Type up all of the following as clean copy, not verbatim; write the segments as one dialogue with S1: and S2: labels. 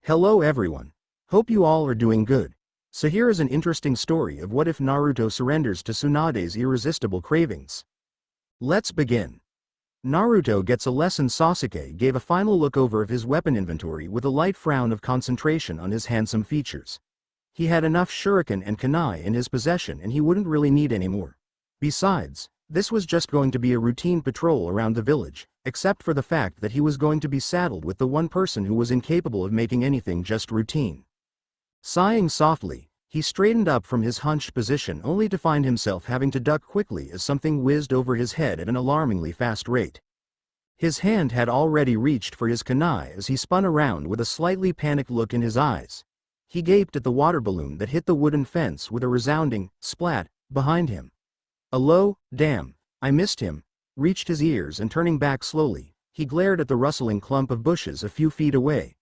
S1: Hello everyone. Hope you all are doing good. So here is an interesting story of what if Naruto surrenders to Tsunade's irresistible cravings. Let's begin. Naruto gets a lesson. Sasuke gave a final look over of his weapon inventory with a light frown of concentration on his handsome features. He had enough shuriken and kunai in his possession and he wouldn't really need any more. Besides, this was just going to be a routine patrol around the village, except for the fact that he was going to be saddled with the one person who was incapable of making anything just routine. Sighing softly, he straightened up from his hunched position only to find himself having to duck quickly as something whizzed over his head at an alarmingly fast rate. His hand had already reached for his kunai as he spun around with a slightly panicked look in his eyes. He gaped at the water balloon that hit the wooden fence with a resounding splat behind him. A low, "Damn, I missed him," reached his ears, and turning back slowly, he glared at the rustling clump of bushes a few feet away.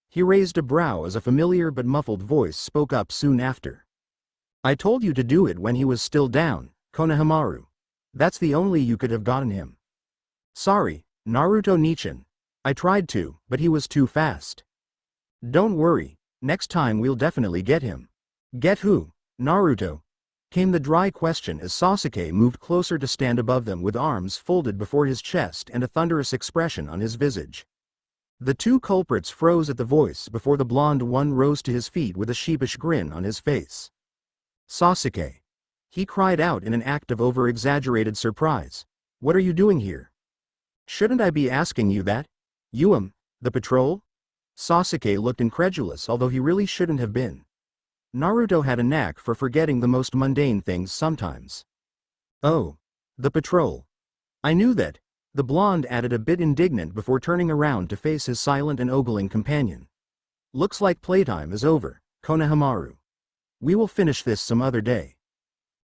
S1: He raised a brow as a familiar but muffled voice spoke up soon after. "I told you to do it when he was still down, Konohamaru. That's the only you could have gotten him." "Sorry, Naruto-nichan. I tried to, but he was too fast." "Don't worry, next time we'll definitely get him." "Get who, Naruto?" came the dry question as Sasuke moved closer to stand above them with arms folded before his chest and a thunderous expression on his visage. The two culprits froze at the voice before the blonde one rose to his feet with a sheepish grin on his face. "Sasuke!" he cried out in an act of over-exaggerated surprise. "What are you doing here?" "Shouldn't I be asking you that? The patrol?" Sasuke looked incredulous, although he really shouldn't have been. Naruto had a knack for forgetting the most mundane things sometimes. "Oh, the patrol. I knew that," the blonde added, a bit indignant before turning around to face his silent and ogling companion. "Looks like playtime is over, Konohamaru. We will finish this some other day."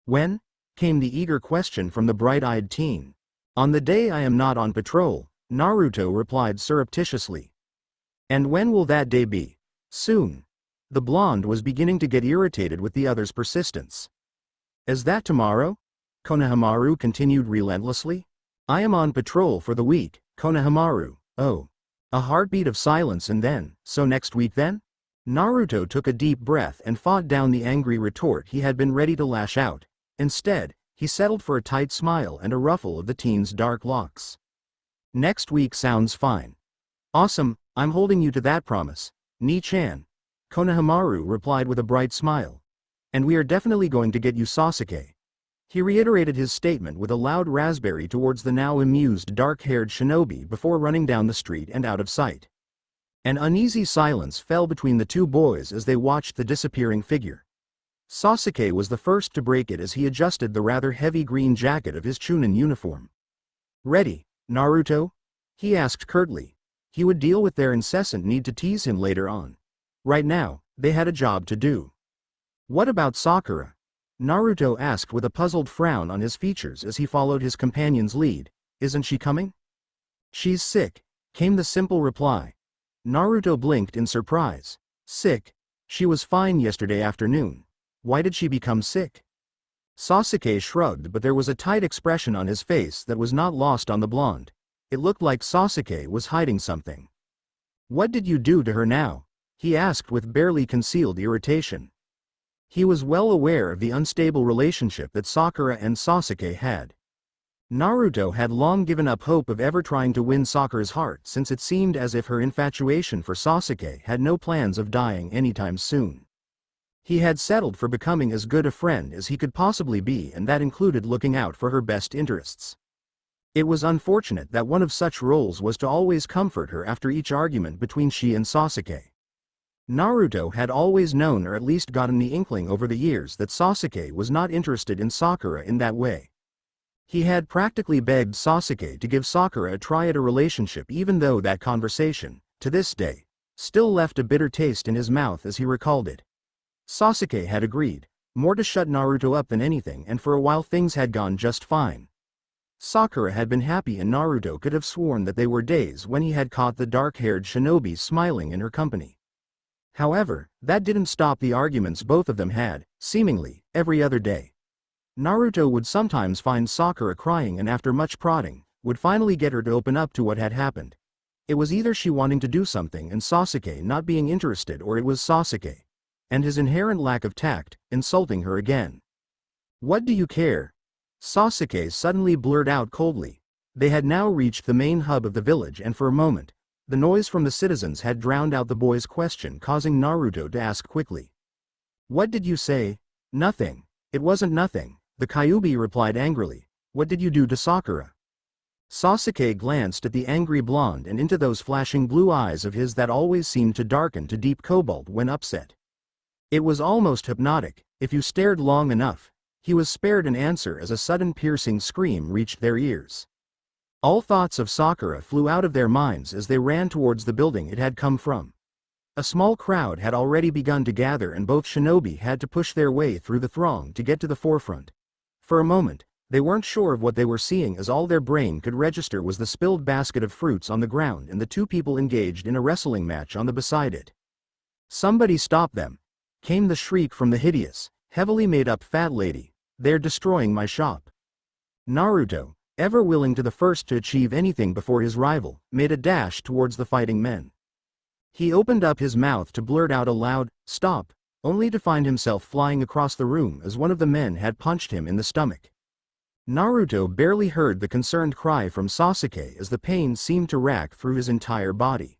S1: "When?" came the eager question from the bright-eyed teen. "On the day I am not on patrol," Naruto replied surreptitiously. "And when will that day be?" "Soon." The blonde was beginning to get irritated with the other's persistence. "Is that tomorrow?" Konohamaru continued relentlessly. "I am on patrol for the week, Konohamaru." "Oh." A heartbeat of silence, and then, "So next week then?" Naruto took a deep breath and fought down the angry retort he had been ready to lash out. Instead, he settled for a tight smile and a ruffle of the teen's dark locks. "Next week sounds fine." "Awesome, I'm holding you to that promise, Ni-chan," Konohamaru replied with a bright smile. "And we are definitely going to get you, Sasuke." He reiterated his statement with a loud raspberry towards the now amused dark-haired shinobi before running down the street and out of sight. An uneasy silence fell between the two boys as they watched the disappearing figure. Sasuke was the first to break it as he adjusted the rather heavy green jacket of his Chunin uniform. "Ready, Naruto?" he asked curtly. He would deal with their incessant need to tease him later on. Right now, they had a job to do. "What about Sakura?" Naruto asked with a puzzled frown on his features as he followed his companion's lead. "Isn't she coming?" "She's sick," came the simple reply. Naruto blinked in surprise. "Sick? She was fine yesterday afternoon. Why did she become sick?" Sasuke shrugged, but there was a tight expression on his face that was not lost on the blonde. It looked like Sasuke was hiding something. "What did you do to her now?" he asked with barely concealed irritation. He was well aware of the unstable relationship that Sakura and Sasuke had. Naruto had long given up hope of ever trying to win Sakura's heart, since it seemed as if her infatuation for Sasuke had no plans of dying anytime soon. He had settled for becoming as good a friend as he could possibly be, and that included looking out for her best interests. It was unfortunate that one of such roles was to always comfort her after each argument between she and Sasuke. Naruto had always known, or at least gotten the inkling over the years, that Sasuke was not interested in Sakura in that way. He had practically begged Sasuke to give Sakura a try at a relationship, even though that conversation, to this day, still left a bitter taste in his mouth as he recalled it. Sasuke had agreed, more to shut Naruto up than anything, and for a while things had gone just fine. Sakura had been happy, and Naruto could have sworn that they were days when he had caught the dark-haired shinobi smiling in her company. However, that didn't stop the arguments both of them had, seemingly, every other day. Naruto would sometimes find Sakura crying and after much prodding, would finally get her to open up to what had happened. It was either she wanting to do something and Sasuke not being interested, or it was Sasuke, and his inherent lack of tact, insulting her again. What do you care? Sasuke suddenly blurted out coldly. They had now reached the main hub of the village, and for a moment, the noise from the citizens had drowned out the boy's question, causing Naruto to ask quickly. What did you say? Nothing. It wasn't nothing, the Kyuubi replied angrily. What did you do to Sakura? Sasuke glanced at the angry blonde and into those flashing blue eyes of his that always seemed to darken to deep cobalt when upset. It was almost hypnotic. If you stared long enough, he was spared an answer as a sudden piercing scream reached their ears. All thoughts of Sakura flew out of their minds as they ran towards the building it had come from. A small crowd had already begun to gather, and both shinobi had to push their way through the throng to get to the forefront. For a moment, they weren't sure of what they were seeing, as all their brain could register was the spilled basket of fruits on the ground and the two people engaged in a wrestling match on the beside it. Somebody stop them! Came the shriek from the hideous, heavily made up fat lady. They're destroying my shop. Naruto, ever willing to the first to achieve anything before his rival, made a dash towards the fighting men. He opened up his mouth to blurt out a loud, "Stop," only to find himself flying across the room as one of the men had punched him in the stomach. Naruto barely heard the concerned cry from Sasuke as the pain seemed to rack through his entire body.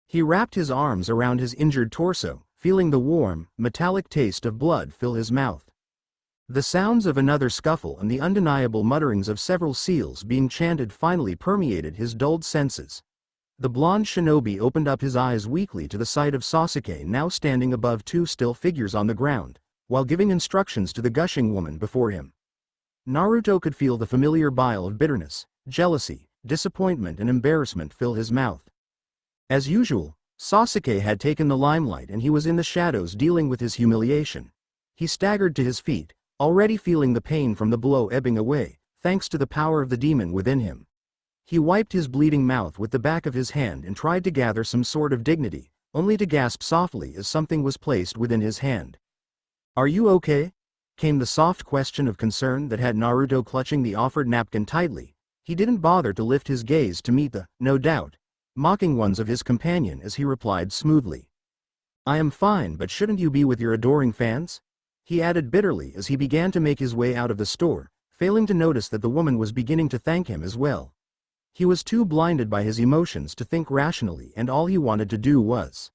S1: He wrapped his arms around his injured torso, feeling the warm, metallic taste of blood fill his mouth. The sounds of another scuffle and the undeniable mutterings of several seals being chanted finally permeated his dulled senses. The blonde shinobi opened up his eyes weakly to the sight of Sasuke now standing above two still figures on the ground, while giving instructions to the gushing woman before him. Naruto could feel the familiar bile of bitterness, jealousy, disappointment and embarrassment fill his mouth. As usual, Sasuke had taken the limelight and he was in the shadows dealing with his humiliation. He staggered to his feet, already feeling the pain from the blow ebbing away, thanks to the power of the demon within him. He wiped his bleeding mouth with the back of his hand and tried to gather some sort of dignity, only to gasp softly as something was placed within his hand. Are you okay? Came the soft question of concern that had Naruto clutching the offered napkin tightly. He didn't bother to lift his gaze to meet the, no doubt, mocking ones of his companion as he replied smoothly. I am fine, but shouldn't you be with your adoring fans? He added bitterly as he began to make his way out of the store, failing to notice that the woman was beginning to thank him as well. He was too blinded by his emotions to think rationally, and all he wanted to do was.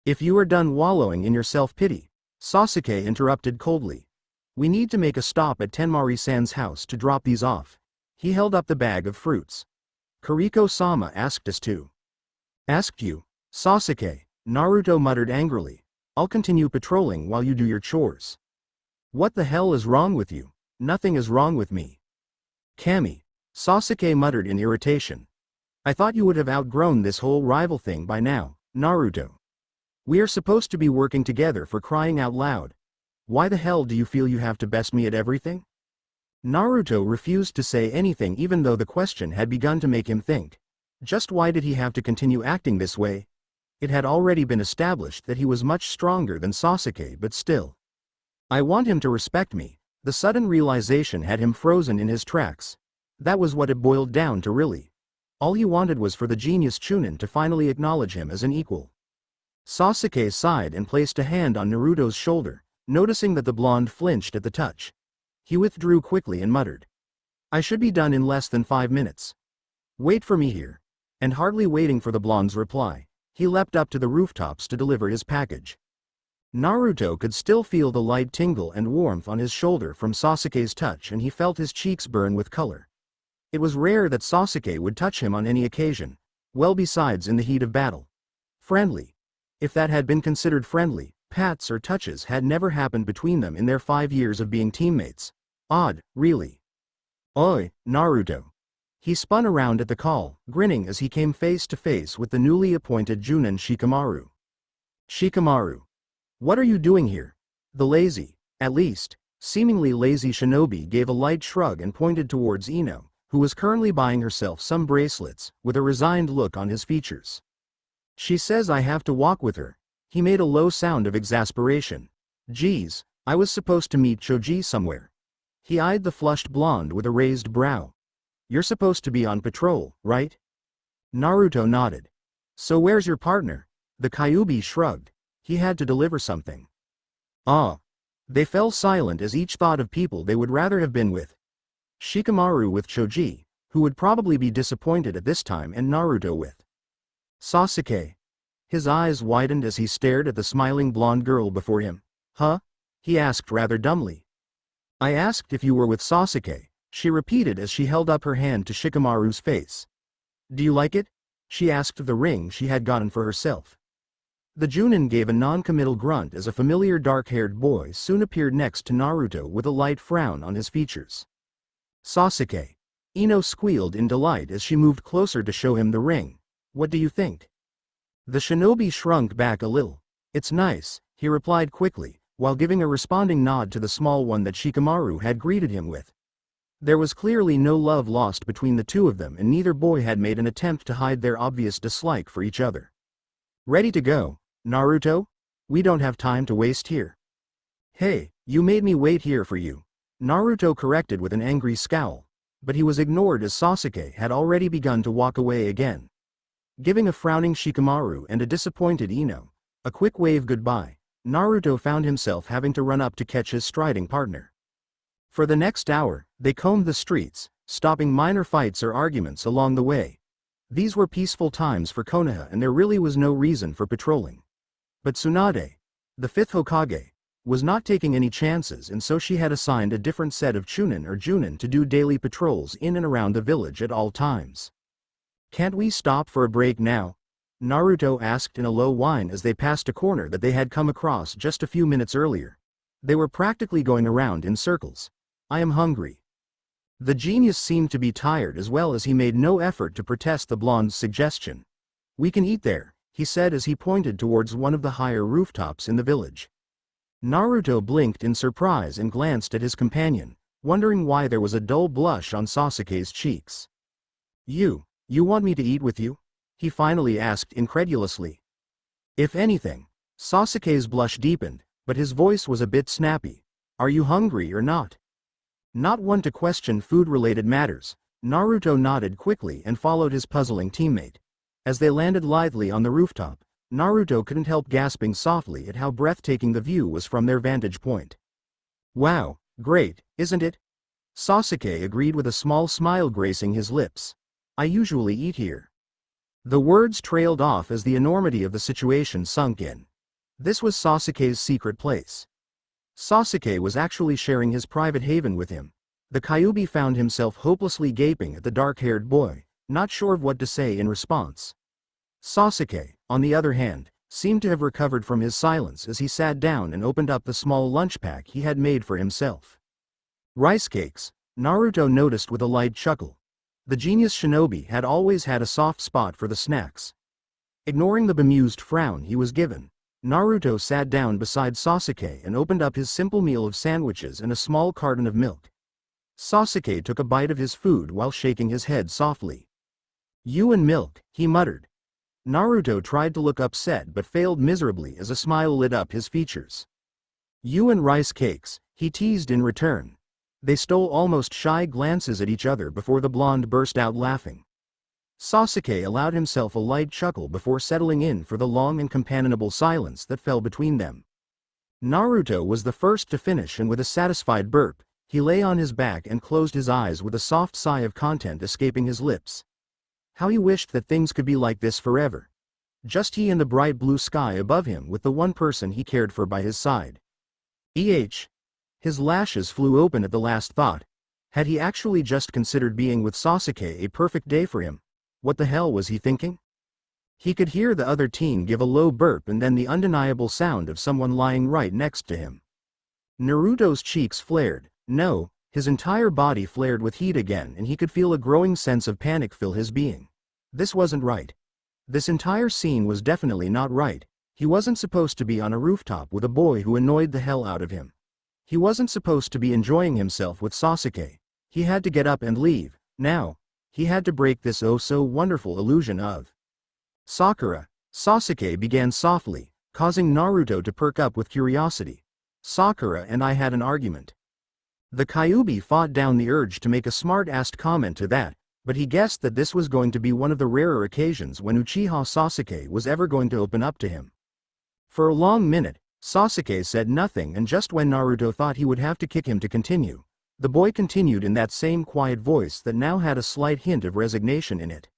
S1: If you are done wallowing in your self-pity, Sasuke interrupted coldly. We need to make a stop at Tenmari-san's house to drop these off. He held up the bag of fruits. Kiriko-sama asked us to. Asked you? Sasuke, Naruto muttered angrily. I'll continue patrolling while you do your chores. What the hell is wrong with you? Nothing is wrong with me. Kami, Sasuke muttered in irritation. I thought you would have outgrown this whole rival thing by now, Naruto. We are supposed to be working together, for crying out loud. Why the hell do you feel you have to best me at everything? Naruto refused to say anything, even though the question had begun to make him think. Just why did he have to continue acting this way? It had already been established that he was much stronger than Sasuke, but still. I want him to respect me. The sudden realization had him frozen in his tracks. That was what it boiled down to, really. All he wanted was for the genius Chunin to finally acknowledge him as an equal. Sasuke sighed and placed a hand on Naruto's shoulder, noticing that the blonde flinched at the touch. He withdrew quickly and muttered. I should be done in less than 5 minutes. Wait for me here. And hardly waiting for the blonde's reply, he leapt up to the rooftops to deliver his package. Naruto could still feel the light tingle and warmth on his shoulder from Sasuke's touch, and he felt his cheeks burn with color. It was rare that Sasuke would touch him on any occasion, well besides in the heat of battle. Friendly. If that had been considered friendly, pats or touches had never happened between them in their 5 years of being teammates. Odd, really. Oi, Naruto. He spun around at the call, grinning as he came face to face with the newly appointed Junin Shikamaru. Shikamaru. What are you doing here? The lazy, at least, seemingly lazy shinobi gave a light shrug and pointed towards Ino, who was currently buying herself some bracelets, with a resigned look on his features. She says I have to walk with her. He made a low sound of exasperation. Geez, I was supposed to meet Choji somewhere. He eyed the flushed blonde with a raised brow. You're supposed to be on patrol, right? Naruto nodded. So where's your partner? The Kyuubi shrugged. He had to deliver something. Ah. They fell silent as each thought of people they would rather have been with. Shikamaru with Choji, who would probably be disappointed at this time, and Naruto with Sasuke. His eyes widened as he stared at the smiling blonde girl before him. Huh? He asked rather dumbly. I asked if you were with Sasuke, she repeated as she held up her hand to Shikamaru's face. Do you like it? She asked of the ring she had gotten for herself. The Junin gave a non-committal grunt as a familiar dark-haired boy soon appeared next to Naruto with a light frown on his features. Sasuke. Ino squealed in delight as she moved closer to show him the ring. What do you think? The shinobi shrunk back a little. It's nice, he replied quickly, while giving a responding nod to the small one that Shikamaru had greeted him with. There was clearly no love lost between the two of them, and neither boy had made an attempt to hide their obvious dislike for each other. Ready to go, Naruto? We don't have time to waste here. Hey, you made me wait here for you, Naruto corrected with an angry scowl, but he was ignored as Sasuke had already begun to walk away again. Giving a frowning Shikamaru and a disappointed Ino a quick wave goodbye, Naruto found himself having to run up to catch his striding partner. For the next hour, they combed the streets, stopping minor fights or arguments along the way. These were peaceful times for Konoha, and there really was no reason for patrolling. But Tsunade, the fifth Hokage, was not taking any chances, and so she had assigned a different set of Chunin or Junin to do daily patrols in and around the village at all times. Can't we stop for a break now? Naruto asked in a low whine as they passed a corner that they had come across just a few minutes earlier. They were practically going around in circles. I am hungry. The genius seemed to be tired as well, as he made no effort to protest the blonde's suggestion. We can eat there, he said as he pointed towards one of the higher rooftops in the village. Naruto blinked in surprise and glanced at his companion, wondering why there was a dull blush on Sasuke's cheeks. You want me to eat with you? He finally asked incredulously. If anything, Sasuke's blush deepened, but his voice was a bit snappy. Are you hungry or not? Not one to question food-related matters, Naruto nodded quickly and followed his puzzling teammate. As they landed lithely on the rooftop, Naruto couldn't help gasping softly at how breathtaking the view was from their vantage point. Wow, great, isn't it? Sasuke agreed with a small smile gracing his lips. I usually eat here. The words trailed off as the enormity of the situation sunk in. This was Sasuke's secret place. Sasuke was actually sharing his private haven with him. The Kyuubi found himself hopelessly gaping at the dark-haired boy, not sure of what to say in response. Sasuke, on the other hand, seemed to have recovered from his silence as he sat down and opened up the small lunch pack he had made for himself. Rice cakes, Naruto noticed with a light chuckle. The genius shinobi had always had a soft spot for the snacks. Ignoring the bemused frown he was given, Naruto sat down beside Sasuke and opened up his simple meal of sandwiches and a small carton of milk. Sasuke took a bite of his food while shaking his head softly. You and milk, he muttered. Naruto tried to look upset but failed miserably as a smile lit up his features. You and rice cakes, he teased in return. They stole almost shy glances at each other before the blonde burst out laughing. Sasuke allowed himself a light chuckle before settling in for the long and companionable silence that fell between them. Naruto was the first to finish, and with a satisfied burp, he lay on his back and closed his eyes with a soft sigh of content escaping his lips. How he wished that things could be like this forever. Just he and the bright blue sky above him with the one person he cared for by his side. His lashes flew open at the last thought. Had he actually just considered being with Sasuke a perfect day for him? What the hell was he thinking? He could hear the other teen give a low burp and then the undeniable sound of someone lying right next to him. Naruto's cheeks flared. No, his entire body flared with heat again, and he could feel a growing sense of panic fill his being. This wasn't right. This entire scene was definitely not right. He wasn't supposed to be on a rooftop with a boy who annoyed the hell out of him. He wasn't supposed to be enjoying himself with Sasuke. He had to get up and leave, now. He had to break this oh-so-wonderful illusion of Sakura. Sasuke began softly, causing Naruto to perk up with curiosity. Sakura and I had an argument. The Kyuubi fought down the urge to make a smart-assed comment to that, but he guessed that this was going to be one of the rarer occasions when Uchiha Sasuke was ever going to open up to him. For a long minute, Sasuke said nothing, and just when Naruto thought he would have to kick him to continue, the boy continued in that same quiet voice that now had a slight hint of resignation in it.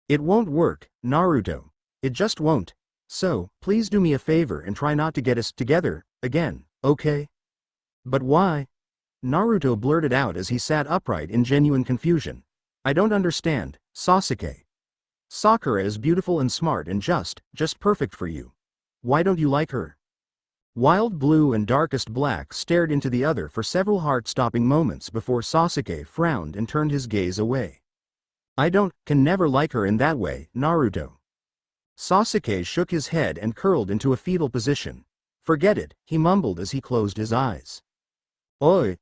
S1: "It won't work, Naruto. It just won't. So, please do me a favor and try not to get us together again, okay?" "But why?" Naruto blurted out as he sat upright in genuine confusion. "I don't understand, Sasuke. Sakura is beautiful and smart and just perfect for you. Why don't you like her?" Wild Blue and Darkest Black stared into the other for several heart-stopping moments before Sasuke frowned and turned his gaze away. Can never like her in that way, Naruto." Sasuke shook his head and curled into a fetal position. "Forget it," he mumbled as he closed his eyes. Oi,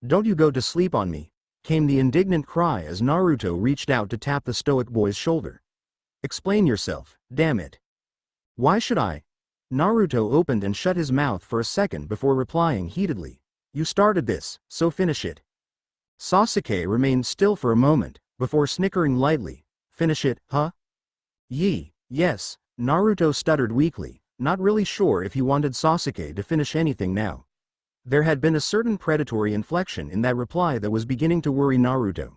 S1: don't you go to sleep on me," came the indignant cry as Naruto reached out to tap the stoic boy's shoulder. "Explain yourself, damn it." "Why should I?" Naruto opened and shut his mouth for a second before replying heatedly. "You started this, so finish it." Sasuke remained still for a moment, before snickering lightly. "Finish it, huh?" Yes, Naruto stuttered weakly, not really sure if he wanted Sasuke to finish anything now. There had been a certain predatory inflection in that reply that was beginning to worry Naruto.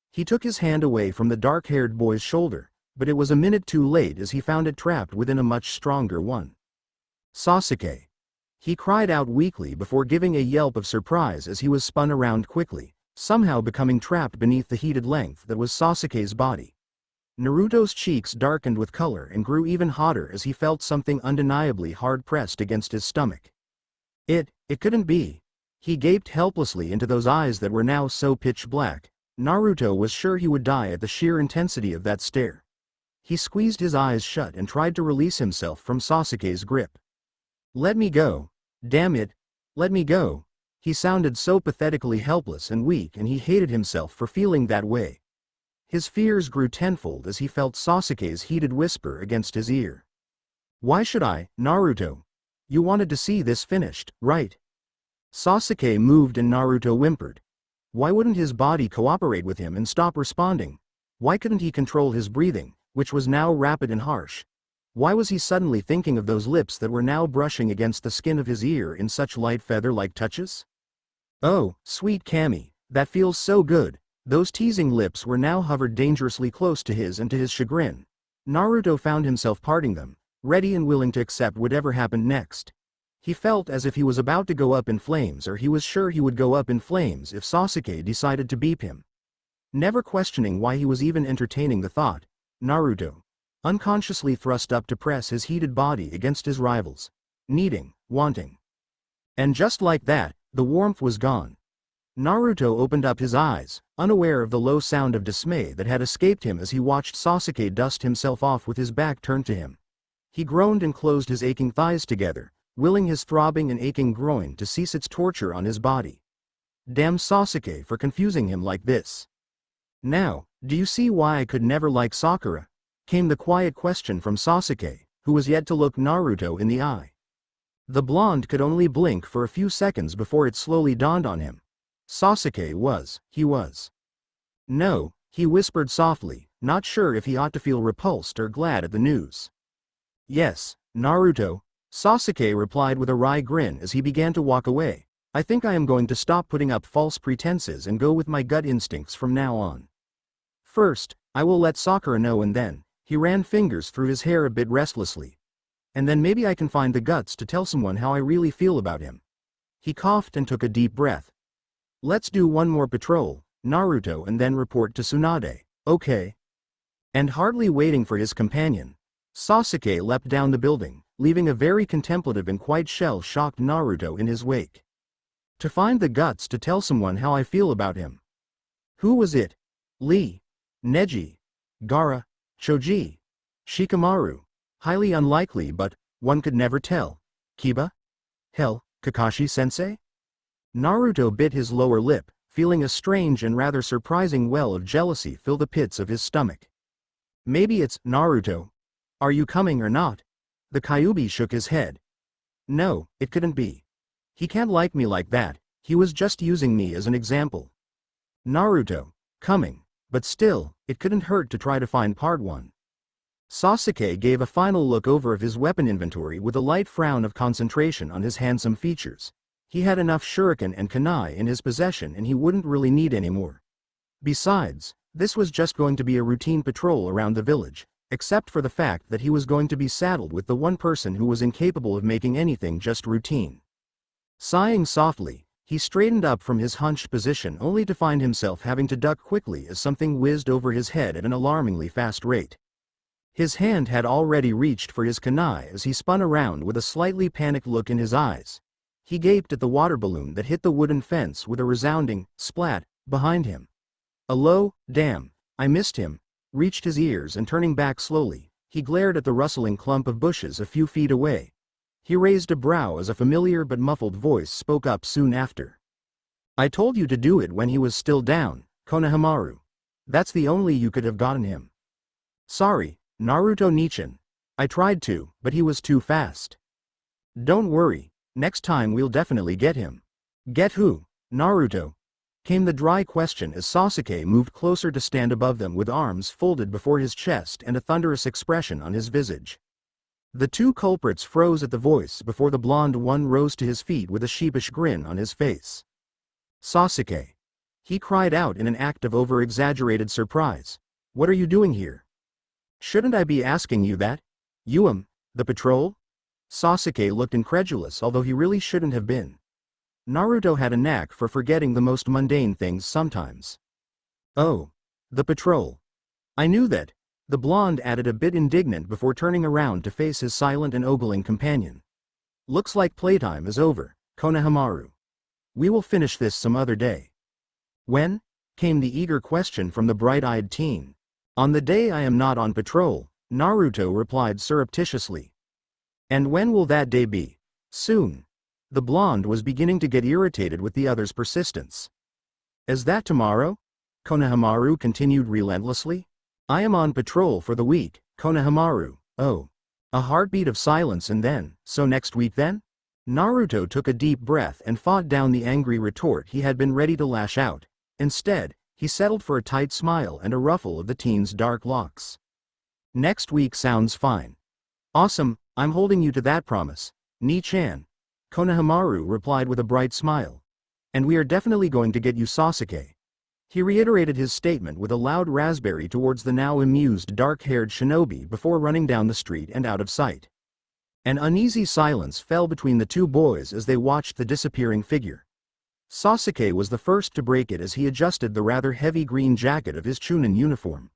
S1: He took his hand away from the dark-haired boy's shoulder, but it was a minute too late as he found it trapped within a much stronger one. "Sasuke!" He cried out weakly before giving a yelp of surprise as he was spun around quickly, somehow becoming trapped beneath the heated length that was Sasuke's body. Naruto's cheeks darkened with color and grew even hotter as he felt something undeniably hard-pressed against his stomach. It couldn't be. He gaped helplessly into those eyes that were now so pitch black. Naruto was sure he would die at the sheer intensity of that stare. He squeezed his eyes shut and tried to release himself from Sasuke's grip. "Let me go. Damn it. Let me go." He sounded so pathetically helpless and weak, and he hated himself for feeling that way. His fears grew tenfold as he felt Sasuke's heated whisper against his ear. "Why should I, Naruto? You wanted to see this finished, right?" Sasuke moved and Naruto whimpered. Why wouldn't his body cooperate with him and stop responding? Why couldn't he control his breathing, which was now rapid and harsh? Why was he suddenly thinking of those lips that were now brushing against the skin of his ear in such light feather-like touches? "Oh, sweet Kami, that feels so good." Those teasing lips were now hovered dangerously close to his, and to his chagrin, Naruto found himself parting them, ready and willing to accept whatever happened next. He felt as if he was about to go up in flames, or he was sure he would go up in flames if Sasuke decided to beep him. Never questioning why he was even entertaining the thought, Naruto unconsciously thrust up to press his heated body against his rival's, wanting. And just like that, the warmth was gone. Naruto opened up his eyes, unaware of the low sound of dismay that had escaped him as he watched Sasuke dust himself off with his back turned to him. He groaned and closed his aching thighs together, willing his throbbing and aching groin to cease its torture on his body. Damn Sasuke for confusing him like this. "Now, do you see why I could never like Sakura?" came the quiet question from Sasuke, who was yet to look Naruto in the eye. The blonde could only blink for a few seconds before it slowly dawned on him. Sasuke was. "No," he whispered softly, not sure if he ought to feel repulsed or glad at the news. "Yes, Naruto," Sasuke replied with a wry grin as he began to walk away. "I think I am going to stop putting up false pretenses and go with my gut instincts from now on. First, I will let Sakura know, and then," he ran fingers through his hair a bit restlessly. "And then maybe I can find the guts to tell someone how I really feel about him." He coughed and took a deep breath. "Let's do one more patrol, Naruto, and then report to Tsunade, okay?" And hardly waiting for his companion, Sasuke leapt down the building, leaving a very contemplative and quite shell-shocked Naruto in his wake. To find the guts to tell someone how I feel about him. Who was it? Lee? Neji? Gaara? Choji? Shikamaru? Highly unlikely, but one could never tell. Kiba? Hell, Kakashi-sensei? Naruto bit his lower lip, feeling a strange and rather surprising well of jealousy fill the pits of his stomach. "Maybe it's Naruto. Are you coming or not?" The Kyuubi shook his head. "No, it couldn't be. He can't like me like that, he was just using me as an example." "Naruto, coming. But still, it couldn't hurt to try to find part 1. Sasuke gave a final look over of his weapon inventory with a light frown of concentration on his handsome features. He had enough shuriken and kunai in his possession and he wouldn't really need any more. Besides, this was just going to be a routine patrol around the village, except for the fact that he was going to be saddled with the one person who was incapable of making anything just routine. Sighing softly, he straightened up from his hunched position only to find himself having to duck quickly as something whizzed over his head at an alarmingly fast rate. His hand had already reached for his kunai as he spun around with a slightly panicked look in his eyes. He gaped at the water balloon that hit the wooden fence with a resounding splat behind him. A low, "Damn, I missed him," reached his ears and turning back slowly, he glared at the rustling clump of bushes a few feet away. He raised a brow as a familiar but muffled voice spoke up soon after. "I told you to do it when he was still down, Konohamaru. That's the only you could have gotten him." "Sorry, Naruto Nichin. I tried to, but he was too fast." "Don't worry, next time we'll definitely get him." "Get who, Naruto?" came the dry question as Sasuke moved closer to stand above them with arms folded before his chest and a thunderous expression on his visage. The two culprits froze at the voice before the blonde one rose to his feet with a sheepish grin on his face. "Sasuke," he cried out in an act of over-exaggerated surprise, "what are you doing here?" "Shouldn't I be asking you that? The patrol?" Sasuke looked incredulous although he really shouldn't have been. Naruto had a knack for forgetting the most mundane things sometimes. "Oh, the patrol. I knew that," the blonde added a bit indignant before turning around to face his silent and ogling companion. "Looks like playtime is over, Konohamaru. We will finish this some other day." "When?" came the eager question from the bright-eyed teen. "On the day I am not on patrol," Naruto replied surreptitiously. "And when will that day be?" "Soon." The blonde was beginning to get irritated with the other's persistence. "Is that tomorrow?" Konohamaru continued relentlessly. "I am on patrol for the week, Konohamaru." "Oh." A heartbeat of silence and then, "So next week then?" Naruto took a deep breath and fought down the angry retort he had been ready to lash out. Instead, he settled for a tight smile and a ruffle of the teen's dark locks. "Next week sounds fine." "Awesome, I'm holding you to that promise, Ni-chan," Konohamaru replied with a bright smile. "And we are definitely going to get you Sasuke." He reiterated his statement with a loud raspberry towards the now amused dark-haired shinobi before running down the street and out of sight. An uneasy silence fell between the two boys as they watched the disappearing figure. Sasuke was the first to break it as he adjusted the rather heavy green jacket of his Chunin uniform.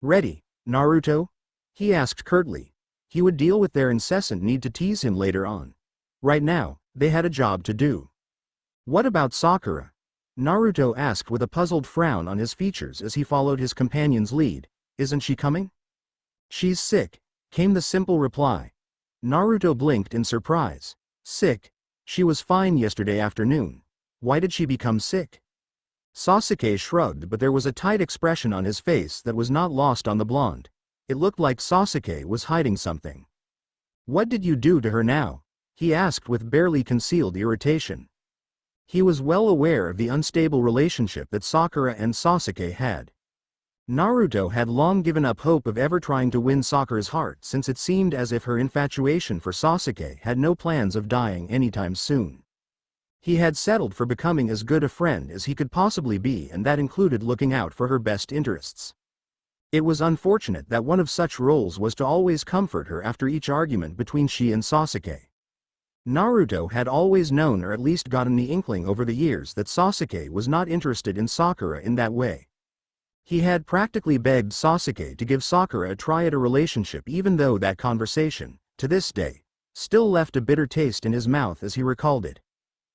S1: "Ready, Naruto?" he asked curtly. He would deal with their incessant need to tease him later on. Right now, they had a job to do. "What about Sakura?" Naruto asked with a puzzled frown on his features as he followed his companion's lead. "Isn't she coming?" "She's sick," came the simple reply. Naruto blinked in surprise. "Sick? She was fine yesterday afternoon. Why did she become sick?" Sasuke shrugged, but there was a tight expression on his face that was not lost on the blonde. It looked like Sasuke was hiding something. "What did you do to her now?" he asked with barely concealed irritation. He was well aware of the unstable relationship that Sakura and Sasuke had. Naruto had long given up hope of ever trying to win Sakura's heart since it seemed as if her infatuation for Sasuke had no plans of dying anytime soon. He had settled for becoming as good a friend as he could possibly be, and that included looking out for her best interests. It was unfortunate that one of such roles was to always comfort her after each argument between she and Sasuke. Naruto had always known, or at least gotten the inkling over the years, that Sasuke was not interested in Sakura in that way. He had practically begged Sasuke to give Sakura a try at a relationship, even though that conversation, to this day, still left a bitter taste in his mouth as he recalled it.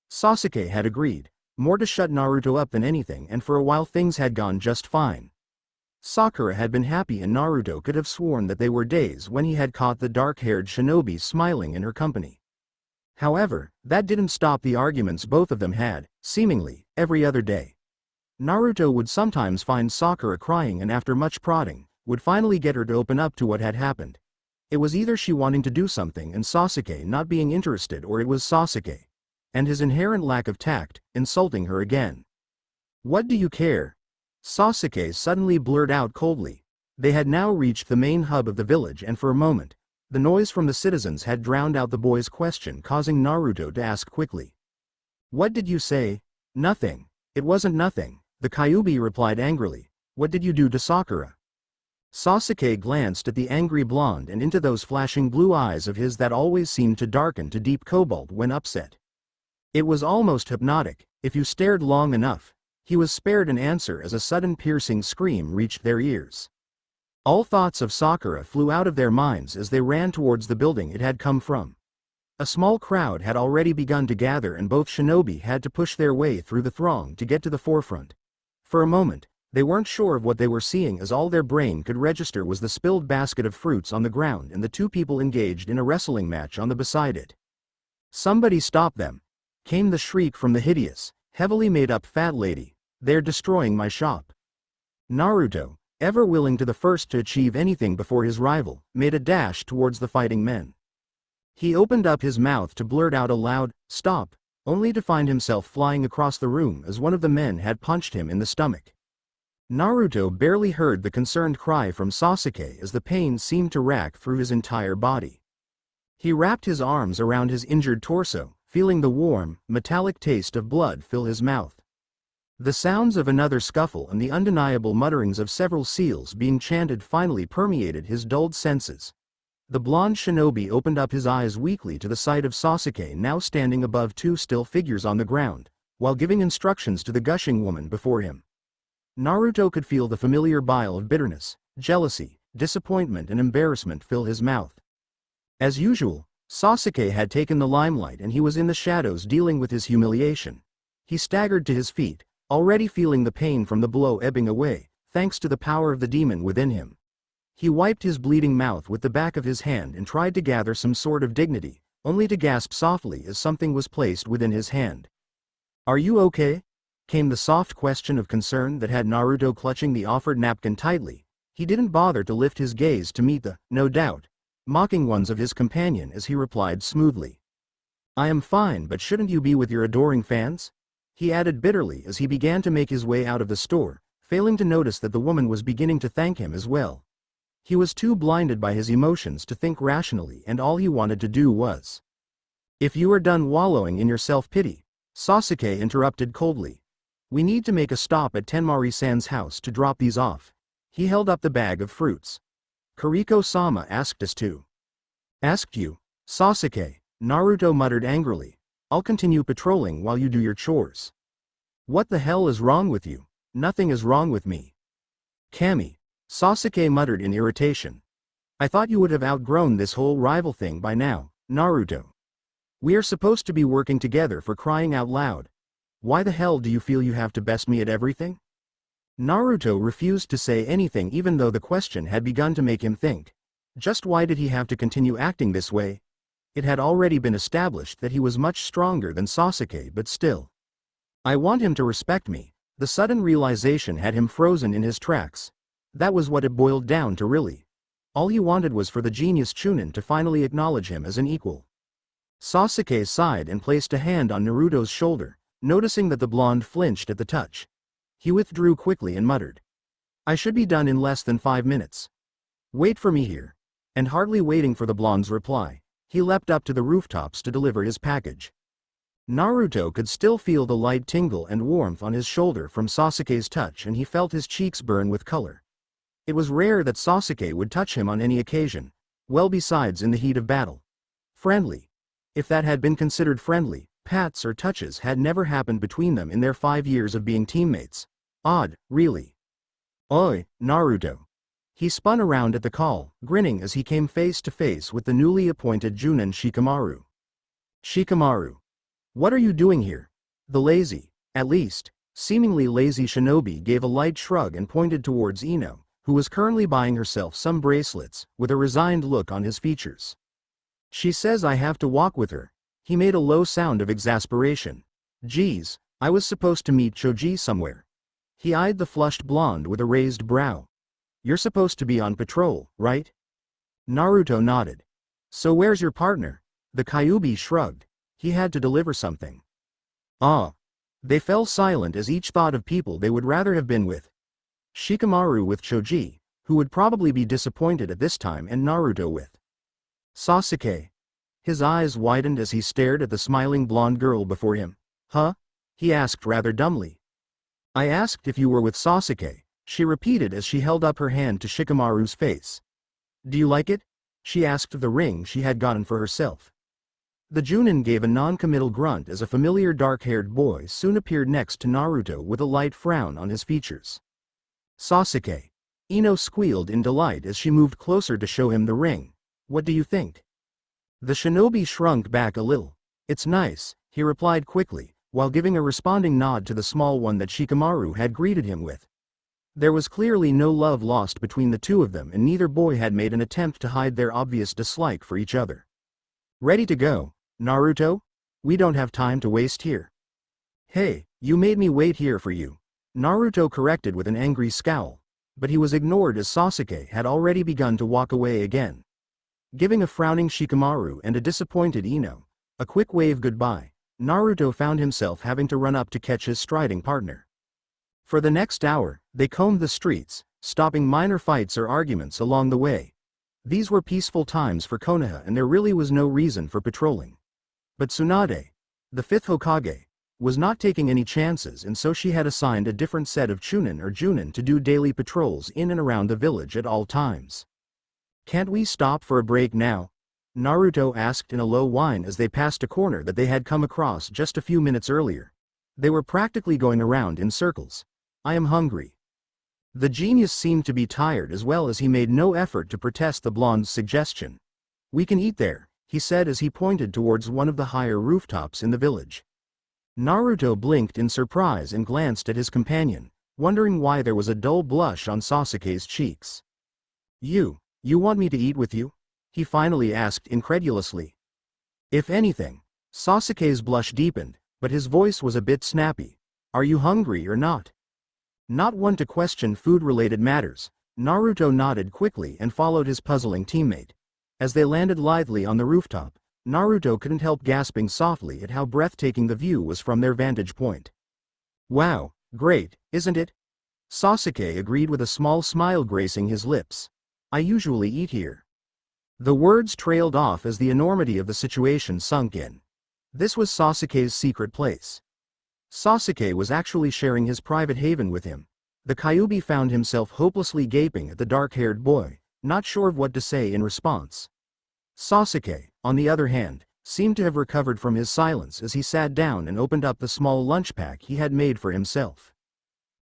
S1: Sasuke had agreed, more to shut Naruto up than anything, and for a while things had gone just fine. Sakura had been happy and Naruto could have sworn that they were days when he had caught the dark-haired shinobi smiling in her company. However, that didn't stop the arguments both of them had, seemingly, every other day. Naruto would sometimes find Sakura crying and after much prodding, would finally get her to open up to what had happened. It was either she wanting to do something and Sasuke not being interested, or it was Sasuke, and his inherent lack of tact, insulting her again. "What do you care?" Sasuke suddenly blurted out coldly. They had now reached the main hub of the village, and for a moment, the noise from the citizens had drowned out the boy's question, causing Naruto to ask quickly. "What did you say?" "Nothing. It wasn't nothing," the Kyuubi replied angrily. "What did you do to Sakura?" Sasuke glanced at the angry blonde and into those flashing blue eyes of his that always seemed to darken to deep cobalt when upset. It was almost hypnotic. If you stared long enough, he was spared an answer as a sudden piercing scream reached their ears. All thoughts of Sakura flew out of their minds as they ran towards the building it had come from. A small crowd had already begun to gather, and both shinobi had to push their way through the throng to get to the forefront. For a moment, they weren't sure of what they were seeing, as all their brain could register was the spilled basket of fruits on the ground and the two people engaged in a wrestling match on the beside it. "Somebody stop them!" came the shriek from the hideous, heavily made-up fat lady. "They're destroying my shop." Naruto, ever willing to the first to achieve anything before his rival, made a dash towards the fighting men. He opened up his mouth to blurt out a loud, "Stop," only to find himself flying across the room as one of the men had punched him in the stomach. Naruto barely heard the concerned cry from Sasuke as the pain seemed to rack through his entire body. He wrapped his arms around his injured torso, feeling the warm, metallic taste of blood fill his mouth. The sounds of another scuffle and the undeniable mutterings of several seals being chanted finally permeated his dulled senses. The blonde shinobi opened up his eyes weakly to the sight of Sasuke now standing above two still figures on the ground, while giving instructions to the gushing woman before him. Naruto could feel the familiar bile of bitterness, jealousy, disappointment and embarrassment fill his mouth. As usual, Sasuke had taken the limelight and he was in the shadows dealing with his humiliation. He staggered to his feet, already feeling the pain from the blow ebbing away, thanks to the power of the demon within him. He wiped his bleeding mouth with the back of his hand and tried to gather some sort of dignity, only to gasp softly as something was placed within his hand. "Are you okay?" came the soft question of concern that had Naruto clutching the offered napkin tightly. He didn't bother to lift his gaze to meet the, no doubt, mocking ones of his companion as he replied smoothly. "I am fine, but shouldn't you be with your adoring fans?" he added bitterly as he began to make his way out of the store, failing to notice that the woman was beginning to thank him as well. He was too blinded by his emotions to think rationally, and all he wanted to do was. "If you are done wallowing in your self-pity," Sasuke interrupted coldly, "we need to make a stop at Tenmari-san's house to drop these off." He held up the bag of fruits. "Kiriko-sama asked us to." "Asked you?" "Sasuke," Naruto muttered angrily. "I'll continue patrolling while you do your chores." "What the hell is wrong with you?" "Nothing is wrong with me." "Kami," Sasuke muttered in irritation. "I thought you would have outgrown this whole rival thing by now, Naruto. We are supposed to be working together, for crying out loud. Why the hell do you feel you have to best me at everything?" Naruto refused to say anything, even though the question had begun to make him think. Just why did he have to continue acting this way? It had already been established that he was much stronger than Sasuke, but still. "I want him to respect me." The sudden realization had him frozen in his tracks. That was what it boiled down to, really. All he wanted was for the genius Chunin to finally acknowledge him as an equal. Sasuke sighed and placed a hand on Naruto's shoulder, noticing that the blonde flinched at the touch. He withdrew quickly and muttered, "I should be done in less than 5 minutes. Wait for me here." And hardly waiting for the blonde's reply, he leapt up to the rooftops to deliver his package. Naruto could still feel the light tingle and warmth on his shoulder from Sasuke's touch, and he felt his cheeks burn with color. It was rare that Sasuke would touch him on any occasion, well besides in the heat of battle. Friendly. If that had been considered friendly, pats or touches had never happened between them in their 5 years of being teammates. Odd, really. "Oi, Naruto." He spun around at the call, grinning as he came face to face with the newly appointed Junin Shikamaru. "Shikamaru. What are you doing here?" The lazy, at least, seemingly lazy shinobi gave a light shrug and pointed towards Ino, who was currently buying herself some bracelets, with a resigned look on his features. "She says I have to walk with her." He made a low sound of exasperation. "Geez, I was supposed to meet Choji somewhere." He eyed the flushed blonde with a raised brow. "You're supposed to be on patrol, right?" Naruto nodded. "So where's your partner?" The Kyuubi shrugged. He had to deliver something. Ah. They fell silent as each thought of people they would rather have been with. Shikamaru with Choji, who would probably be disappointed at this time, and Naruto with Sasuke. His eyes widened as he stared at the smiling blonde girl before him. Huh? He asked rather dumbly. I asked if you were with Sasuke, she repeated as she held up her hand to Shikamaru's face. Do you like it? She asked the ring she had gotten for herself. The Junin gave a non-committal grunt as a familiar dark-haired boy soon appeared next to Naruto with a light frown on his features. Sasuke. Ino squealed in delight as she moved closer to show him the ring. What do you think? The shinobi shrunk back a little. It's nice, he replied quickly, while giving a responding nod to the small one that Shikamaru had greeted him with. There was clearly no love lost between the two of them, and neither boy had made an attempt to hide their obvious dislike for each other. Ready to go, Naruto? We don't have time to waste here. Hey, you made me wait here for you, Naruto corrected with an angry scowl, but he was ignored as Sasuke had already begun to walk away again. Giving a frowning Shikamaru and a disappointed Ino a quick wave goodbye, Naruto found himself having to run up to catch his striding partner. For the next hour, they combed the streets, stopping minor fights or arguments along the way. These were peaceful times for Konoha, and there really was no reason for patrolling. But Tsunade, the fifth Hokage, was not taking any chances, and so she had assigned a different set of Chunin or Junin to do daily patrols in and around the village at all times. Can't we stop for a break now? Naruto asked in a low whine as they passed a corner that they had come across just a few minutes earlier. They were practically going around in circles. I am hungry. The genius seemed to be tired as well, as he made no effort to protest the blonde's suggestion. We can eat there, he said as he pointed towards one of the higher rooftops in the village. Naruto blinked in surprise and glanced at his companion, wondering why there was a dull blush on Sasuke's cheeks. You want me to eat with you? He finally asked incredulously. If anything, Sasuke's blush deepened, but his voice was a bit snappy. Are you hungry or not? Not one to question food-related matters, Naruto nodded quickly and followed his puzzling teammate. As they landed lithely on the rooftop, Naruto couldn't help gasping softly at how breathtaking the view was from their vantage point. Wow, great, isn't it? Sasuke agreed with a small smile gracing his lips. I usually eat here. The words trailed off as the enormity of the situation sunk in. This was Sasuke's secret place. Sasuke was actually sharing his private haven with him. The Kyuubi found himself hopelessly gaping at the dark-haired boy, not sure of what to say in response. Sasuke, on the other hand, seemed to have recovered from his silence as he sat down and opened up the small lunch pack he had made for himself.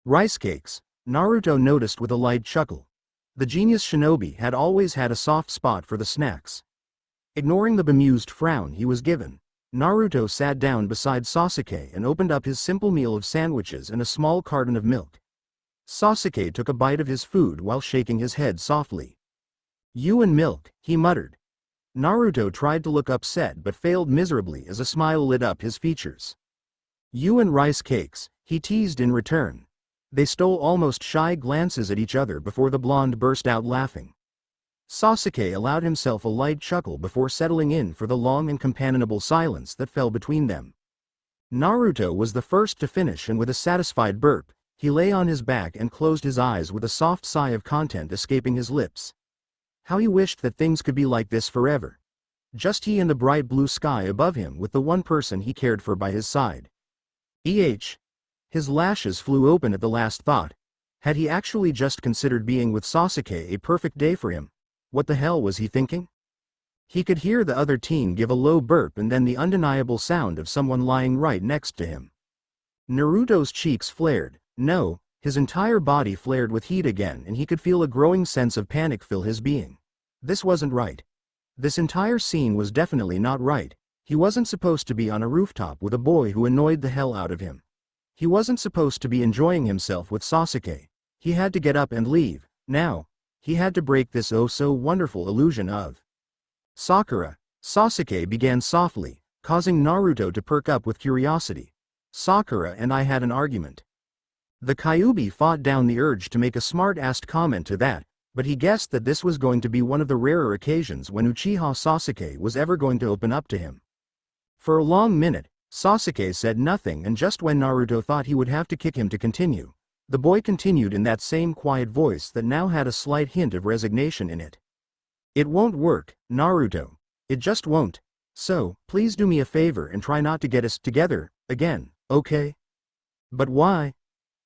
S1: Rice cakes, Naruto noticed with a light chuckle. The genius shinobi had always had a soft spot for the snacks. Ignoring the bemused frown he was given, Naruto sat down beside Sasuke and opened up his simple meal of sandwiches and a small carton of milk. Sasuke took a bite of his food while shaking his head softly. You and milk, he muttered. Naruto tried to look upset but failed miserably as a smile lit up his features. You and rice cakes, he teased in return. They stole almost shy glances at each other before the blonde burst out laughing. Sasuke allowed himself a light chuckle before settling in for the long and companionable silence that fell between them. Naruto was the first to finish, and with a satisfied burp, he lay on his back and closed his eyes with a soft sigh of content escaping his lips. How he wished that things could be like this forever. Just he and the bright blue sky above him with the one person he cared for by his side. His lashes flew open at the last thought. Had he actually just considered being with Sasuke a perfect day for him? What the hell was he thinking? He could hear the other teen give a low burp and then the undeniable sound of someone lying right next to him. Naruto's cheeks flared. No, his entire body flared with heat again, and he could feel a growing sense of panic fill his being. This wasn't right. This entire scene was definitely not right. He wasn't supposed to be on a rooftop with a boy who annoyed the hell out of him. He wasn't supposed to be enjoying himself with Sasuke. He had to get up and leave, now. He had to break this oh-so-wonderful illusion of Sakura. Sasuke began softly, causing Naruto to perk up with curiosity. Sakura and I had an argument. The Kyuubi fought down the urge to make a smart-assed comment to that, but he guessed that this was going to be one of the rarer occasions when Uchiha Sasuke was ever going to open up to him. For a long minute, Sasuke said nothing, and just when Naruto thought he would have to kick him to continue, The boy continued in that same quiet voice that now had a slight hint of resignation in it. It won't work, Naruto. It just won't. So, please do me a favor and try not to get us together again, okay? But why?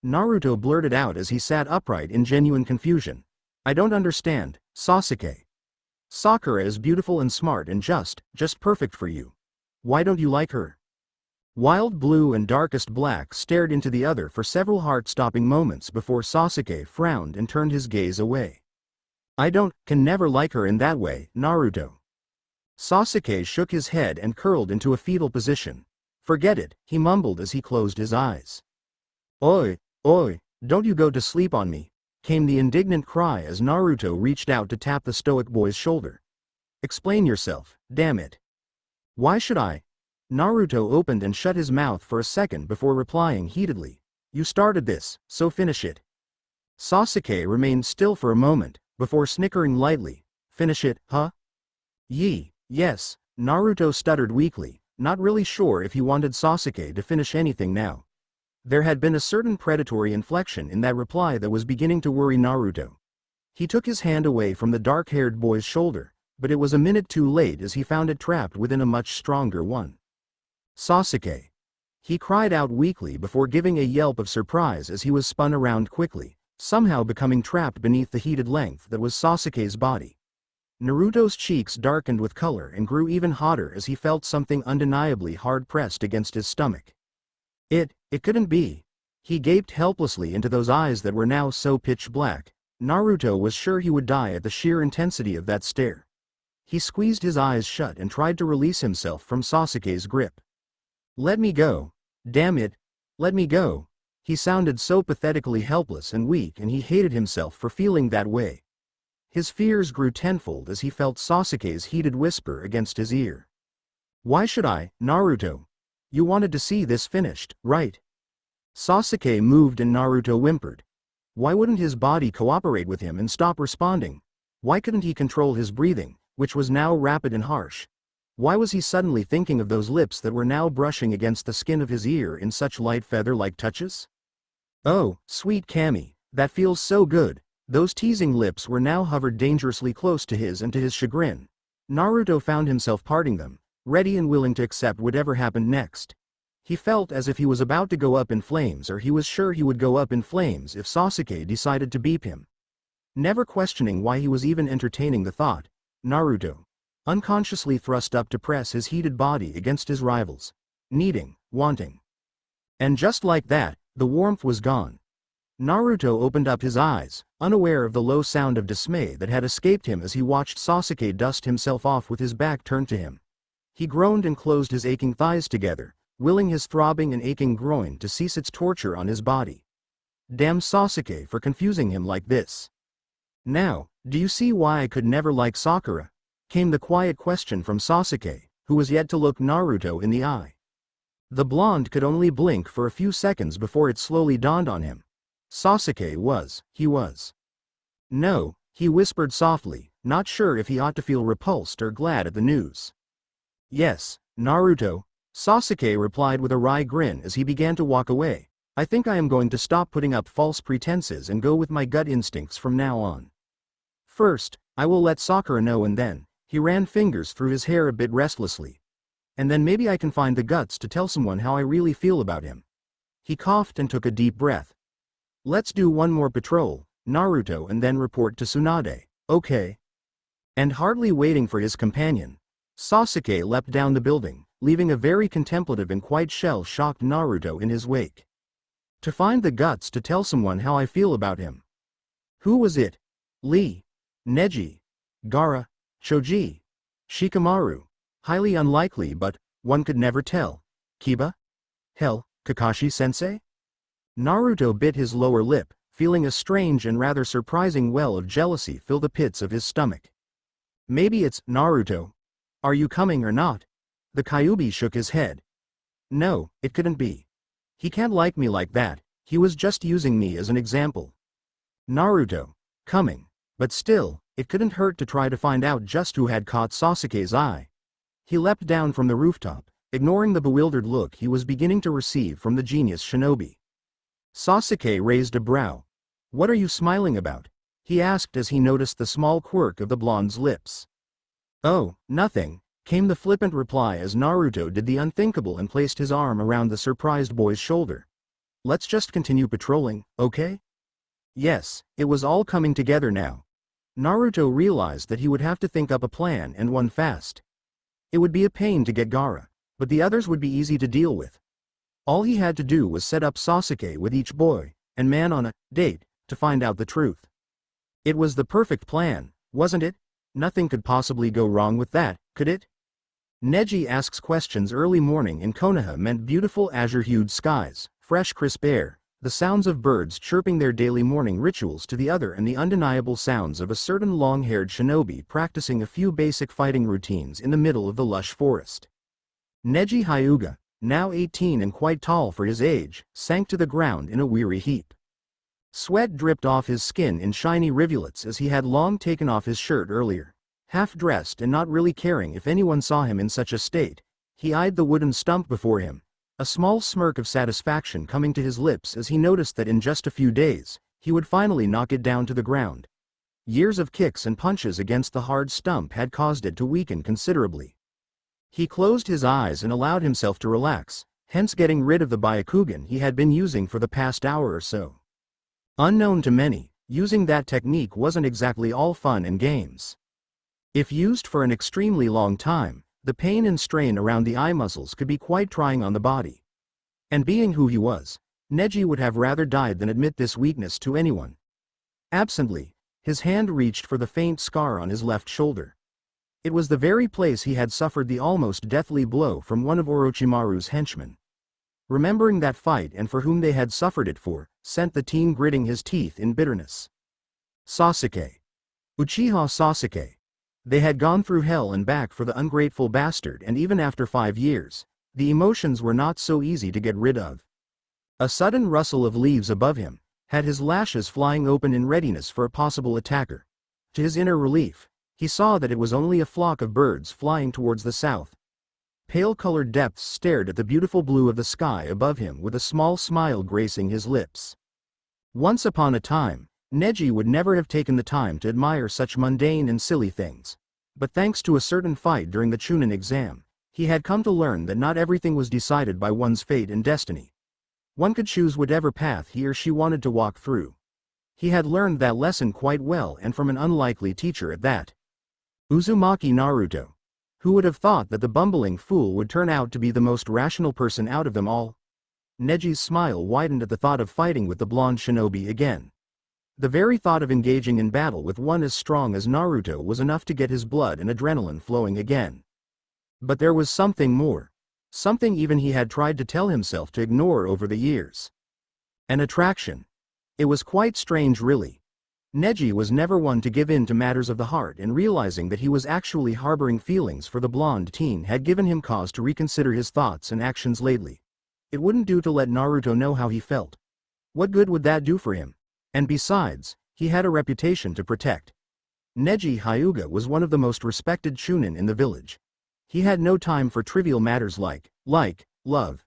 S1: Naruto blurted out as he sat upright in genuine confusion. I don't understand, Sasuke. Sakura is beautiful and smart and just perfect for you. Why don't you like her? Wild Blue and Darkest Black stared into the other for several heart-stopping moments before Sasuke frowned and turned his gaze away. I can never like her in that way, Naruto. Sasuke shook his head and curled into a fetal position. Forget it, he mumbled as he closed his eyes. Oi, don't you go to sleep on me, came the indignant cry as Naruto reached out to tap the stoic boy's shoulder. Explain yourself, damn it. Why should I? Naruto opened and shut his mouth for a second before replying heatedly. You started this, so finish it. Sasuke remained still for a moment, before snickering lightly. Finish it, huh? Yes, Naruto stuttered weakly, not really sure if he wanted Sasuke to finish anything now. There had been a certain predatory inflection in that reply that was beginning to worry Naruto. He took his hand away from the dark-haired boy's shoulder, but it was a minute too late as he found it trapped within a much stronger one. Sasuke. He cried out weakly before giving a yelp of surprise as he was spun around quickly, somehow becoming trapped beneath the heated length that was Sasuke's body. Naruto's cheeks darkened with color and grew even hotter as he felt something undeniably hard-pressed against his stomach. It couldn't be. He gaped helplessly into those eyes that were now so pitch black. Naruto was sure he would die at the sheer intensity of that stare. He squeezed his eyes shut and tried to release himself from Sasuke's grip. Let me go. Damn it. Let me go. He sounded so pathetically helpless and weak, and he hated himself for feeling that way. His fears grew tenfold as he felt Sasuke's heated whisper against his ear. Why should I, Naruto? You wanted to see this finished, right? Sasuke moved and Naruto whimpered. Why wouldn't his body cooperate with him and stop responding? Why couldn't he control his breathing, which was now rapid and harsh? Why was he suddenly thinking of those lips that were now brushing against the skin of his ear in such light feather-like touches? Oh, sweet Kami, that feels so good. Those teasing lips were now hovered dangerously close to his, and to his chagrin, Naruto found himself parting them, ready and willing to accept whatever happened next. He felt as if he was about to go up in flames, or he was sure he would go up in flames if Sasuke decided to beep him. Never questioning why he was even entertaining the thought, Naruto unconsciously thrust up to press his heated body against his rival's, wanting. And just like that, the warmth was gone. Naruto opened up his eyes, unaware of the low sound of dismay that had escaped him as he watched Sasuke dust himself off with his back turned to him. He groaned and closed his aching thighs together, willing his throbbing and aching groin to cease its torture on his body. Damn Sasuke for confusing him like this. Now, do you see why I could never like Sakura? Came the quiet question from Sasuke, who was yet to look Naruto in the eye. The blonde could only blink for a few seconds before it slowly dawned on him. Sasuke was. No, he whispered softly, not sure if he ought to feel repulsed or glad at the news. Yes, Naruto, Sasuke replied with a wry grin as he began to walk away. I think I am going to stop putting up false pretenses and go with my gut instincts from now on. First, I will let Sakura know, and then, he ran fingers through his hair a bit restlessly. And then maybe I can find the guts to tell someone how I really feel about him. He coughed and took a deep breath. Let's do one more patrol, Naruto, and then report to Tsunade, okay? And hardly waiting for his companion, Sasuke leapt down the building, leaving a very contemplative and quite shell-shocked Naruto in his wake. To find the guts to tell someone how I feel about him. Who was it? Lee? Neji? Gaara? Choji? Shikamaru? Highly unlikely, but one could never tell. Kiba? Hell, Kakashi-sensei? Naruto bit his lower lip, feeling a strange and rather surprising well of jealousy fill the pits of his stomach. Maybe it's Naruto. Are you coming or not? The Kyuubi shook his head. No, it couldn't be. He can't like me like that, he was just using me as an example. Naruto. Coming. But still, it couldn't hurt to try to find out just who had caught Sasuke's eye. He leapt down from the rooftop, ignoring the bewildered look he was beginning to receive from the genius shinobi. Sasuke raised a brow. What are you smiling about? He asked as he noticed the small quirk of the blonde's lips. Oh, nothing, came the flippant reply as Naruto did the unthinkable and placed his arm around the surprised boy's shoulder. Let's just continue patrolling, okay? Yes, it was all coming together now. Naruto realized that he would have to think up a plan and one fast. It would be a pain to get Gaara, but the others would be easy to deal with. All he had to do was set up Sasuke with each boy, and man on a date, to find out the truth. It was the perfect plan, wasn't it? Nothing could possibly go wrong with that, could it? Neji asks questions. Early morning in Konoha meant beautiful azure-hued skies, fresh crisp air, the sounds of birds chirping their daily morning rituals to the other, and the undeniable sounds of a certain long-haired shinobi practicing a few basic fighting routines in the middle of the lush forest. Neji Hyuga, now 18 and quite tall for his age, sank to the ground in a weary heap. Sweat dripped off his skin in shiny rivulets as he had long taken off his shirt earlier. Half-dressed and not really caring if anyone saw him in such a state, he eyed the wooden stump before him, a small smirk of satisfaction coming to his lips as he noticed that in just a few days, he would finally knock it down to the ground. Years of kicks and punches against the hard stump had caused it to weaken considerably. He closed his eyes and allowed himself to relax, hence getting rid of the Byakugan he had been using for the past hour or so. Unknown to many, using that technique wasn't exactly all fun and games. If used for an extremely long time, the pain and strain around the eye muscles could be quite trying on the body. And being who he was, Neji would have rather died than admit this weakness to anyone. Absently, his hand reached for the faint scar on his left shoulder. It was the very place he had suffered the almost deathly blow from one of Orochimaru's henchmen. Remembering that fight and for whom they had suffered it for, sent the teen gritting his teeth in bitterness. Sasuke. Uchiha Sasuke. They had gone through hell and back for the ungrateful bastard, and even after 5 years, the emotions were not so easy to get rid of. A sudden rustle of leaves above him had his lashes flying open in readiness for a possible attacker. To his inner relief, he saw that it was only a flock of birds flying towards the south. Pale-colored depths stared at the beautiful blue of the sky above him with a small smile gracing his lips. Once upon a time, Neji would never have taken the time to admire such mundane and silly things. But thanks to a certain fight during the Chunin exam, he had come to learn that not everything was decided by one's fate and destiny. One could choose whatever path he or she wanted to walk through. He had learned that lesson quite well, and from an unlikely teacher at that. Uzumaki Naruto. Who would have thought that the bumbling fool would turn out to be the most rational person out of them all? Neji's smile widened at the thought of fighting with the blonde shinobi again. The very thought of engaging in battle with one as strong as Naruto was enough to get his blood and adrenaline flowing again. But there was something more. Something even he had tried to tell himself to ignore over the years. An attraction. It was quite strange, really. Neji was never one to give in to matters of the heart, and realizing that he was actually harboring feelings for the blonde teen had given him cause to reconsider his thoughts and actions lately. It wouldn't do to let Naruto know how he felt. What good would that do for him? And besides, he had a reputation to protect. Neji Hyuga was one of the most respected Chunin in the village. He had no time for trivial matters like love.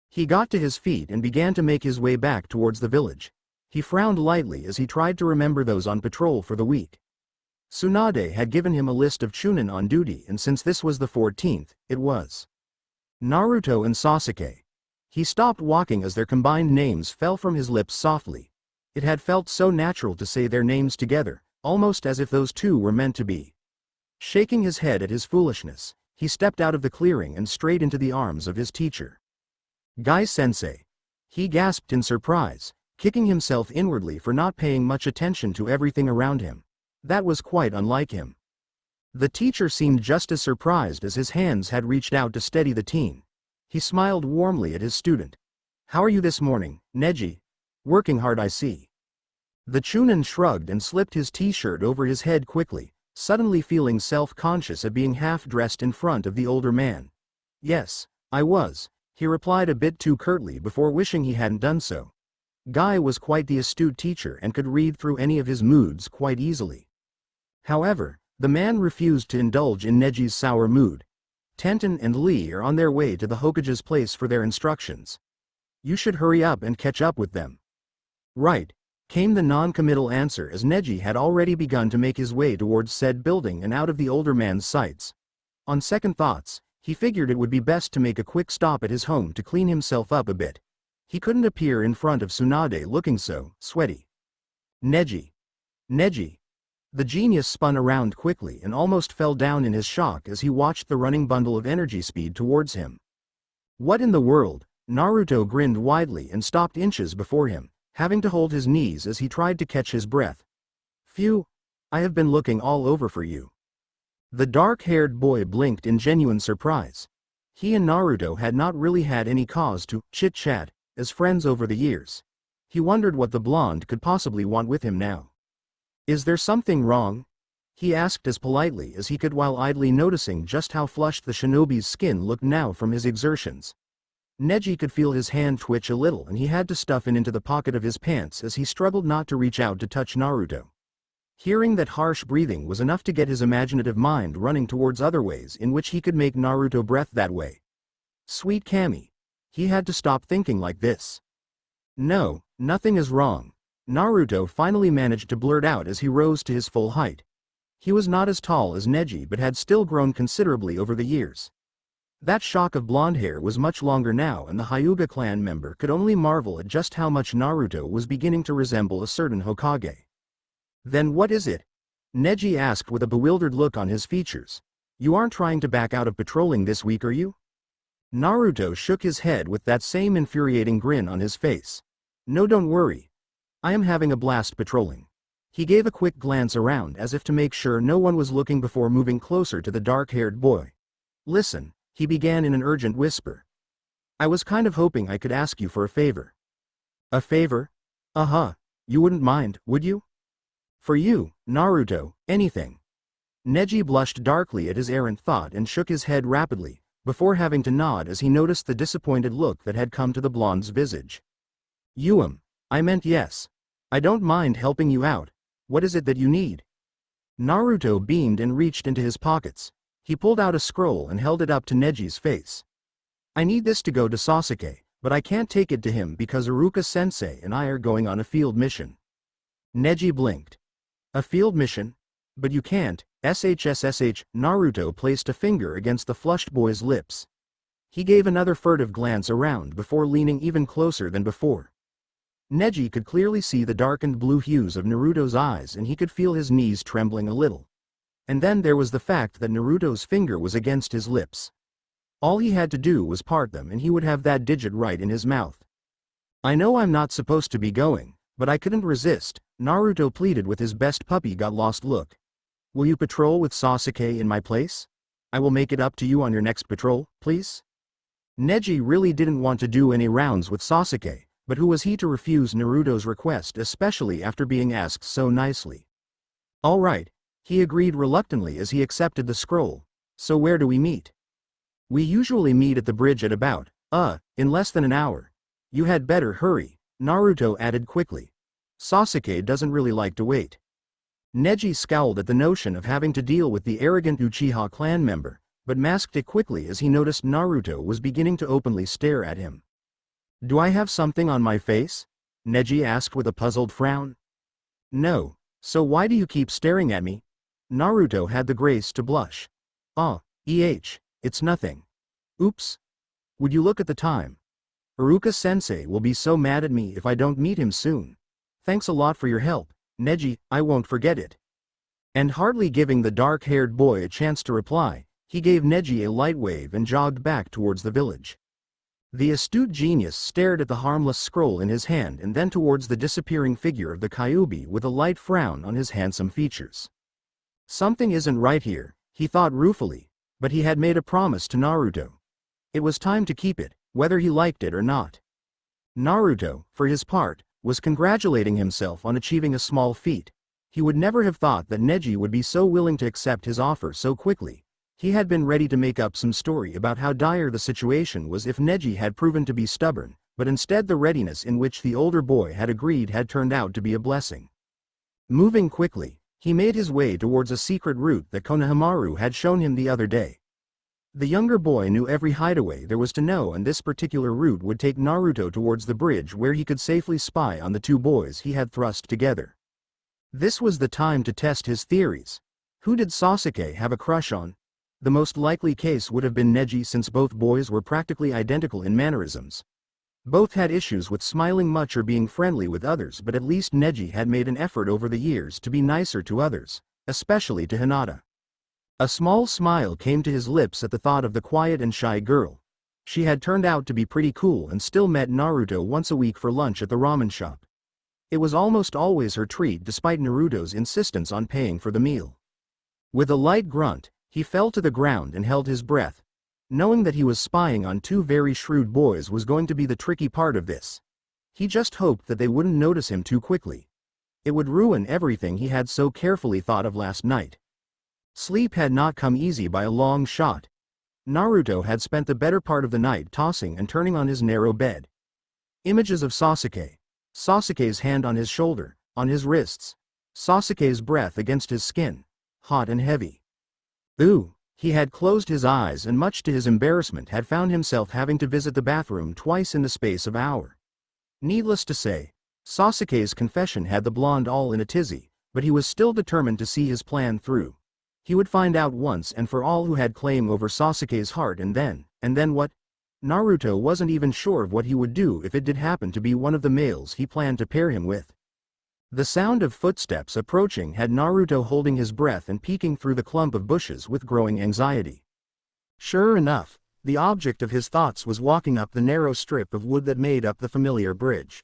S1: He got to his feet and began to make his way back towards the village. He frowned lightly as he tried to remember those on patrol for the week. Tsunade had given him a list of Chunin on duty, and since this was the 14th, it was Naruto and Sasuke. He stopped walking as their combined names fell from his lips softly. It had felt so natural to say their names together, almost as if those two were meant to be. Shaking his head at his foolishness, he stepped out of the clearing and straight into the arms of his teacher. Gai-sensei. He gasped in surprise, kicking himself inwardly for not paying much attention to everything around him. That was quite unlike him. The teacher seemed just as surprised as his hands had reached out to steady the teen. He smiled warmly at his student. "How are you this morning, Neji? Working hard, I see." The Chunin shrugged and slipped his t-shirt over his head quickly, suddenly feeling self-conscious at being half-dressed in front of the older man. "Yes, I was," he replied a bit too curtly before wishing he hadn't done so. Guy was quite the astute teacher and could read through any of his moods quite easily. However, the man refused to indulge in Neji's sour mood. Tenten and Lee are on their way to the Hokage's place for their instructions. You should hurry up and catch up with them. Right, came the non-committal answer as Neji had already begun to make his way towards said building and out of the older man's sights. On second thoughts, he figured it would be best to make a quick stop at his home to clean himself up a bit. He couldn't appear in front of Tsunade looking so sweaty. Neji. Neji. The genius spun around quickly and almost fell down in his shock as he watched the running bundle of energy speed towards him. What in the world? Naruto grinned widely and stopped inches before him, having to hold his knees as he tried to catch his breath. Phew. I have been looking all over for you. The dark-haired boy blinked in genuine surprise. He and Naruto had not really had any cause to chit-chat as friends over the years. He wondered what the blonde could possibly want with him now. Is there something wrong? He asked as politely as he could while idly noticing just how flushed the shinobi's skin looked now from his exertions. Neji could feel his hand twitch a little and he had to stuff it into the pocket of his pants as he struggled not to reach out to touch Naruto. Hearing that harsh breathing was enough to get his imaginative mind running towards other ways in which he could make Naruto breath that way. Sweet Kami. He had to stop thinking like this. No, nothing is wrong. Naruto finally managed to blurt out as he rose to his full height. He was not as tall as Neji but had still grown considerably over the years. That shock of blonde hair was much longer now and the Hyuga clan member could only marvel at just how much Naruto was beginning to resemble a certain Hokage. Then what is it? Neji asked with a bewildered look on his features. You aren't trying to back out of patrolling this week, are you? Naruto shook his head with that same infuriating grin on his face. No, don't worry. I am having a blast patrolling. He gave a quick glance around as if to make sure no one was looking before moving closer to the dark-haired boy. Listen, he began in an urgent whisper. I was kind of hoping I could ask you for a favor. A favor? Uh-huh. You wouldn't mind, would you? For you, Naruto, anything. Neji blushed darkly at his errant thought and shook his head rapidly, before having to nod as he noticed the disappointed look that had come to the blonde's visage. I meant yes. I don't mind helping you out. What is it that you need? Naruto beamed and reached into his pockets. He pulled out a scroll and held it up to Neji's face. I need this to go to Sasuke, but I can't take it to him because Iruka-sensei and I are going on a field mission. Neji blinked. A field mission? But you can't, SHSSH. Naruto placed a finger against the flushed boy's lips. He gave another furtive glance around before leaning even closer than before. Neji could clearly see the darkened blue hues of Naruto's eyes and he could feel his knees trembling a little. And then there was the fact that Naruto's finger was against his lips. All he had to do was part them and he would have that digit right in his mouth. I know I'm not supposed to be going, but I couldn't resist, Naruto pleaded with his best puppy-got-lost look. Will you patrol with Sasuke in my place? I will make it up to you on your next patrol, please? Neji really didn't want to do any rounds with Sasuke, but who was he to refuse Naruto's request, especially after being asked so nicely? All right, he agreed reluctantly as he accepted the scroll. So where do we meet? We usually meet at the bridge at about, in less than an hour. You had better hurry, Naruto added quickly. Sasuke doesn't really like to wait. Neji scowled at the notion of having to deal with the arrogant Uchiha clan member, but masked it quickly as he noticed Naruto was beginning to openly stare at him. Do I have something on my face? Neji asked with a puzzled frown. No, so why do you keep staring at me? Naruto had the grace to blush. It's nothing. Oops. Would you look at the time? Iruka-sensei will be so mad at me if I don't meet him soon. Thanks a lot for your help, Neji, I won't forget it. And hardly giving the dark-haired boy a chance to reply, he gave Neji a light wave and jogged back towards the village. The astute genius stared at the harmless scroll in his hand and then towards the disappearing figure of the Kyuubi with a light frown on his handsome features. Something isn't right here, he thought ruefully, but he had made a promise to Naruto. It was time to keep it, whether he liked it or not. Naruto, for his part, was congratulating himself on achieving a small feat. He would never have thought that Neji would be so willing to accept his offer so quickly. He had been ready to make up some story about how dire the situation was if Neji had proven to be stubborn, but instead the readiness in which the older boy had agreed had turned out to be a blessing. Moving quickly, he made his way towards a secret route that Konohamaru had shown him the other day. The younger boy knew every hideaway there was to know, and this particular route would take Naruto towards the bridge where he could safely spy on the two boys he had thrust together. This was the time to test his theories. Who did Sasuke have a crush on? The most likely case would have been Neji, since both boys were practically identical in mannerisms. Both had issues with smiling much or being friendly with others, but at least Neji had made an effort over the years to be nicer to others, especially to Hinata. A small smile came to his lips at the thought of the quiet and shy girl. She had turned out to be pretty cool and still met Naruto once a week for lunch at the ramen shop. It was almost always her treat despite Naruto's insistence on paying for the meal. With a light grunt, he fell to the ground and held his breath. Knowing that he was spying on two very shrewd boys was going to be the tricky part of this. He just hoped that they wouldn't notice him too quickly. It would ruin everything he had so carefully thought of last night. Sleep had not come easy by a long shot. Naruto had spent the better part of the night tossing and turning on his narrow bed. Images of Sasuke. Sasuke's hand on his shoulder, on his wrists. Sasuke's breath against his skin, hot and heavy. Ooh. He had closed his eyes and, much to his embarrassment, had found himself having to visit the bathroom twice in the space of an hour. Needless to say, Sasuke's confession had the blonde all in a tizzy, but he was still determined to see his plan through. He would find out once and for all who had claim over Sasuke's heart, and then what? Naruto wasn't even sure of what he would do if it did happen to be one of the males he planned to pair him with. The sound of footsteps approaching had Naruto holding his breath and peeking through the clump of bushes with growing anxiety. Sure enough, the object of his thoughts was walking up the narrow strip of wood that made up the familiar bridge.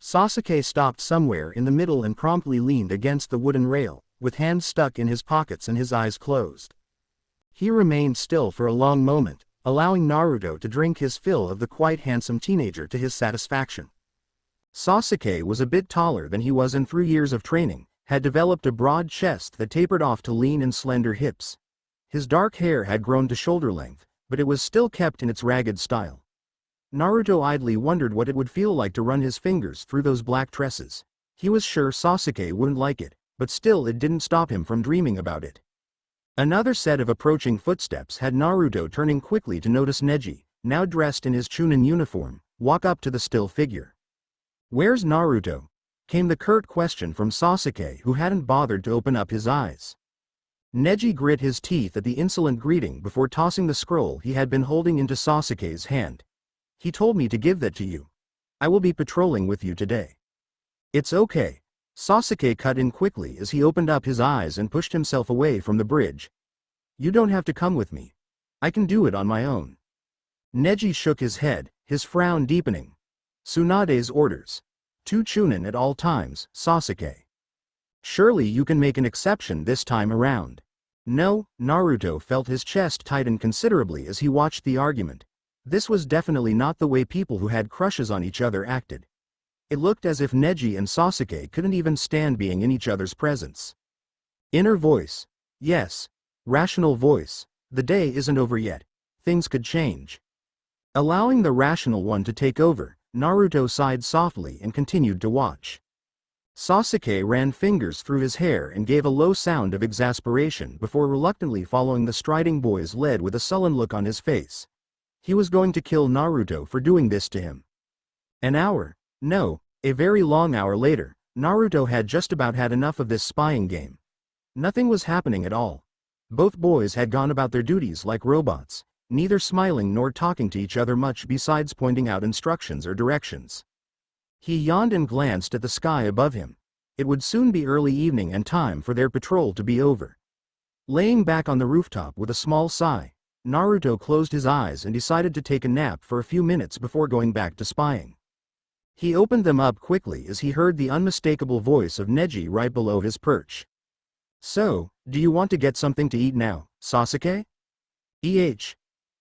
S1: Sasuke stopped somewhere in the middle and promptly leaned against the wooden rail, with hands stuck in his pockets and his eyes closed. He remained still for a long moment, allowing Naruto to drink his fill of the quite handsome teenager to his satisfaction. Sasuke was a bit taller than he was, and through years of training, had developed a broad chest that tapered off to lean and slender hips. His dark hair had grown to shoulder length, but it was still kept in its ragged style. Naruto idly wondered what it would feel like to run his fingers through those black tresses. He was sure Sasuke wouldn't like it, but still it didn't stop him from dreaming about it. Another set of approaching footsteps had Naruto turning quickly to notice Neji, now dressed in his Chunin uniform, walk up to the still figure. "Where's Naruto?" came the curt question from Sasuke, who hadn't bothered to open up his eyes. Neji grit his teeth at the insolent greeting before tossing the scroll he had been holding into Sasuke's hand. "He told me to give that to you. I will be patrolling with you today." "It's okay." Sasuke cut in quickly as he opened up his eyes and pushed himself away from the bridge. "You don't have to come with me. I can do it on my own." Neji shook his head, his frown deepening. "Tsunade's orders. 2 Chunin at all times, Sasuke. Surely you can make an exception this time around." No, Naruto felt his chest tighten considerably as he watched the argument. This was definitely not the way people who had crushes on each other acted. It looked as if Neji and Sasuke couldn't even stand being in each other's presence. Inner voice. Yes. Rational voice. The day isn't over yet. Things could change. Allowing the rational one to take over, Naruto sighed softly and continued to watch. Sasuke ran fingers through his hair and gave a low sound of exasperation before reluctantly following the striding boy's lead with a sullen look on his face. He was going to kill Naruto for doing this to him. An hour, no, a very long hour later, Naruto had just about had enough of this spying game. Nothing was happening at all. Both boys had gone about their duties like robots, neither smiling nor talking to each other much besides pointing out instructions or directions. He yawned and glanced at the sky above him. It would soon be early evening and time for their patrol to be over. Laying back on the rooftop with a small sigh, Naruto closed his eyes and decided to take a nap for a few minutes before going back to spying. He opened them up quickly as he heard the unmistakable voice of Neji right below his perch. "So, do you want to get something to eat now, Sasuke?"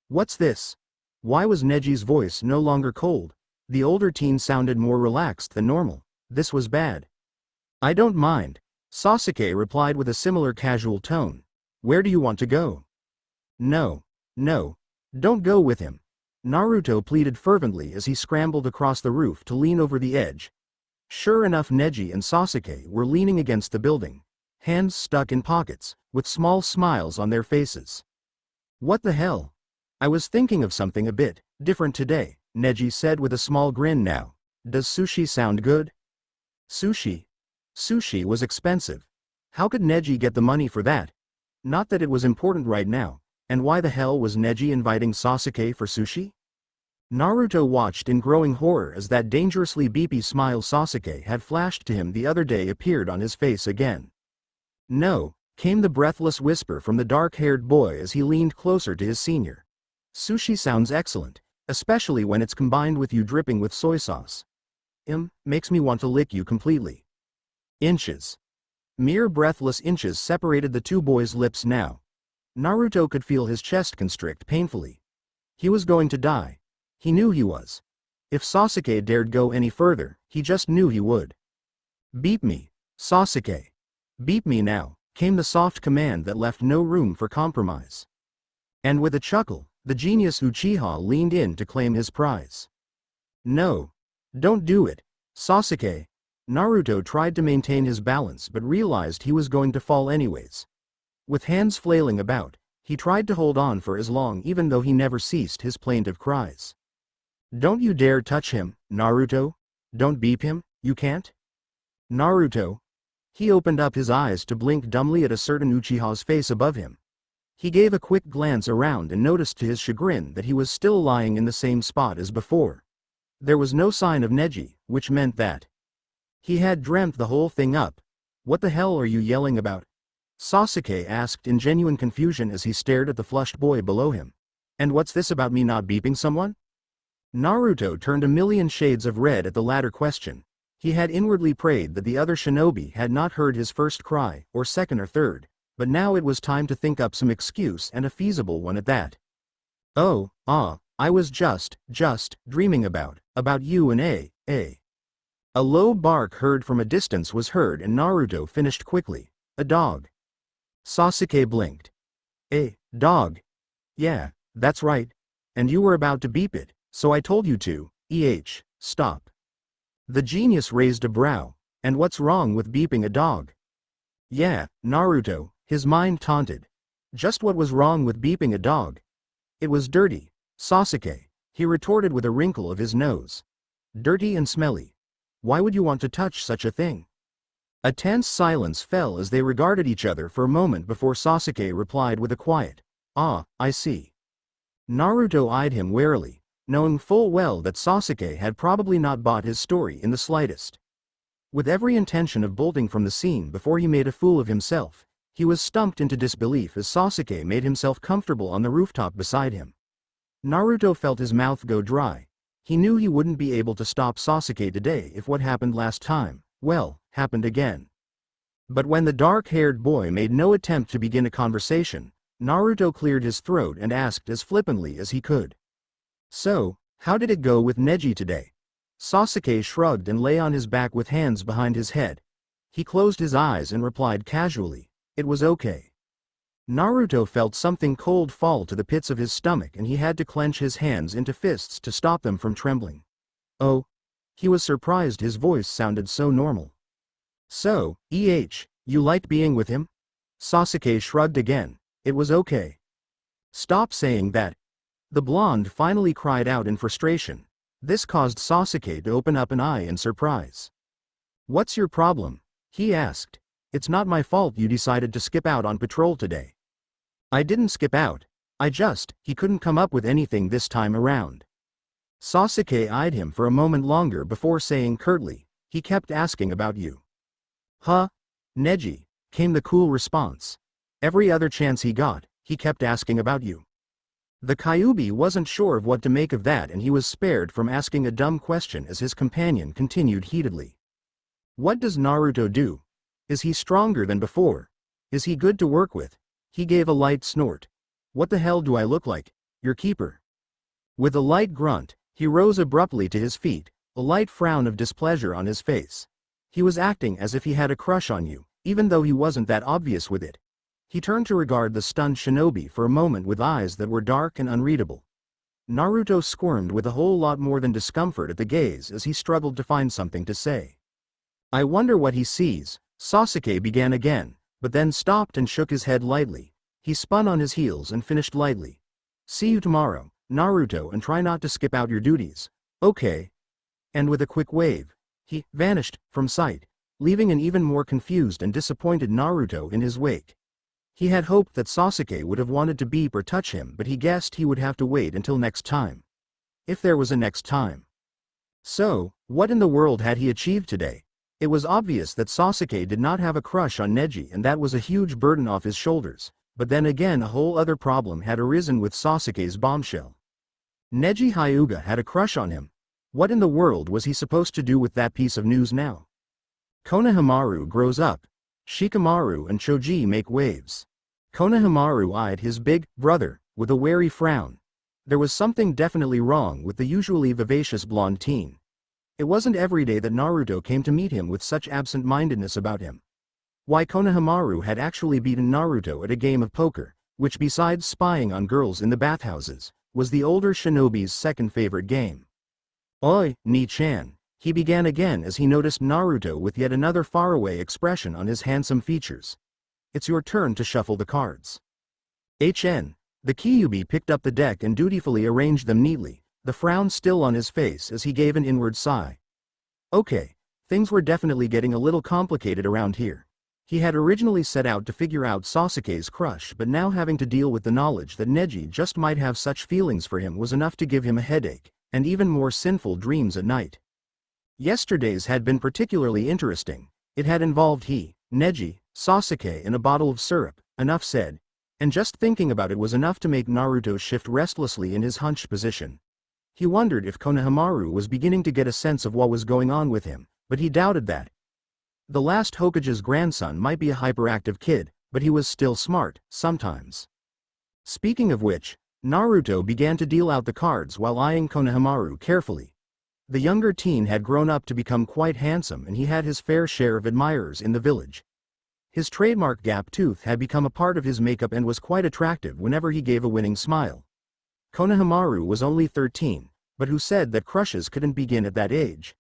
S1: What's this?" Why was Neji's voice no longer cold? The older teen sounded more relaxed than normal. This was bad. "I don't mind," Sasuke replied with a similar casual tone. "Where do you want to go?" No, don't go with him," Naruto pleaded fervently as he scrambled across the roof to lean over the edge. Sure enough, Neji and Sasuke were leaning against the building, hands stuck in pockets, with small smiles on their faces. What the hell? I was thinking of something a bit different today, Neji said with a small grin now. Does sushi sound good? Sushi? Sushi was expensive. How could Neji get the money for that? Not that it was important right now, and why the hell was Neji inviting Sasuke for sushi? Naruto watched in growing horror as that dangerously beepy smile Sasuke had flashed to him the other day appeared on his face again. No, came the breathless whisper from the dark-haired boy as he leaned closer to his senior. Sushi sounds excellent, especially when it's combined with you dripping with soy sauce. Makes me want to lick you completely. Inches. Mere breathless inches separated the two boys' lips now. Naruto could feel his chest constrict painfully. He was going to die. He knew he was. If Sasuke dared go any further, he just knew he would. Beep me, Sasuke. Beep me now, came the soft command that left no room for compromise. And with a chuckle, the genius Uchiha leaned in to claim his prize. No. Don't do it, Sasuke. Naruto tried to maintain his balance but realized he was going to fall anyways. With hands flailing about, he tried to hold on for as long even though he never ceased his plaintive cries. Don't you dare touch him, Naruto. Don't beep him, you can't. Naruto. He opened up his eyes to blink dumbly at a certain Uchiha's face above him. He gave a quick glance around and noticed to his chagrin that he was still lying in the same spot as before. There was no sign of Neji, which meant that he had dreamt the whole thing up. What the hell are you yelling about? Sasuke asked in genuine confusion as he stared at the flushed boy below him. And what's this about me not beeping someone? Naruto turned a million shades of red at the latter question. He had inwardly prayed that the other shinobi had not heard his first cry, or second or third, but now it was time to think up some excuse and a feasible one at that. Oh, I was just dreaming about you and A low bark heard from a distance was heard and Naruto finished quickly. A dog. Sasuke blinked. A dog. Yeah, that's right. And you were about to beep it, so I told you to. Stop. The genius raised a brow. And what's wrong with beeping a dog? Yeah, Naruto, his mind taunted. Just what was wrong with beeping a dog? It was dirty, Sasuke, he retorted with a wrinkle of his nose. Dirty and smelly. Why would you want to touch such a thing? A tense silence fell as they regarded each other for a moment before Sasuke replied with a quiet, I see. Naruto eyed him warily, knowing full well that Sasuke had probably not bought his story in the slightest. With every intention of bolting from the scene before he made a fool of himself, he was stumped into disbelief as Sasuke made himself comfortable on the rooftop beside him. Naruto felt his mouth go dry. He knew he wouldn't be able to stop Sasuke today if what happened last time, well, happened again. But when the dark-haired boy made no attempt to begin a conversation, Naruto cleared his throat and asked as flippantly as he could. So, how did it go with Neji today? Sasuke shrugged and lay on his back with hands behind his head. He closed his eyes and replied casually, it was okay. Naruto felt something cold fall to the pits of his stomach and he had to clench his hands into fists to stop them from trembling. Oh. He was surprised his voice sounded so normal. So, you liked being with him? Sasuke shrugged again. It was okay. Stop saying that. The blonde finally cried out in frustration. This caused Sasuke to open up an eye in surprise. What's your problem? He asked. It's not my fault you decided to skip out on patrol today. I didn't skip out. He couldn't come up with anything this time around. Sasuke eyed him for a moment longer before saying curtly, he kept asking about you. Huh? Neji, came the cool response. Every other chance he got, he kept asking about you. The Kyuubi wasn't sure of what to make of that and he was spared from asking a dumb question as his companion continued heatedly. What does Naruto do? Is he stronger than before? Is he good to work with? He gave a light snort. What the hell do I look like? Your keeper. With a light grunt, he rose abruptly to his feet, a light frown of displeasure on his face. He was acting as if he had a crush on you, even though he wasn't that obvious with it. He turned to regard the stunned shinobi for a moment with eyes that were dark and unreadable. Naruto squirmed with a whole lot more than discomfort at the gaze as he struggled to find something to say. I wonder what he sees, Sasuke began again, but then stopped and shook his head lightly. He spun on his heels and finished lightly. See you tomorrow, Naruto, and try not to skip out your duties. Okay. And with a quick wave, he vanished from sight, leaving an even more confused and disappointed Naruto in his wake. He had hoped that Sasuke would have wanted to beep or touch him, but he guessed he would have to wait until next time. If there was a next time. So, what in the world had he achieved today? It was obvious that Sasuke did not have a crush on Neji, and that was a huge burden off his shoulders, but then again a whole other problem had arisen with Sasuke's bombshell. Neji Hyuga had a crush on him. What in the world was he supposed to do with that piece of news now? Konohamaru grows up. Shikamaru and Choji make waves. Konohamaru eyed his big brother with a wary frown. There was something definitely wrong with the usually vivacious blonde teen. It wasn't every day that Naruto came to meet him with such absent-mindedness about him. Why, Konohamaru had actually beaten Naruto at a game of poker, which besides spying on girls in the bathhouses, was the older shinobi's second favorite game. Oi, Ni-chan, he began again as he noticed Naruto with yet another faraway expression on his handsome features. It's your turn to shuffle the cards. HN. The Kyuubi picked up the deck and dutifully arranged them neatly, the frown still on his face as he gave an inward sigh. Okay, things were definitely getting a little complicated around here. He had originally set out to figure out Sasuke's crush, but now having to deal with the knowledge that Neji just might have such feelings for him was enough to give him a headache, and even more sinful dreams at night. Yesterday's had been particularly interesting. It had involved he, Neji, Sasuke, and a bottle of syrup, enough said. And just thinking about it was enough to make Naruto shift restlessly in his hunched position. He wondered if Konohamaru was beginning to get a sense of what was going on with him, but he doubted that. The last Hokage's grandson might be a hyperactive kid, but he was still smart, sometimes. Speaking of which, Naruto began to deal out the cards while eyeing Konohamaru carefully. The younger teen had grown up to become quite handsome, and he had his fair share of admirers in the village. His trademark gap tooth had become a part of his makeup and was quite attractive whenever he gave a winning smile. Konohamaru was only 13, but who said that crushes couldn't begin at that age?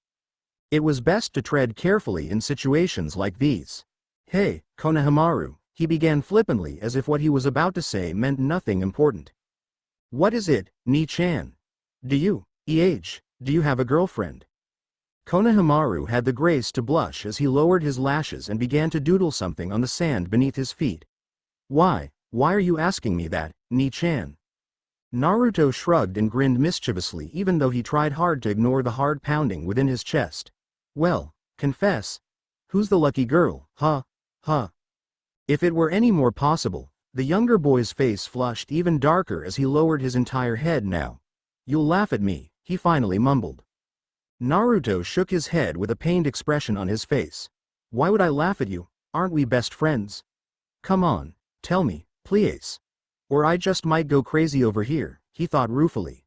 S1: It was best to tread carefully in situations like these. Hey, Konohamaru, he began flippantly as if what he was about to say meant nothing important. What is it, Ni-chan? Do you have a girlfriend? Konohamaru had the grace to blush as he lowered his lashes and began to doodle something on the sand beneath his feet. Why are you asking me that, Ni-chan? Naruto shrugged and grinned mischievously, even though he tried hard to ignore the hard pounding within his chest. Well, confess. Who's the lucky girl, huh? If it were any more possible, the younger boy's face flushed even darker as he lowered his entire head now. You'll laugh at me, he finally mumbled. Naruto shook his head with a pained expression on his face. Why would I laugh at you? Aren't we best friends? Come on, tell me, please. Or I just might go crazy over here, he thought ruefully.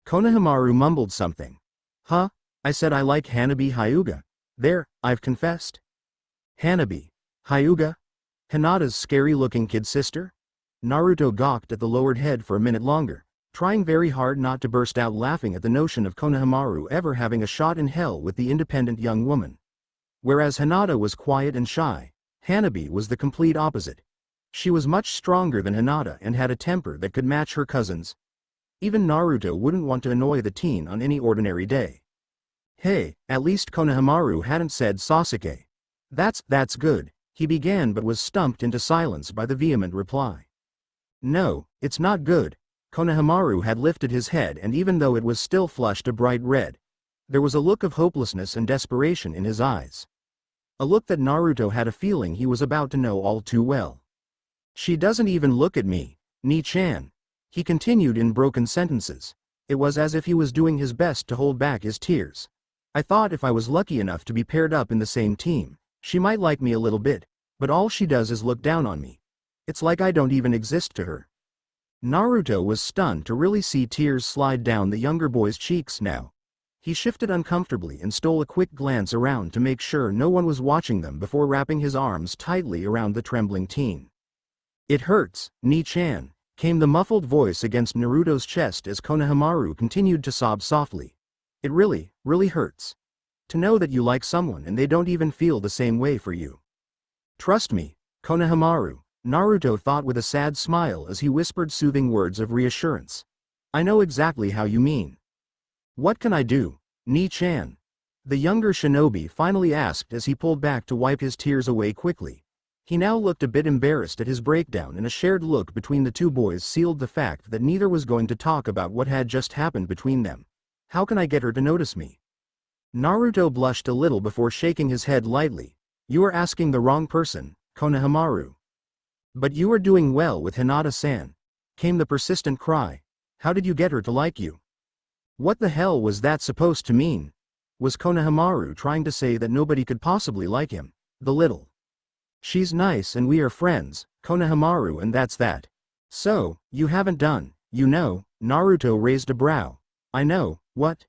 S1: Konohamaru mumbled something. Huh? I said I like Hanabi Hyuga. There, I've confessed. Hanabi Hyuga? Hinata's scary-looking kid sister? Naruto gawked at the lowered head for a minute longer, trying very hard not to burst out laughing at the notion of Konohamaru ever having a shot in hell with the independent young woman. Whereas Hinata was quiet and shy, Hanabi was the complete opposite. She was much stronger than Hinata and had a temper that could match her cousin's. Even Naruto wouldn't want to annoy the teen on any ordinary day. Hey, at least Konohamaru hadn't said Sasuke. That's good, he began, but was stumped into silence by the vehement reply. No, it's not good. Konohamaru had lifted his head, and even though it was still flushed a bright red, there was a look of hopelessness and desperation in his eyes. A look that Naruto had a feeling he was about to know all too well. She doesn't even look at me, Ni-chan. He continued in broken sentences. It was as if he was doing his best to hold back his tears. I thought if I was lucky enough to be paired up in the same team, she might like me a little bit, but all she does is look down on me. It's like I don't even exist to her. Naruto was stunned to really see tears slide down the younger boy's cheeks now. He shifted uncomfortably and stole a quick glance around to make sure no one was watching them before wrapping his arms tightly around the trembling teen. It hurts, Ni-chan, came the muffled voice against Naruto's chest as Konohamaru continued to sob softly. It really hurts. To know that you like someone and they don't even feel the same way for you. Trust me, Konohamaru, Naruto thought with a sad smile as he whispered soothing words of reassurance. I know exactly how you mean. What can I do, Ni-chan? The younger shinobi finally asked as he pulled back to wipe his tears away quickly. He now looked a bit embarrassed at his breakdown, and a shared look between the two boys sealed the fact that neither was going to talk about what had just happened between them. How can I get her to notice me? Naruto blushed a little before shaking his head lightly. You are asking the wrong person, Konohamaru. But you are doing well with Hinata-san, came the persistent cry. How did you get her to like you? What the hell was that supposed to mean? Was Konohamaru trying to say that nobody could possibly like him? The little. She's nice and we are friends, Konohamaru, and that's that. So, you haven't done, you know, Naruto raised a brow. I know, what?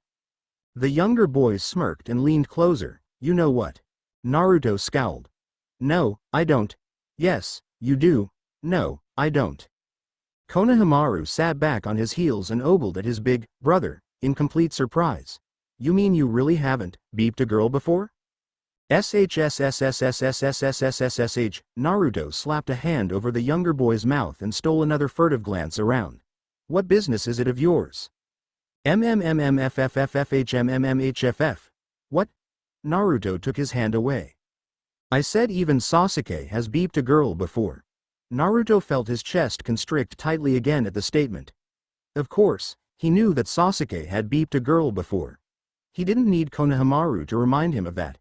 S1: The younger boy smirked and leaned closer. You know what? Naruto scowled. No, I don't. Yes, you do. No, I don't. Konohamaru sat back on his heels and ogled at his big brother, in complete surprise. You mean you really haven't beeped a girl before? SHSSSSSSSSSSH. Naruto slapped a hand over the younger boy's mouth and stole another furtive glance around. What business is it of yours? MMMMFFFFHMMMHFF. What? Naruto took his hand away. I said even Sasuke has beeped a girl before. Naruto felt his chest constrict tightly again at the statement. Of course, he knew that Sasuke had beeped a girl before. He didn't need Konohamaru to remind him of that.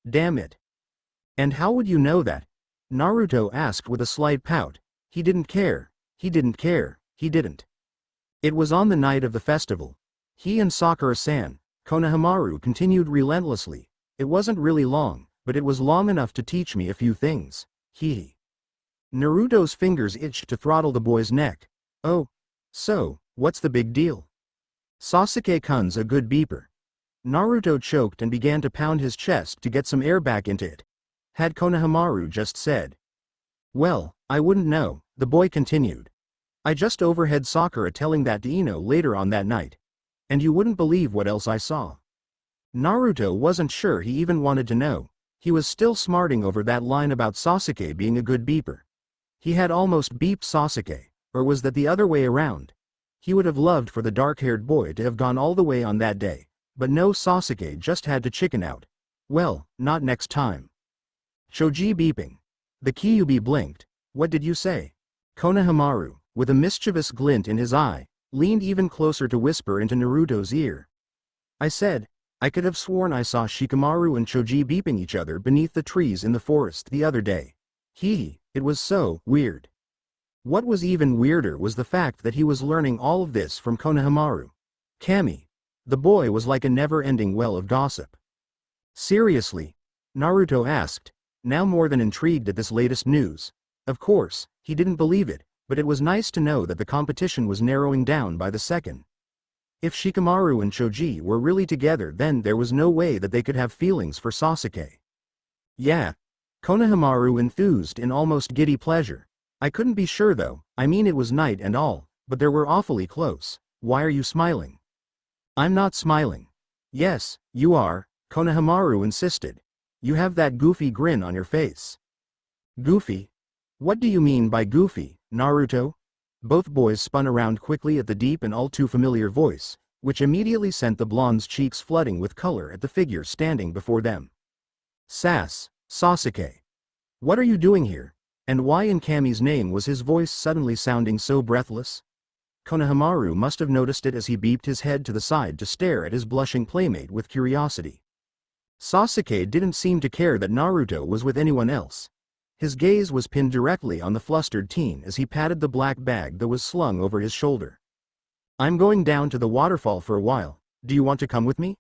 S1: Damn it. And how would you know that? Naruto asked with a slight pout. He didn't care. He didn't care. He didn't. It was on the night of the festival. He and Sakura-san, Konohamaru continued relentlessly. It wasn't really long, but it was long enough to teach me a few things. Hee. Naruto's fingers itched to throttle the boy's neck. Oh. So, what's the big deal? Sasuke-kun's a good beeper. Naruto choked and began to pound his chest to get some air back into it. Had Konohamaru just said. Well, I wouldn't know, the boy continued. I just overheard Sakura telling that to Ino later on that night. And you wouldn't believe what else I saw. Naruto wasn't sure he even wanted to know. He was still smarting over that line about Sasuke being a good beeper. He had almost beeped Sasuke, or was that the other way around? He would have loved for the dark-haired boy to have gone all the way on that day. But no, Sasuke just had to chicken out. Well, not next time. Choji beeping. The Kyuubi blinked. What did you say? Konohamaru, with a mischievous glint in his eye, leaned even closer to whisper into Naruto's ear. I said, I could have sworn I saw Shikamaru and Choji beeping each other beneath the trees in the forest the other day. It was so weird. What was even weirder was the fact that he was learning all of this from Konohamaru. Kami. The boy was like a never-ending well of gossip. Seriously? Naruto asked, now more than intrigued at this latest news. Of course, he didn't believe it, but it was nice to know that the competition was narrowing down by the second. If Shikamaru and Choji were really together, then there was no way that they could have feelings for Sasuke. Yeah. Konohamaru enthused in almost giddy pleasure. I couldn't be sure though, I mean it was night and all, but they were awfully close. Why are you smiling? I'm not smiling. Yes, you are, Konohamaru insisted. You have that goofy grin on your face. Goofy? What do you mean by goofy, Naruto? Both boys spun around quickly at the deep and all too familiar voice, which immediately sent the blonde's cheeks flooding with color at the figure standing before them. Sasuke. What are you doing here? And why in Kami's name was his voice suddenly sounding so breathless? Konohamaru must have noticed it as he beeped his head to the side to stare at his blushing playmate with curiosity. Sasuke didn't seem to care that Naruto was with anyone else. His gaze was pinned directly on the flustered teen as he patted the black bag that was slung over his shoulder. I'm going down to the waterfall for a while, do you want to come with me?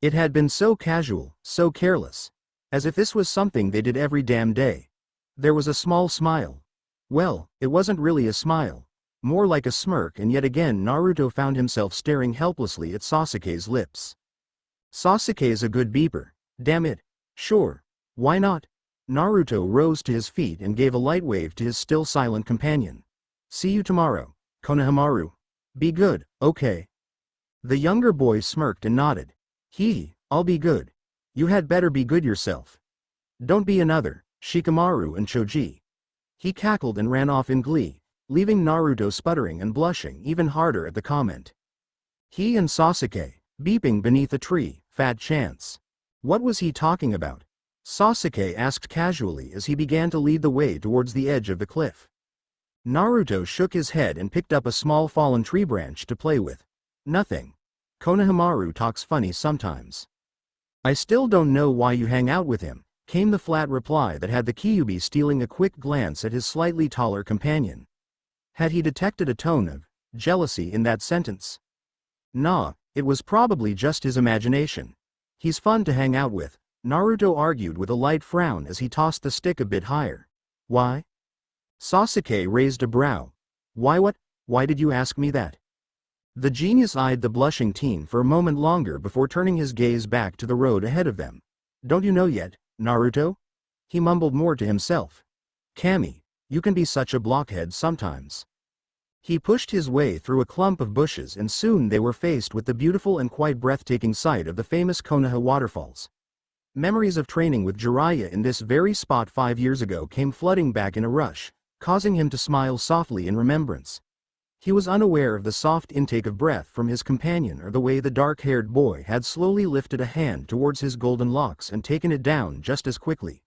S1: It had been so casual, so careless. As if this was something they did every damn day. There was a small smile. Well, it wasn't really a smile. More like a smirk, and yet again Naruto found himself staring helplessly at Sasuke's lips. Sasuke's a good beeper. Damn it. Sure. Why not? Naruto rose to his feet and gave a light wave to his still silent companion. See you tomorrow, Konohamaru. Be good, okay? The younger boy smirked and nodded. I'll be good. You had better be good yourself. Don't be another, Shikamaru and Choji. He cackled and ran off in glee, leaving Naruto sputtering and blushing even harder at the comment. He and Sasuke, beeping beneath a tree, fat chance. What was he talking about? Sasuke asked casually as he began to lead the way towards the edge of the cliff. Naruto shook his head and picked up a small fallen tree branch to play with. Nothing. Konohamaru talks funny sometimes. I still don't know why you hang out with him, came the flat reply that had the Kyuubi stealing a quick glance at his slightly taller companion. Had he detected a tone of jealousy in that sentence? Nah, it was probably just his imagination. He's fun to hang out with, Naruto argued with a light frown as he tossed the stick a bit higher. Why? Sasuke raised a brow. Why what? Why did you ask me that? The genius eyed the blushing teen for a moment longer before turning his gaze back to the road ahead of them. Don't you know yet, Naruto? He mumbled more to himself. Kami, you can be such a blockhead sometimes. He pushed his way through a clump of bushes and soon they were faced with the beautiful and quite breathtaking sight of the famous Konoha waterfalls. Memories of training with Jiraiya in this very spot 5 years ago came flooding back in a rush, causing him to smile softly in remembrance. He was unaware of the soft intake of breath from his companion or the way the dark-haired boy had slowly lifted a hand towards his golden locks and taken it down just as quickly.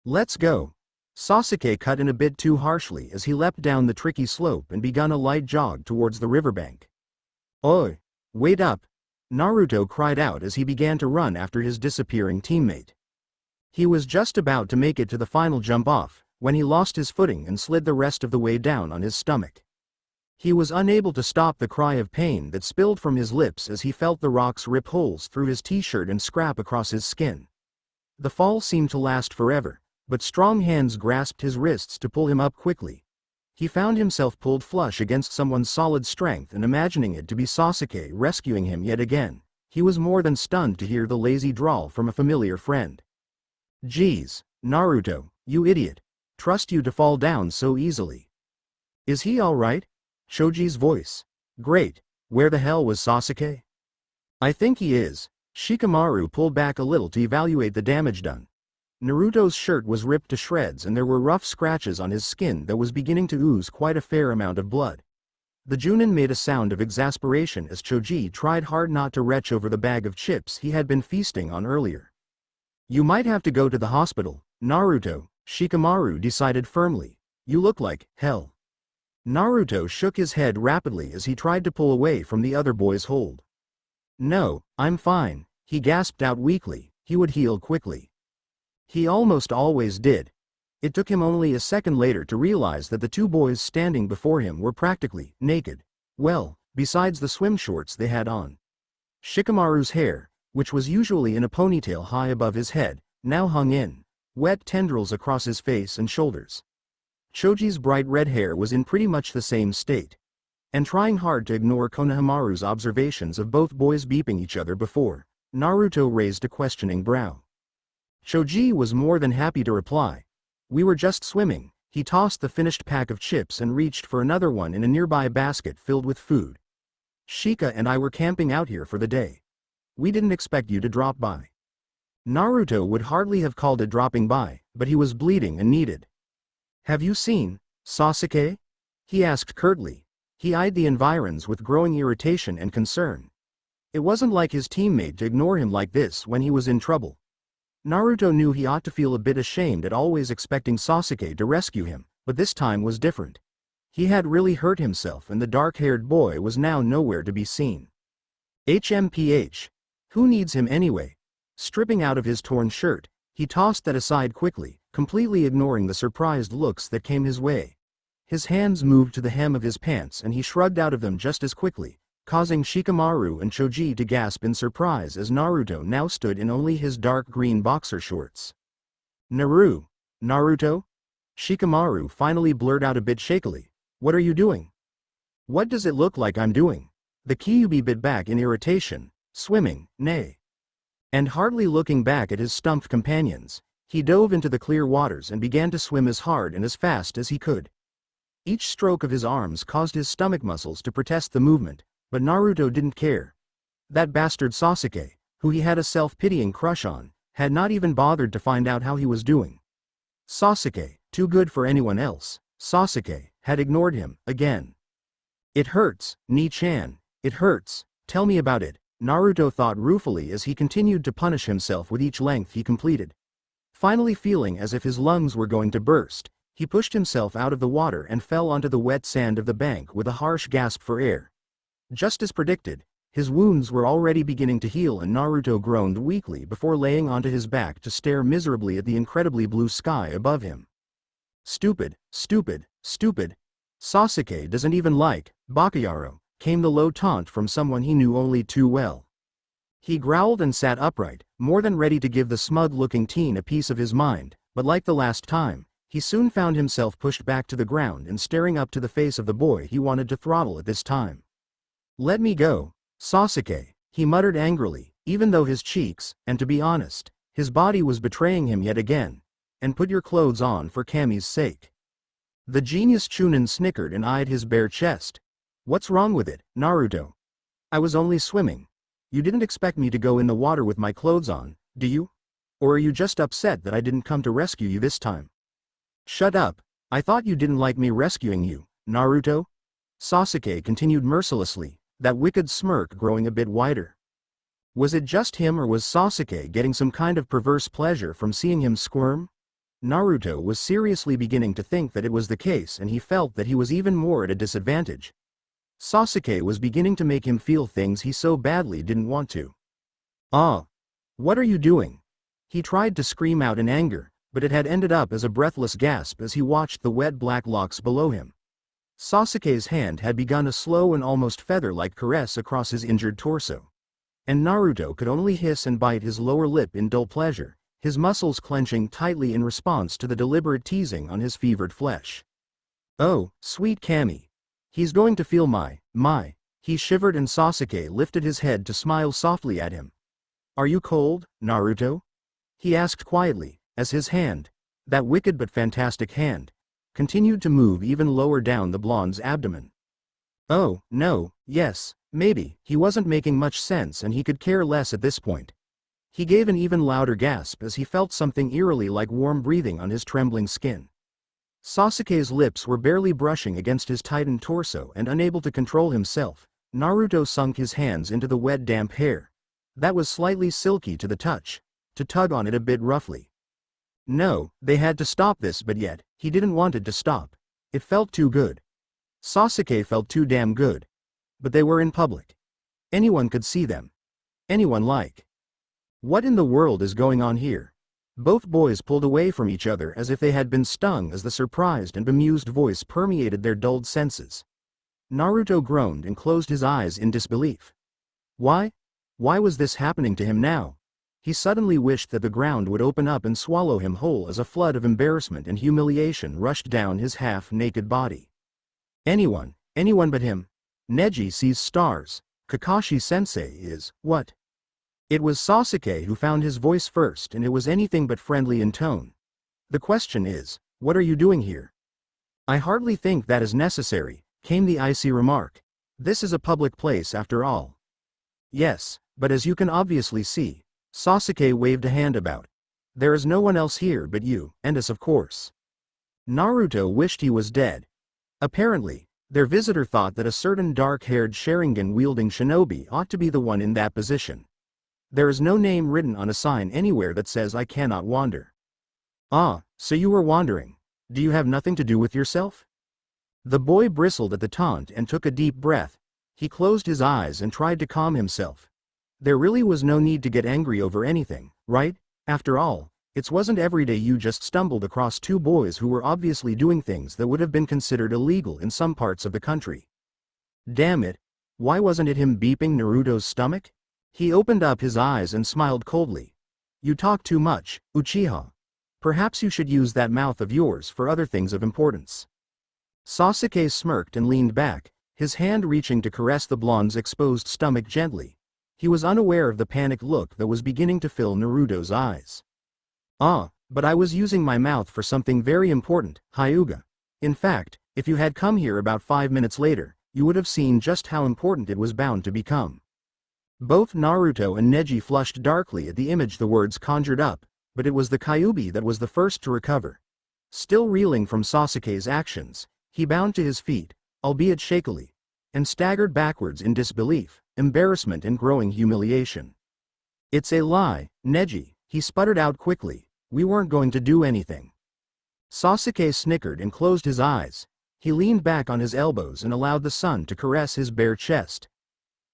S1: Let's go. Sasuke cut in a bit too harshly as he leapt down the tricky slope and begun a light jog towards the riverbank. Oi! Wait up! Naruto cried out as he began to run after his disappearing teammate. He was just about to make it to the final jump off, when he lost his footing and slid the rest of the way down on his stomach. He was unable to stop the cry of pain that spilled from his lips as he felt the rocks rip holes through his t-shirt and scrap across his skin. The fall seemed to last forever, but strong hands grasped his wrists to pull him up quickly. He found himself pulled flush against someone's solid strength and imagining it to be Sasuke rescuing him yet again, he was more than stunned to hear the lazy drawl from a familiar friend. Geez, Naruto, you idiot. Trust you to fall down so easily. Is he alright? Choji's voice. Great, where the hell was Sasuke? I think he is. Shikamaru pulled back a little to evaluate the damage done. Naruto's shirt was ripped to shreds and there were rough scratches on his skin that was beginning to ooze quite a fair amount of blood. The Junin made a sound of exasperation as Choji tried hard not to retch over the bag of chips he had been feasting on earlier. You might have to go to the hospital, Naruto, Shikamaru decided firmly. You look like hell. Naruto shook his head rapidly as he tried to pull away from the other boy's hold. No, I'm fine, he gasped out weakly, he would heal quickly. He almost always did. It took him only a second later to realize that the two boys standing before him were practically naked. Well, besides the swim shorts they had on. Shikamaru's hair, which was usually in a ponytail high above his head, now hung in wet tendrils across his face and shoulders. Choji's bright red hair was in pretty much the same state. And trying hard to ignore Konohamaru's observations of both boys beeping each other before, Naruto raised a questioning brow. Choji was more than happy to reply. We were just swimming. He tossed the finished pack of chips and reached for another one in a nearby basket filled with food. Shika and I were camping out here for the day. We didn't expect you to drop by. Naruto would hardly have called it dropping by, but he was bleeding and needed. Have you seen Sasuke? He asked curtly. He eyed the environs with growing irritation and concern. It wasn't like his teammate to ignore him like this when he was in trouble. Naruto knew he ought to feel a bit ashamed at always expecting Sasuke to rescue him, but this time was different. He had really hurt himself and the dark-haired boy was now nowhere to be seen. HMPH. Who needs him anyway? Stripping out of his torn shirt, he tossed that aside quickly, completely ignoring the surprised looks that came his way. His hands moved to the hem of his pants and he shrugged out of them just as quickly, causing Shikamaru and Choji to gasp in surprise as Naruto now stood in only his dark green boxer shorts. Naruto? Shikamaru finally blurted out a bit shakily. What are you doing? What does it look like I'm doing? The Kyuubi bit back in irritation. Swimming, nay. And hardly looking back at his stumped companions, he dove into the clear waters and began to swim as hard and as fast as he could. Each stroke of his arms caused his stomach muscles to protest the movement, but Naruto didn't care. That bastard Sasuke, who he had a self-pitying crush on, had not even bothered to find out how he was doing. Sasuke, too good for anyone else, Sasuke had ignored him, again. It hurts, Ni-chan, it hurts, tell me about it, Naruto thought ruefully as he continued to punish himself with each length he completed. Finally feeling as if his lungs were going to burst, he pushed himself out of the water and fell onto the wet sand of the bank with a harsh gasp for air. Just as predicted, his wounds were already beginning to heal and Naruto groaned weakly before laying onto his back to stare miserably at the incredibly blue sky above him. Stupid, stupid, stupid. Sasuke doesn't even like Bakayaro, came the low taunt from someone he knew only too well. He growled and sat upright, more than ready to give the smug-looking teen a piece of his mind, but like the last time, he soon found himself pushed back to the ground and staring up to the face of the boy he wanted to throttle at this time. Let me go, Sasuke, he muttered angrily, even though his cheeks, and to be honest, his body was betraying him yet again. And put your clothes on for Kami's sake. The genius Chunin snickered and eyed his bare chest. What's wrong with it, Naruto? I was only swimming. You didn't expect me to go in the water with my clothes on, do you? Or are you just upset that I didn't come to rescue you this time? Shut up, I thought you didn't like me rescuing you, Naruto? Sasuke continued mercilessly, that wicked smirk growing a bit wider. Was it just him or was Sasuke getting some kind of perverse pleasure from seeing him squirm? Naruto was seriously beginning to think that it was the case and he felt that he was even more at a disadvantage. Sasuke was beginning to make him feel things he so badly didn't want to. Ah! What are you doing? He tried to scream out in anger, but it had ended up as a breathless gasp as he watched the wet black locks below him. Sasuke's hand had begun a slow and almost feather-like caress across his injured torso. And Naruto could only hiss and bite his lower lip in dull pleasure, his muscles clenching tightly in response to the deliberate teasing on his fevered flesh. Oh, sweet Kami. He's going to feel my. He shivered and Sasuke lifted his head to smile softly at him. Are you cold, Naruto? He asked quietly, as his hand, that wicked but fantastic hand, continued to move even lower down the blonde's abdomen. Oh, no, yes, maybe, he wasn't making much sense and he could care less at this point. He gave an even louder gasp as he felt something eerily like warm breathing on his trembling skin. Sasuke's lips were barely brushing against his tightened torso and unable to control himself, Naruto sunk his hands into the wet damp hair. That was slightly silky to the touch, to tug on it a bit roughly. No, they had to stop this but yet, he didn't want it to stop. It felt too good. Sasuke felt too damn good. But they were in public. Anyone could see them. Anyone like. What in the world is going on here? Both boys pulled away from each other as if they had been stung as the surprised and bemused voice permeated their dulled senses. Naruto groaned and closed his eyes in disbelief. Why? Why was this happening to him now? He suddenly wished that the ground would open up and swallow him whole as a flood of embarrassment and humiliation rushed down his half-naked body. Anyone but him. Neji sees stars. Kakashi-sensei is, what? It was Sasuke who found his voice first and it was anything but friendly in tone. The question is, what are you doing here? I hardly think that is necessary, came the icy remark. This is a public place after all. Yes, but as you can obviously see, Sasuke waved a hand about. There is no one else here but you, and us of course. Naruto wished he was dead. Apparently, their visitor thought that a certain dark-haired Sharingan-wielding shinobi ought to be the one in that position. There is no name written on a sign anywhere that says I cannot wander. Ah, so you were wandering. Do you have nothing to do with yourself? The boy bristled at the taunt and took a deep breath. He closed his eyes and tried to calm himself. There really was no need to get angry over anything, right? After all, it wasn't every day you just stumbled across two boys who were obviously doing things that would have been considered illegal in some parts of the country. Damn it, why wasn't it him beeping Naruto's stomach? He opened up his eyes and smiled coldly. You talk too much, Uchiha. Perhaps you should use that mouth of yours for other things of importance. Sasuke smirked and leaned back, his hand reaching to caress the blonde's exposed stomach gently. He was unaware of the panicked look that was beginning to fill Naruto's eyes. Ah, but I was using my mouth for something very important, Hyuga. In fact, if you had come here about 5 minutes later, you would have seen just how important it was bound to become. Both Naruto and Neji flushed darkly at the image the words conjured up, but it was the Kyuubi that was the first to recover. Still reeling from Sasuke's actions, he bounded to his feet, albeit shakily, and staggered backwards in disbelief, embarrassment and growing humiliation. "It's a lie, Neji," he sputtered out quickly, "we weren't going to do anything." Sasuke snickered and closed his eyes. He leaned back on his elbows and allowed the sun to caress his bare chest.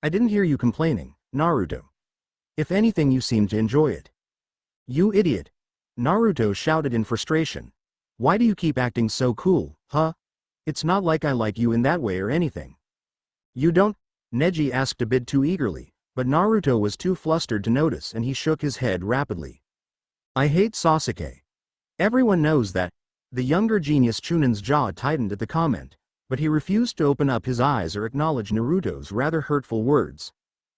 S1: "I didn't hear you complaining, Naruto. If anything, you seem to enjoy it." "You idiot!" Naruto shouted in frustration. "Why do you keep acting so cool, huh? It's not like I like you in that way or anything." "You don't?" Neji asked a bit too eagerly, but Naruto was too flustered to notice and he shook his head rapidly. "I hate Sasuke. Everyone knows that." The younger genius Chunon's jaw tightened at the comment, but he refused to open up his eyes or acknowledge Naruto's rather hurtful words.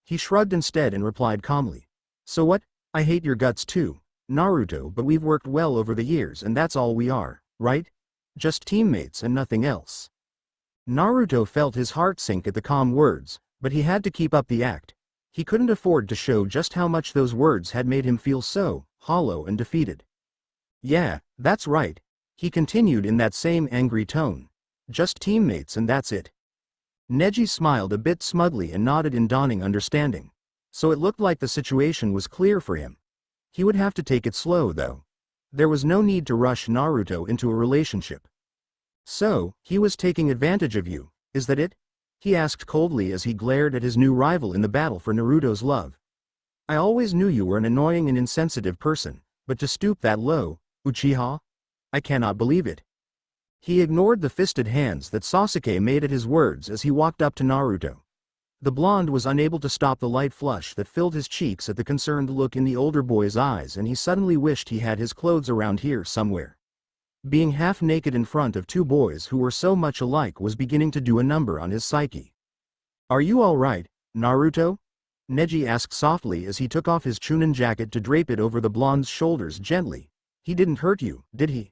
S1: He shrugged instead and replied calmly. "So what? I hate your guts too, Naruto, but we've worked well over the years and that's all we are, right? Just teammates and nothing else." Naruto felt his heart sink at the calm words, but he had to keep up the act. He couldn't afford to show just how much those words had made him feel so hollow and defeated. "Yeah, that's right," he continued in that same angry tone. "Just teammates and that's it." Neji smiled a bit smugly and nodded in dawning understanding. So it looked like the situation was clear for him. He would have to take it slow though. There was no need to rush Naruto into a relationship. "So, he was taking advantage of you, is that it?" he asked coldly as he glared at his new rival in the battle for Naruto's love. "I always knew you were an annoying and insensitive person, but to stoop that low, Uchiha? I cannot believe it." He ignored the fisted hands that Sasuke made at his words as he walked up to Naruto. The blonde was unable to stop the light flush that filled his cheeks at the concerned look in the older boy's eyes, and he suddenly wished he had his clothes around here somewhere. Being half naked in front of two boys who were so much alike was beginning to do a number on his psyche. "Are you all right, Naruto?" Neji asked softly as he took off his Chunin jacket to drape it over the blonde's shoulders gently. "He didn't hurt you, did he?"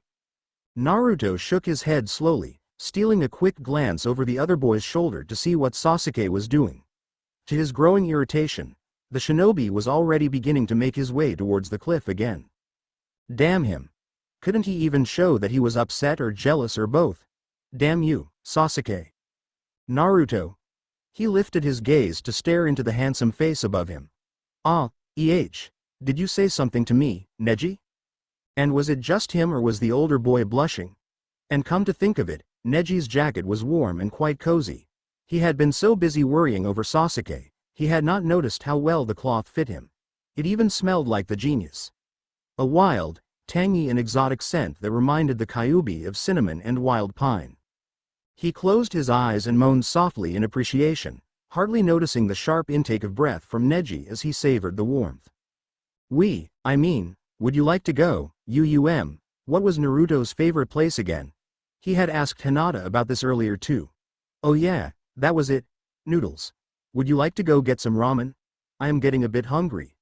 S1: Naruto shook his head slowly, stealing a quick glance over the other boy's shoulder to see what Sasuke was doing. To his growing irritation, the shinobi was already beginning to make his way towards the cliff again. Damn him. Couldn't he even show that he was upset or jealous or both? "Damn you, Sasuke." "Naruto." He lifted his gaze to stare into the handsome face above him. "Ah, did you say something to me, Neji?" And was it just him or was the older boy blushing? And come to think of it, Neji's jacket was warm and quite cozy. He had been so busy worrying over Sasuke, he had not noticed how well the cloth fit him. It even smelled like the genius. A wild, tangy and exotic scent that reminded the Kyuubi of cinnamon and wild pine. He closed his eyes and moaned softly in appreciation, hardly noticing the sharp intake of breath from Neji as he savored the warmth. Would you like to go, what was Naruto's favorite place again? He had asked Hinata about this earlier too. "Oh yeah, that was it. Noodles. Would you like to go get some ramen? I am getting a bit hungry."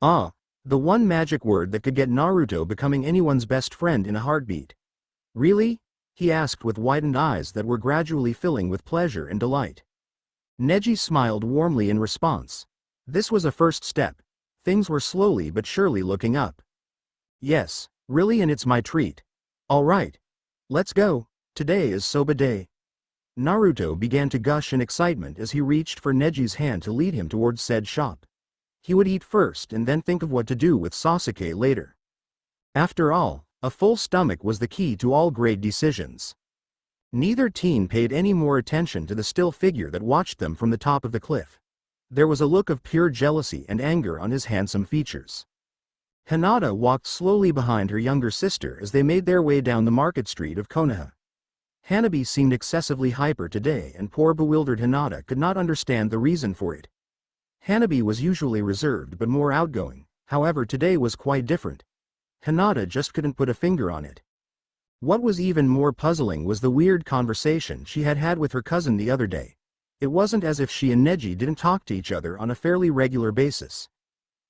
S1: Ah, the one magic word that could get Naruto becoming anyone's best friend in a heartbeat. "Really?" he asked with widened eyes that were gradually filling with pleasure and delight. Neji smiled warmly in response. This was a first step. Things were slowly but surely looking up. "Yes, really, and it's my treat. All right. Let's go. Today is Soba Day." Naruto began to gush in excitement as he reached for Neji's hand to lead him towards said shop. He would eat first and then think of what to do with Sasuke later. After all, a full stomach was the key to all great decisions. Neither teen paid any more attention to the still figure that watched them from the top of the cliff. There was a look of pure jealousy and anger on his handsome features. Hinata walked slowly behind her younger sister as they made their way down the market street of Konoha. Hanabi seemed excessively hyper today, and poor bewildered Hinata could not understand the reason for it. Hanabi was usually reserved but more outgoing, however today was quite different. Hinata just couldn't put a finger on it. What was even more puzzling was the weird conversation she had had with her cousin the other day. It wasn't as if she and Neji didn't talk to each other on a fairly regular basis.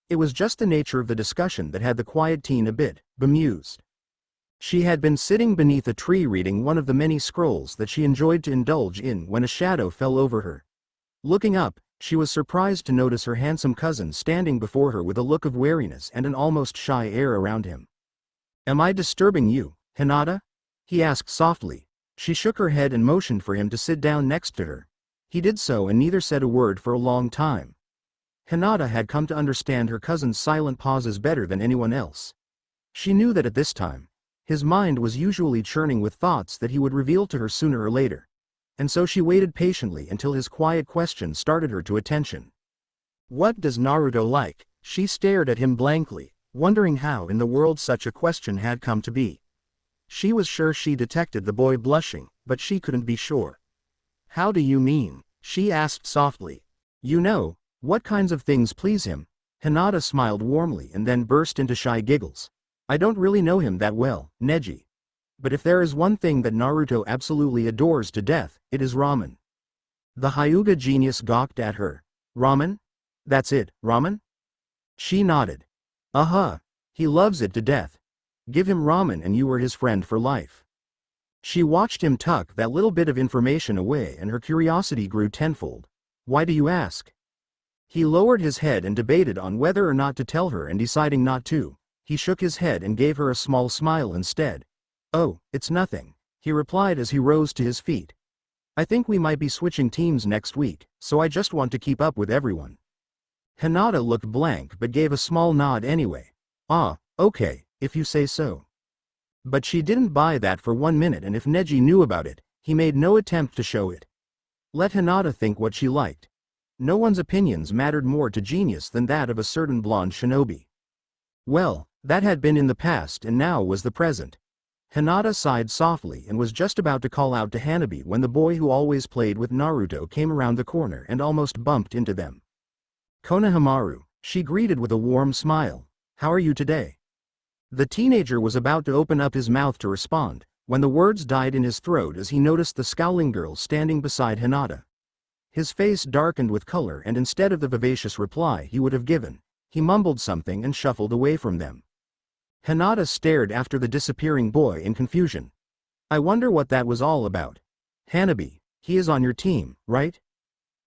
S1: It was just the nature of the discussion that had the quiet teen a bit bemused. She had been sitting beneath a tree reading one of the many scrolls that she enjoyed to indulge in when a shadow fell over her. Looking up, she was surprised to notice her handsome cousin standing before her with a look of wariness and an almost shy air around him. "Am I disturbing you, Hinata? He asked softly. She shook her head and motioned for him to sit down next to her. He did so and neither said a word for a long time. Hinata had come to understand her cousin's silent pauses better than anyone else. She knew that at this time, his mind was usually churning with thoughts that he would reveal to her sooner or later. And so she waited patiently until his quiet question started her to attention. What does Naruto like? She stared at him blankly, wondering how in the world such a question had come to be. She was sure she detected the boy blushing, but she couldn't be sure. How do you mean? She asked softly. You know, what kinds of things please him? Hinata smiled warmly and then burst into shy giggles. I don't really know him that well, Neji. But if there is one thing that Naruto absolutely adores to death, it is ramen. The Hyuga genius gawked at her. Ramen? That's it, ramen? She nodded. Uh-huh. He loves it to death. Give him ramen and you are his friend for life. She watched him tuck that little bit of information away and her curiosity grew tenfold. Why do you ask? He lowered his head and debated on whether or not to tell her, and deciding not to, he shook his head and gave her a small smile instead. Oh, it's nothing, he replied as he rose to his feet. I think we might be switching teams next week, so I just want to keep up with everyone. Hinata looked blank but gave a small nod anyway. Ah, okay, if you say so. But she didn't buy that for 1 minute, and if Neji knew about it, he made no attempt to show it. Let Hinata think what she liked. No one's opinions mattered more to genius than that of a certain blonde shinobi. Well, that had been in the past and now was the present. Hinata sighed softly and was just about to call out to Hanabi when the boy who always played with Naruto came around the corner and almost bumped into them. Konohamaru, she greeted with a warm smile. How are you today? The teenager was about to open up his mouth to respond, when the words died in his throat as he noticed the scowling girl standing beside Hinata. His face darkened with color, and instead of the vivacious reply he would have given, he mumbled something and shuffled away from them. Hinata stared after the disappearing boy in confusion. I wonder what that was all about. Hanabi, he is on your team, right?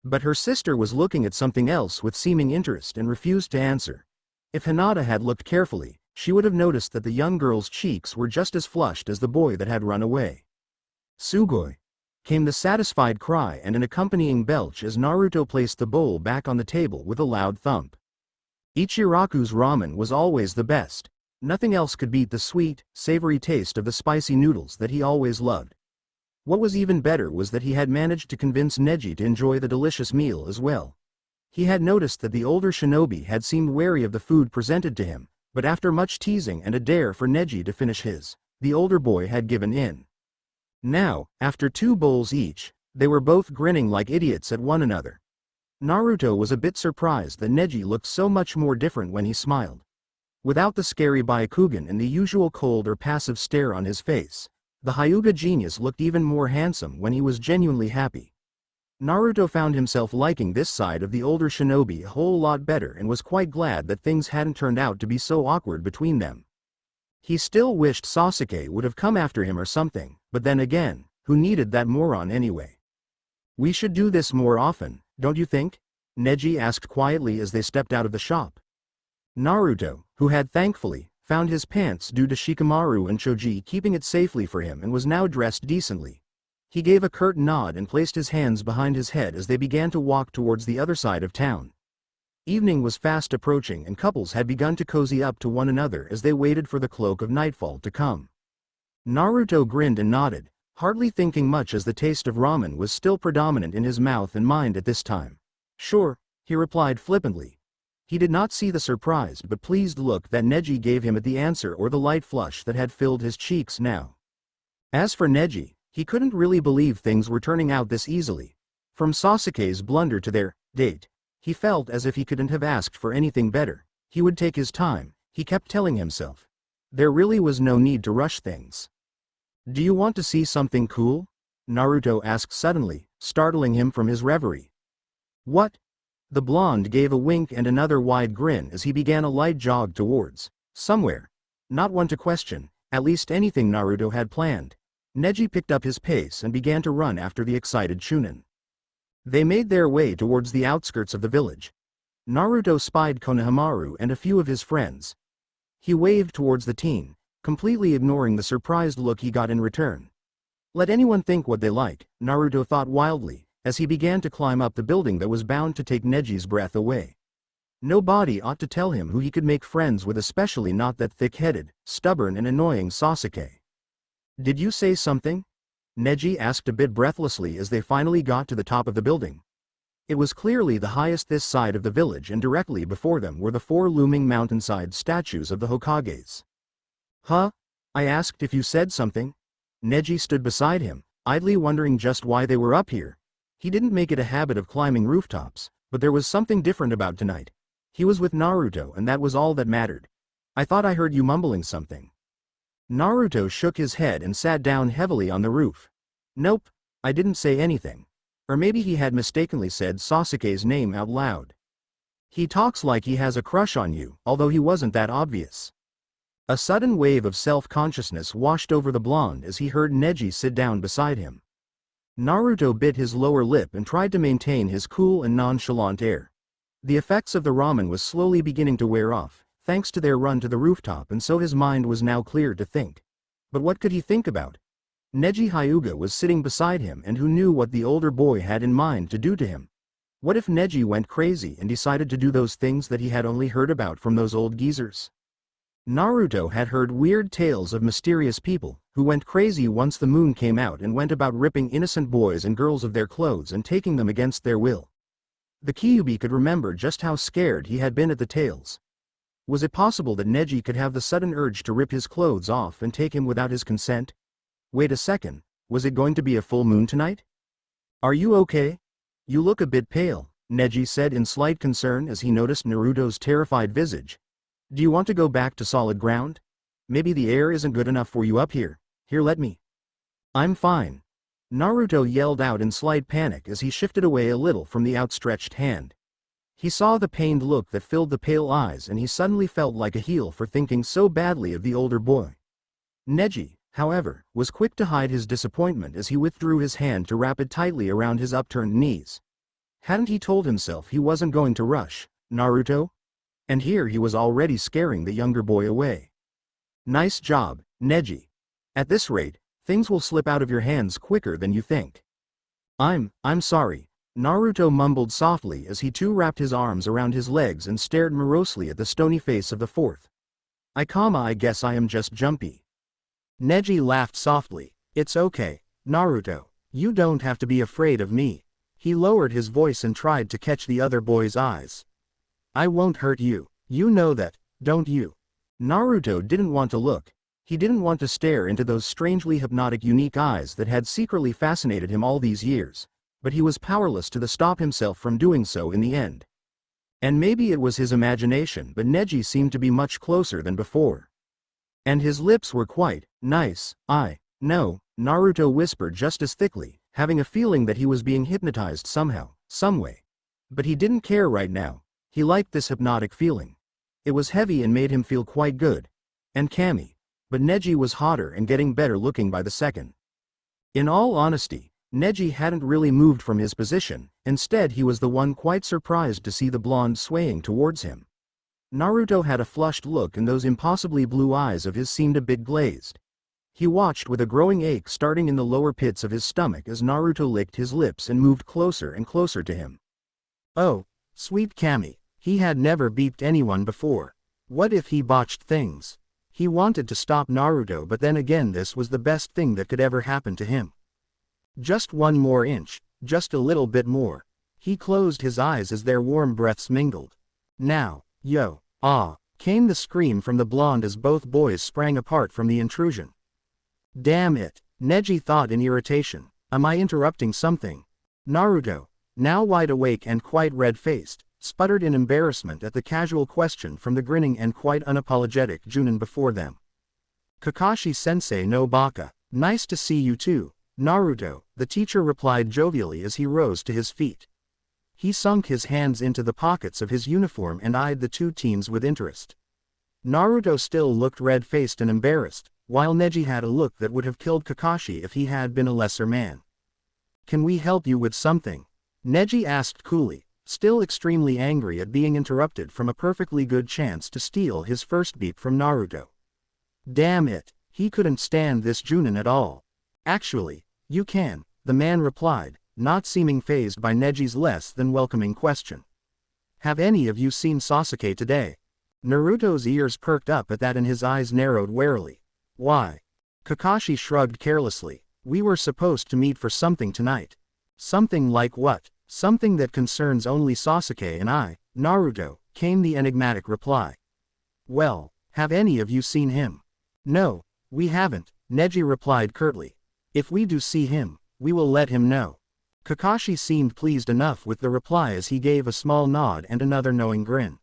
S1: But her sister was looking at something else with seeming interest and refused to answer. If Hinata had looked carefully, she would have noticed that the young girl's cheeks were just as flushed as the boy that had run away. Sugoi! Came the satisfied cry and an accompanying belch as Naruto placed the bowl back on the table with a loud thump. Ichiraku's ramen was always the best. Nothing else could beat the sweet, savory taste of the spicy noodles that he always loved. What was even better was that he had managed to convince Neji to enjoy the delicious meal as well. He had noticed that the older shinobi had seemed wary of the food presented to him, but after much teasing and a dare for Neji to finish his, the older boy had given in. Now, after 2 bowls each, they were both grinning like idiots at one another. Naruto was a bit surprised that Neji looked so much more different when he smiled. Without the scary Byakugan and the usual cold or passive stare on his face, the Hyuga genius looked even more handsome when he was genuinely happy. Naruto found himself liking this side of the older shinobi a whole lot better and was quite glad that things hadn't turned out to be so awkward between them. He still wished Sasuke would have come after him or something, but then again, who needed that moron anyway? We should do this more often, don't you think? Neji asked quietly as they stepped out of the shop. Naruto, who had thankfully found his pants due to Shikamaru and Choji keeping it safely for him and was now dressed decently. He gave a curt nod and placed his hands behind his head as they began to walk towards the other side of town. Evening was fast approaching and couples had begun to cozy up to one another as they waited for the cloak of nightfall to come. Naruto grinned and nodded, hardly thinking much as the taste of ramen was still predominant in his mouth and mind at this time. Sure, he replied flippantly. He did not see the surprised but pleased look that Neji gave him at the answer or the light flush that had filled his cheeks now. As for Neji, he couldn't really believe things were turning out this easily. From Sasuke's blunder to their date, he felt as if he couldn't have asked for anything better. He would take his time, he kept telling himself. There really was no need to rush things. Do you want to see something cool? Naruto asked suddenly, startling him from his reverie. What? The blonde gave a wink and another wide grin as he began a light jog towards somewhere. Not one to question, at least anything Naruto had planned. Neji picked up his pace and began to run after the excited Chunin. They made their way towards the outskirts of the village. Naruto spied Konohamaru and a few of his friends. He waved towards the teen, completely ignoring the surprised look he got in return. Let anyone think what they like, Naruto thought wildly, as he began to climb up the building that was bound to take Neji's breath away. Nobody ought to tell him who he could make friends with, especially not that thick-headed, stubborn and annoying Sasuke. Did you say something? Neji asked a bit breathlessly as they finally got to the top of the building. It was clearly the highest this side of the village, and directly before them were the 4 looming mountainside statues of the Hokages. Huh? I asked if you said something. Neji stood beside him, idly wondering just why they were up here. He didn't make it a habit of climbing rooftops, but there was something different about tonight. He was with Naruto, and that was all that mattered. I thought I heard you mumbling something. Naruto shook his head and sat down heavily on the roof. Nope, I didn't say anything. Or maybe he had mistakenly said Sasuke's name out loud. He talks like he has a crush on you, although he wasn't that obvious. A sudden wave of self-consciousness washed over the blonde as he heard Neji sit down beside him. Naruto bit his lower lip and tried to maintain his cool and nonchalant air. The effects of the ramen was slowly beginning to wear off, thanks to their run to the rooftop, and so his mind was now clear to think. But what could he think about? Neji Hyuga was sitting beside him, and who knew what the older boy had in mind to do to him? What if Neji went crazy and decided to do those things that he had only heard about from those old geezers? Naruto had heard weird tales of mysterious people who went crazy once the moon came out and went about ripping innocent boys and girls of their clothes and taking them against their will. The Kyuubi could remember just how scared he had been at the tales. Was it possible that Neji could have the sudden urge to rip his clothes off and take him without his consent? Wait a second, was it going to be a full moon tonight? Are you okay? You look a bit pale, Neji said in slight concern as he noticed Naruto's terrified visage. Do you want to go back to solid ground? Maybe the air isn't good enough for you up here. Here, let me. I'm fine. Naruto yelled out in slight panic as he shifted away a little from the outstretched hand. He saw the pained look that filled the pale eyes, and he suddenly felt like a heel for thinking so badly of the older boy. Neji, however, was quick to hide his disappointment as he withdrew his hand to wrap it tightly around his upturned knees. Hadn't he told himself he wasn't going to rush Naruto? And here he was already scaring the younger boy away. Nice job, Neji. At this rate, things will slip out of your hands quicker than you think. I'm sorry, Naruto mumbled softly as he too wrapped his arms around his legs and stared morosely at the stony face of the fourth. I guess I am just jumpy. Neji laughed softly. It's okay, Naruto. You don't have to be afraid of me. He lowered his voice and tried to catch the other boy's eyes. I won't hurt you. You know that, don't you? Naruto didn't want to look. He didn't want to stare into those strangely hypnotic unique eyes that had secretly fascinated him all these years, but he was powerless to stop himself from doing so in the end. And maybe it was his imagination, but Neji seemed to be much closer than before. And his lips were quite nice. I know, Naruto whispered just as thickly, having a feeling that he was being hypnotized somehow, someway. But he didn't care right now. He liked this hypnotic feeling. It was heavy and made him feel quite good. And Kami. But Neji was hotter and getting better looking by the second. In all honesty, Neji hadn't really moved from his position. Instead, he was the one quite surprised to see the blonde swaying towards him. Naruto had a flushed look, and those impossibly blue eyes of his seemed a bit glazed. He watched with a growing ache starting in the lower pits of his stomach as Naruto licked his lips and moved closer and closer to him. Oh, sweet Kami. He had never beeped anyone before. What if he botched things? He wanted to stop Naruto, but then again this was the best thing that could ever happen to him. Just one more inch, just a little bit more. He closed his eyes as their warm breaths mingled. Now, yo, ah, came the scream from the blonde as both boys sprang apart from the intrusion. Damn it, Neji thought in irritation. Am I interrupting something? Naruto, now wide awake and quite red-faced, sputtered in embarrassment at the casual question from the grinning and quite unapologetic Junin before them. Kakashi-sensei no baka, nice to see you too, Naruto, the teacher replied jovially as he rose to his feet. He sunk his hands into the pockets of his uniform and eyed the two teens with interest. Naruto still looked red-faced and embarrassed, while Neji had a look that would have killed Kakashi if he had been a lesser man. Can we help you with something? Neji asked coolly, still extremely angry at being interrupted from a perfectly good chance to steal his first beep from Naruto. Damn it, he couldn't stand this Junin at all. Actually, you can, the man replied, not seeming fazed by Neji's less than welcoming question. Have any of you seen Sasuke today? Naruto's ears perked up at that and his eyes narrowed warily. Why? Kakashi shrugged carelessly. We were supposed to meet for something tonight. Something like what? Something that concerns only Sasuke and I, Naruto, came the enigmatic reply. Well, have any of you seen him? No, we haven't, Neji replied curtly. If we do see him, we will let him know. Kakashi seemed pleased enough with the reply as he gave a small nod and another knowing grin.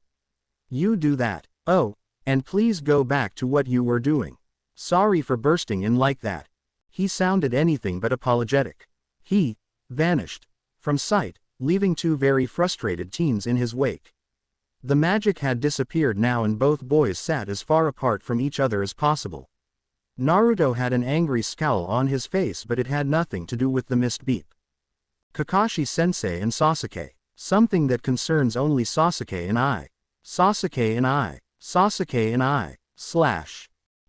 S1: You do that. Oh, and please go back to what you were doing. Sorry for bursting in like that. He sounded anything but apologetic. He vanished from sight, leaving two very frustrated teens in his wake. The magic had disappeared now and both boys sat as far apart from each other as possible. Naruto had an angry scowl on his face, but it had nothing to do with the missed beep. Kakashi-sensei and Sasuke. Something that concerns only Sasuke and I. Sasuke and I. Sasuke and I.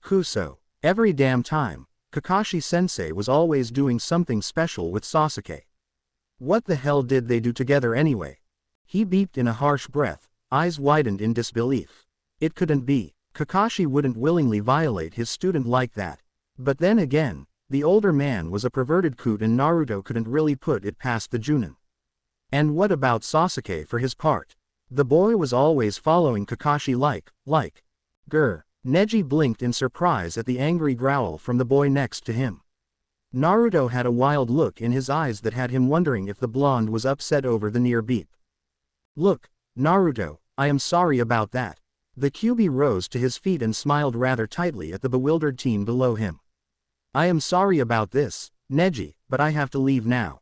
S1: Kuso. Every damn time, Kakashi-sensei was always doing something special with Sasuke. What the hell did they do together anyway? He beeped in a harsh breath, eyes widened in disbelief. It couldn't be. Kakashi wouldn't willingly violate his student like that. But then again, the older man was a perverted coot and Naruto couldn't really put it past the Junin. And what about Sasuke for his part? The boy was always following Kakashi like. Grr. Neji blinked in surprise at the angry growl from the boy next to him. Naruto had a wild look in his eyes that had him wondering if the blonde was upset over the near beep. Look, Naruto, I am sorry about that. The Kyuubi rose to his feet and smiled rather tightly at the bewildered teen below him. I am sorry about this, Neji, but I have to leave now.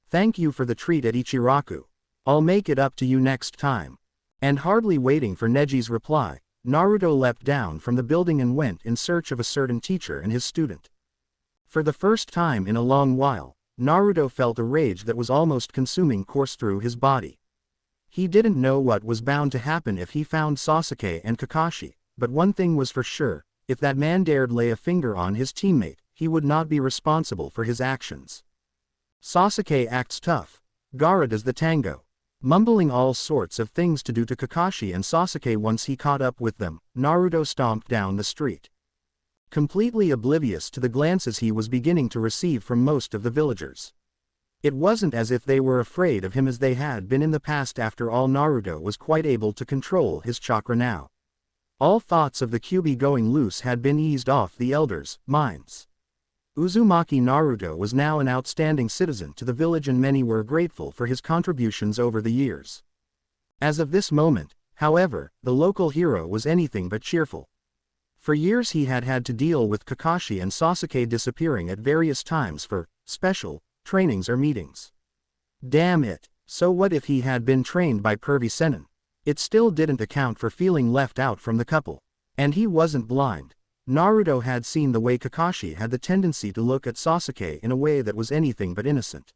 S1: Thank you for the treat at Ichiraku. I'll make it up to you next time. And hardly waiting for Neji's reply, Naruto leapt down from the building and went in search of a certain teacher and his student. For the first time in a long while, Naruto felt a rage that was almost consuming course through his body. He didn't know what was bound to happen if he found Sasuke and Kakashi, but one thing was for sure, if that man dared lay a finger on his teammate, he would not be responsible for his actions. Sasuke acts tough. Gaara does the tango. Mumbling all sorts of things to do to Kakashi and Sasuke once he caught up with them, Naruto stomped down the street. Completely oblivious to the glances he was beginning to receive from most of the villagers. It wasn't as if they were afraid of him as they had been in the past. After all, Naruto was quite able to control his chakra now. All thoughts of the Kyuubi going loose had been eased off the elders' minds. Uzumaki Naruto was now an outstanding citizen to the village and many were grateful for his contributions over the years. As of this moment, however, the local hero was anything but cheerful. For years he had had to deal with Kakashi and Sasuke disappearing at various times for special trainings or meetings. Damn it, so what if he had been trained by pervy senin? It still didn't account for feeling left out from the couple. And he wasn't blind. Naruto had seen the way Kakashi had the tendency to look at Sasuke in a way that was anything but innocent.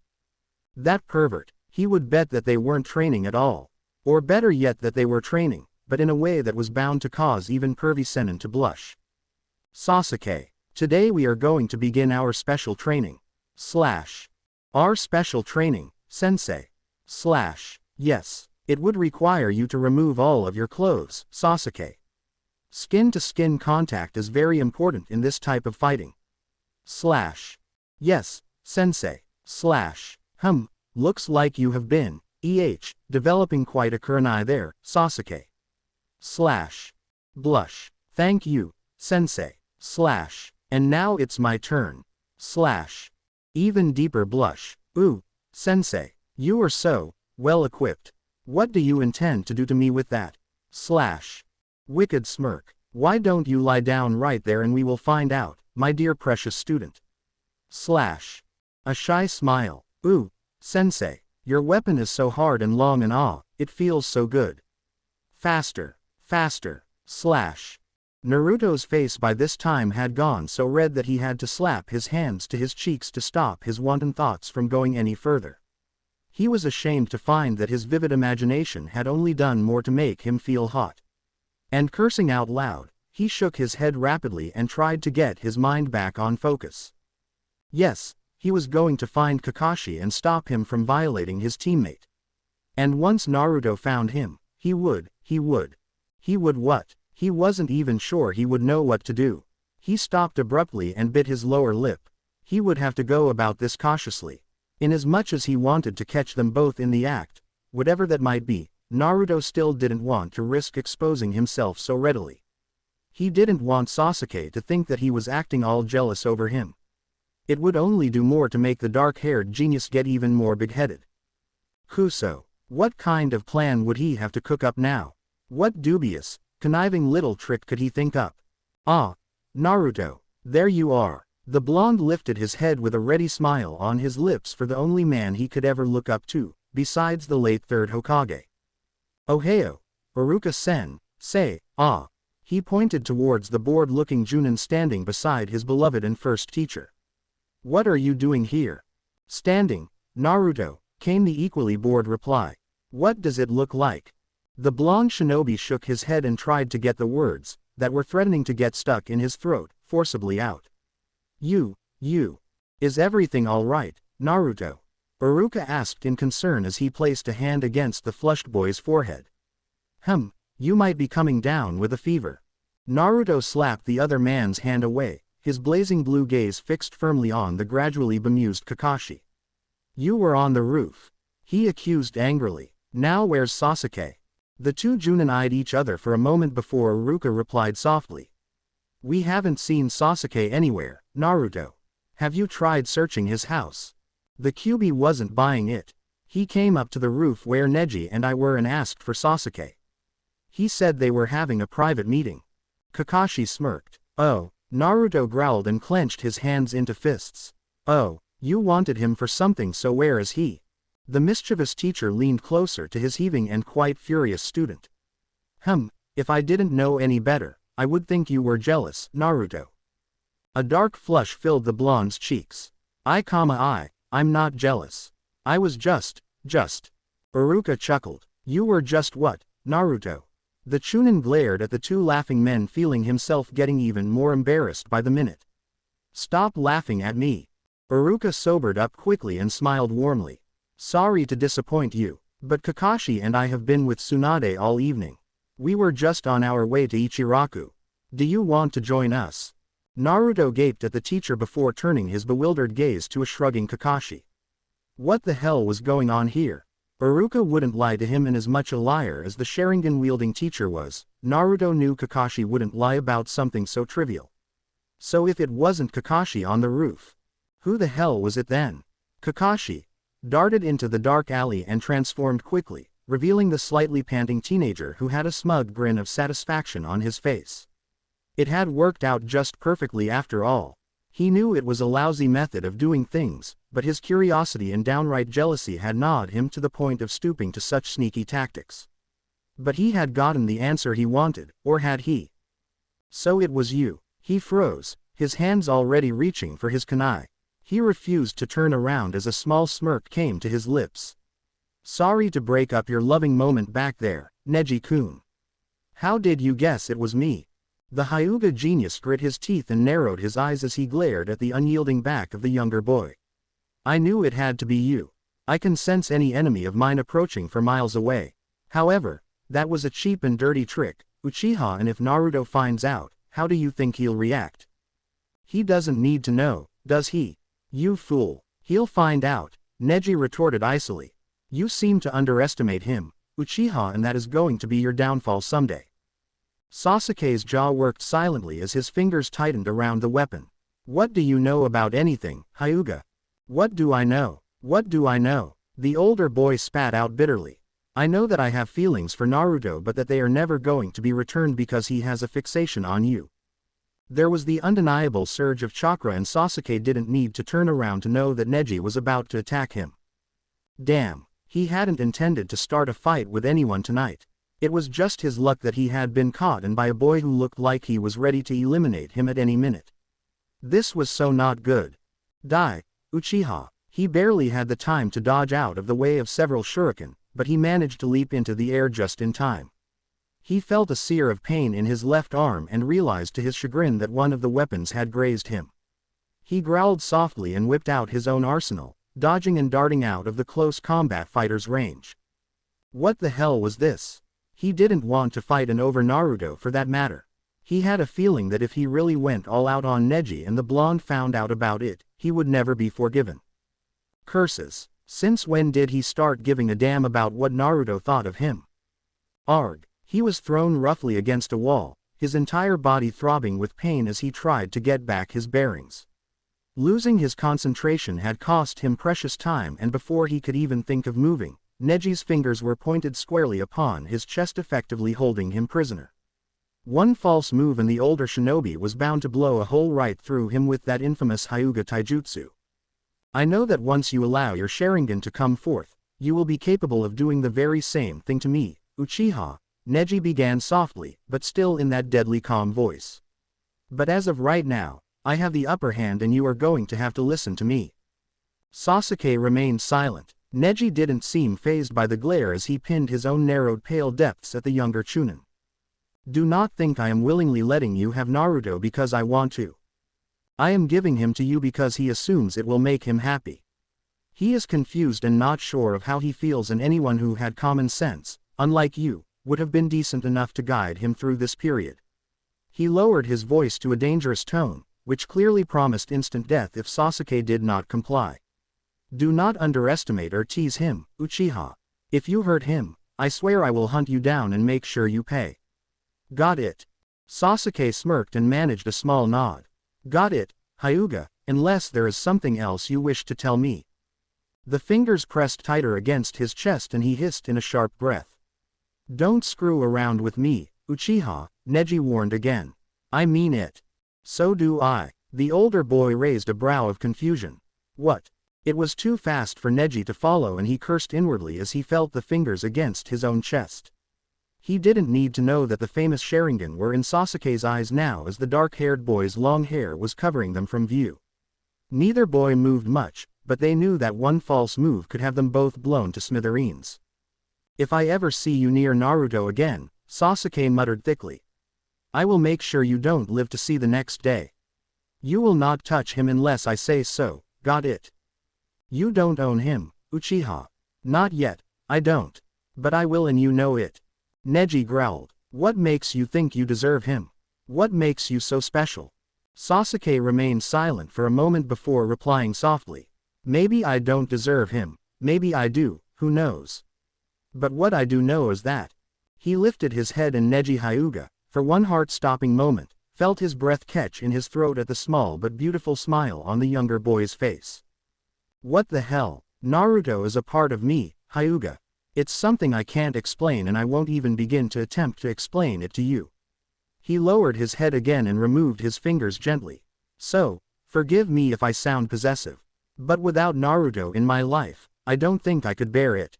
S1: That pervert, he would bet that they weren't training at all. Or better yet that they were training, but in a way that was bound to cause even pervy senin to blush. Sasuke, today we are going to begin our special training. Our special training, sensei. Yes, it would require you to remove all of your clothes, Sasuke. Skin-to-skin contact is very important in this type of fighting. Yes, sensei. Looks like you have been, developing quite a kurenai there, Sasuke. Blush. Thank you, sensei. And now it's my turn. Even deeper blush. Ooh, sensei, you are so well equipped. What do you intend to do to me with that? Wicked smirk. Why don't you lie down right there and we will find out, my dear precious student. A shy smile. Ooh, sensei, your weapon is so hard and long and it feels so good. Faster. Naruto's face by this time had gone so red that he had to slap his hands to his cheeks to stop his wanton thoughts from going any further. He was ashamed to find that his vivid imagination had only done more to make him feel hot. And cursing out loud, He shook his head rapidly and tried to get his mind back on focus. Yes, he was going to find Kakashi and stop him from violating his teammate. And once Naruto found him, he would what? He wasn't even sure he would know what to do. He stopped abruptly and bit his lower lip. He would have to go about this cautiously. Inasmuch as he wanted to catch them both in the act, whatever that might be, Naruto still didn't want to risk exposing himself so readily. He didn't want Sasuke to think that he was acting all jealous over him. It would only do more to make the dark-haired genius get even more big-headed. Kuso. What kind of plan would he have to cook up now? What dubious, conniving little trick could he think up? Ah, Naruto, there you are. The blonde lifted his head with a ready smile on his lips for the only man he could ever look up to, besides the late third Hokage. Ohio, Iruka-sen, say, ah. He pointed towards the bored-looking Junin standing beside his beloved and first teacher. What are you doing here? Standing, Naruto, came the equally bored reply. What does it look like? The blonde shinobi shook his head and tried to get the words, that were threatening to get stuck in his throat, forcibly out. You. Is everything all right, Naruto? Iruka asked in concern as he placed a hand against the flushed boy's forehead. You might be coming down with a fever. Naruto slapped the other man's hand away, his blazing blue gaze fixed firmly on the gradually bemused Kakashi. You were on the roof. He accused angrily. Now where's Sasuke? The two Junin eyed each other for a moment before Iruka replied softly. We haven't seen Sasuke anywhere, Naruto. Have you tried searching his house? The QB wasn't buying it. He came up to the roof where Neji and I were and asked for Sasuke. He said they were having a private meeting. Kakashi smirked. Oh, Naruto growled and clenched his hands into fists. Oh, you wanted him for something, so where is he? The mischievous teacher leaned closer to his heaving and quite furious student. If I didn't know any better, I would think you were jealous, Naruto. A dark flush filled the blonde's cheeks. I'm not jealous. I was just. Iruka chuckled. You were just what, Naruto? The Chunin glared at the two laughing men, feeling himself getting even more embarrassed by the minute. Stop laughing at me. Iruka sobered up quickly and smiled warmly. Sorry to disappoint you, but Kakashi and I have been with Tsunade all evening. We were just on our way to Ichiraku. Do you want to join us? Naruto gaped at the teacher before turning his bewildered gaze to a shrugging Kakashi. What the hell was going on here? Iruka wouldn't lie to him, and as much a liar as the Sharingan-wielding teacher was, Naruto knew Kakashi wouldn't lie about something so trivial. So if it wasn't Kakashi on the roof, who the hell was it then? Kakashi darted into the dark alley and transformed quickly, revealing the slightly panting teenager who had a smug grin of satisfaction on his face. It had worked out just perfectly after all. He knew it was a lousy method of doing things, but his curiosity and downright jealousy had gnawed him to the point of stooping to such sneaky tactics. But he had gotten the answer he wanted, or had he? So it was you. He froze, his hands already reaching for his kunai. He refused to turn around as a small smirk came to his lips. Sorry to break up your loving moment back there, Neji-kun. How did you guess it was me? The Hyuga genius grit his teeth and narrowed his eyes as he glared at the unyielding back of the younger boy. I knew it had to be you. I can sense any enemy of mine approaching from miles away. However, that was a cheap and dirty trick, Uchiha, and if Naruto finds out, how do you think he'll react? He doesn't need to know, does he? You fool. He'll find out, Neji retorted icily. You seem to underestimate him, Uchiha, and that is going to be your downfall someday. Sasuke's jaw worked silently as his fingers tightened around the weapon. What do you know about anything, Hyuga? What do I know? What do I know? The older boy spat out bitterly. I know that I have feelings for Naruto, but that they are never going to be returned because he has a fixation on you. There was the undeniable surge of chakra, and Sasuke didn't need to turn around to know that Neji was about to attack him. Damn, he hadn't intended to start a fight with anyone tonight. It was just his luck that he had been caught, and by a boy who looked like he was ready to eliminate him at any minute. This was so not good. Die, Uchiha. He barely had the time to dodge out of the way of several shuriken, but he managed to leap into the air just in time. He felt a sear of pain in his left arm and realized to his chagrin that one of the weapons had grazed him. He growled softly and whipped out his own arsenal, dodging and darting out of the close combat fighter's range. What the hell was this? He didn't want to fight an over Naruto for that matter. He had a feeling that if he really went all out on Neji and the blonde found out about it, he would never be forgiven. Curses. Since when did he start giving a damn about what Naruto thought of him? Arg. He was thrown roughly against a wall, his entire body throbbing with pain as he tried to get back his bearings. Losing his concentration had cost him precious time, and before he could even think of moving, Neji's fingers were pointed squarely upon his chest, effectively holding him prisoner. One false move and the older shinobi was bound to blow a hole right through him with that infamous Hyuga taijutsu. I know that once you allow your Sharingan to come forth, you will be capable of doing the very same thing to me, Uchiha, Neji began softly, but still in that deadly calm voice. But as of right now, I have the upper hand and you are going to have to listen to me. Sasuke remained silent. Neji didn't seem fazed by the glare as he pinned his own narrowed pale depths at the younger Chunin. Do not think I am willingly letting you have Naruto because I want to. I am giving him to you because he assumes it will make him happy. He is confused and not sure of how he feels, and anyone who had common sense, unlike you, would have been decent enough to guide him through this period. He lowered his voice to a dangerous tone, which clearly promised instant death if Sasuke did not comply. Do not underestimate or tease him, Uchiha. If you hurt him, I swear I will hunt you down and make sure you pay. Got it? Sasuke smirked and managed a small nod. Got it, Hyuga, unless there is something else you wish to tell me. The fingers pressed tighter against his chest and he hissed in a sharp breath. Don't screw around with me, Uchiha, Neji warned again. I mean it. So do I. The older boy raised a brow of confusion. What? It was too fast for Neji to follow, and he cursed inwardly as he felt the fingers against his own chest. He didn't need to know that the famous Sharingan were in Sasuke's eyes now, as the dark-haired boy's long hair was covering them from view. Neither boy moved much, but they knew that one false move could have them both blown to smithereens. If I ever see you near Naruto again, Sasuke muttered thickly, I will make sure you don't live to see the next day. You will not touch him unless I say so, got it? You don't own him, Uchiha. Not yet, I don't. But I will, and you know it. Neji growled. What makes you think you deserve him? What makes you so special? Sasuke remained silent for a moment before replying softly. Maybe I don't deserve him, maybe I do, who knows? But what I do know is that. He lifted his head, and Neji Hyuga, for one heart-stopping moment, felt his breath catch in his throat at the small but beautiful smile on the younger boy's face. What the hell? Naruto is a part of me, Hyuga. It's something I can't explain, and I won't even begin to attempt to explain it to you. He lowered his head again and removed his fingers gently. So, forgive me if I sound possessive. But without Naruto in my life, I don't think I could bear it.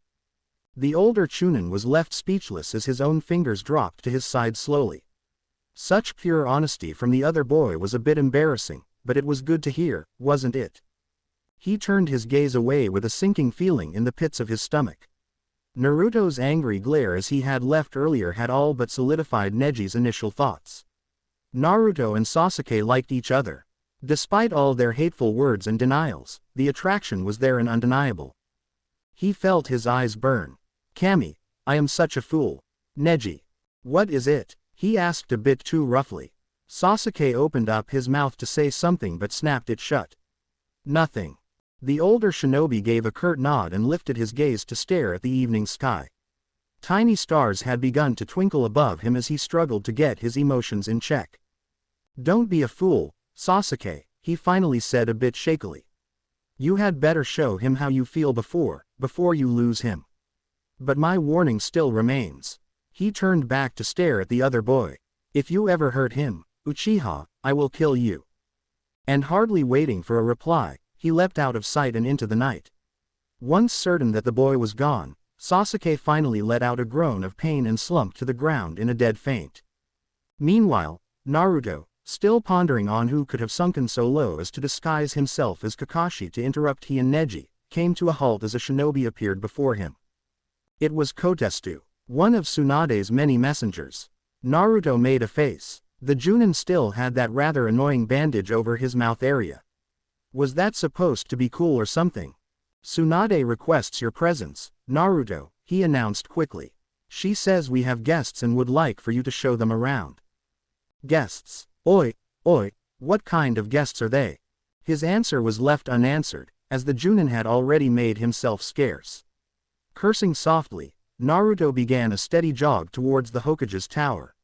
S1: The older Chunin was left speechless as his own fingers dropped to his side slowly. Such pure honesty from the other boy was a bit embarrassing, but it was good to hear, wasn't it? He turned his gaze away with a sinking feeling in the pits of his stomach. Naruto's angry glare as he had left earlier had all but solidified Neji's initial thoughts. Naruto and Sasuke liked each other. Despite all their hateful words and denials, the attraction was there and undeniable. He felt his eyes burn. Kami, I am such a fool. Neji. What is it? He asked a bit too roughly. Sasuke opened up his mouth to say something but snapped it shut. Nothing. The older shinobi gave a curt nod and lifted his gaze to stare at the evening sky. Tiny stars had begun to twinkle above him as he struggled to get his emotions in check. Don't be a fool, Sasuke, he finally said a bit shakily. You had better show him how you feel before you lose him. But my warning still remains. He turned back to stare at the other boy. If you ever hurt him, Uchiha, I will kill you. And hardly waiting for a reply, he leapt out of sight and into the night. Once certain that the boy was gone, Sasuke finally let out a groan of pain and slumped to the ground in a dead faint. Meanwhile, Naruto, still pondering on who could have sunken so low as to disguise himself as Kakashi to interrupt he and Neji, came to a halt as a shinobi appeared before him. It was Kotestu. One of Tsunade's many messengers. Naruto made a face. The Junin still had that rather annoying bandage over his mouth area. Was that supposed to be cool or something? Tsunade requests your presence, Naruto, he announced quickly. She says we have guests and would like for you to show them around. Guests? Oi, what kind of guests are they? His answer was left unanswered, as the Junin had already made himself scarce. Cursing softly, Naruto began a steady jog towards the Hokage's tower.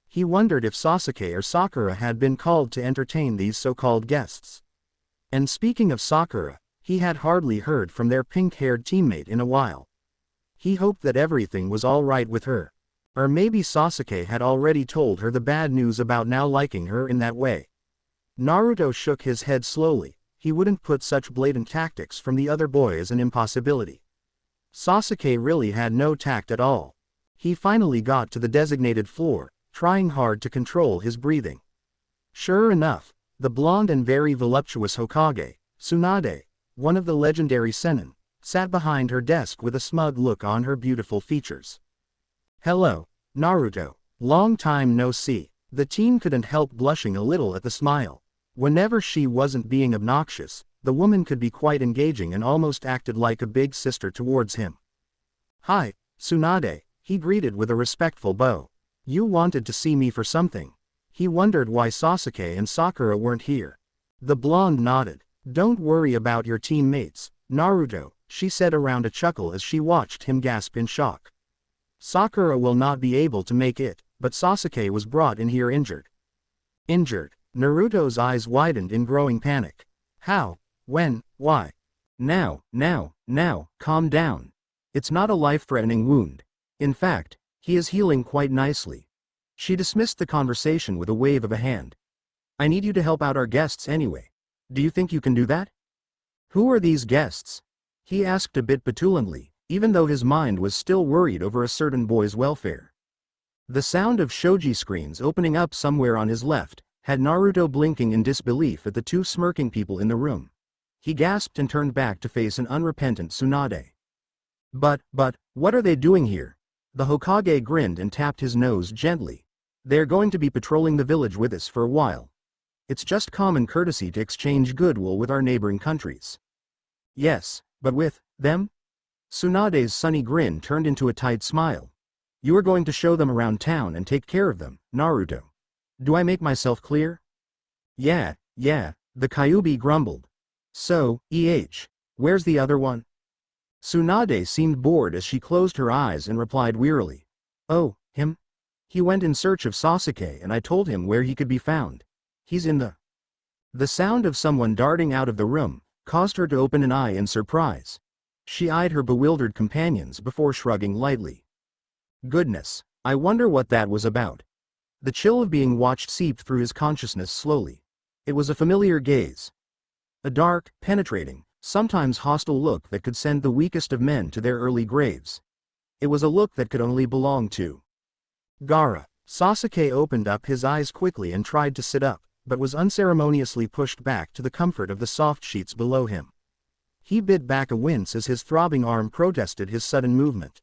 S1: He wondered if Sasuke or Sakura had been called to entertain these so-called guests. And speaking of Sakura, he had hardly heard from their pink-haired teammate in a while. He hoped that everything was all right with her. Or maybe Sasuke had already told her the bad news about now liking her in that way. Naruto shook his head slowly. He wouldn't put such blatant tactics from the other boy as an impossibility. Sasuke really had no tact at all. He finally got to the designated floor, trying hard to control his breathing. Sure enough, the blonde and very voluptuous Hokage, Tsunade, one of the legendary Sennin, sat behind her desk with a smug look on her beautiful features. Hello, Naruto. Long time no see. The teen couldn't help blushing a little at the smile. Whenever she wasn't being obnoxious, the woman could be quite engaging and almost acted like a big sister towards him. Hi, Tsunade, he greeted with a respectful bow. You wanted to see me for something. He wondered why Sasuke and Sakura weren't here. The blonde nodded. Don't worry about your teammates, Naruto, she said around a chuckle as she watched him gasp in shock. Sakura will not be able to make it, but Sasuke was brought in here injured. Injured? Naruto's eyes widened in growing panic. How? When? Why? Now, calm down. It's not a life-threatening wound. In fact, he is healing quite nicely. She dismissed the conversation with a wave of a hand. I need you to help out our guests anyway. Do you think you can do that? Who are these guests? He asked a bit petulantly, even though his mind was still worried over a certain boy's welfare. The sound of shoji screens opening up somewhere on his left had Naruto blinking in disbelief at the two smirking people in the room. He gasped and turned back to face an unrepentant Tsunade. But, what are they doing here? The Hokage grinned and tapped his nose gently. They're going to be patrolling the village with us for a while. It's just common courtesy to exchange goodwill with our neighboring countries. Yes, but with them? Tsunade's sunny grin turned into a tight smile. You are going to show them around town and take care of them, Naruto. Do I make myself clear? Yeah, the Kyuubi grumbled. So, where's the other one? Tsunade seemed bored as she closed her eyes and replied wearily. Oh, him? He went in search of Sasuke and I told him where he could be found. He's in the... The sound of someone darting out of the room caused her to open an eye in surprise. She eyed her bewildered companions before shrugging lightly. Goodness, I wonder what that was about. The chill of being watched seeped through his consciousness slowly. It was a familiar gaze. A dark, penetrating, sometimes hostile look that could send the weakest of men to their early graves. It was a look that could only belong to Gaara. Sasuke opened up his eyes quickly and tried to sit up, but was unceremoniously pushed back to the comfort of the soft sheets below him. He bit back a wince as his throbbing arm protested his sudden movement.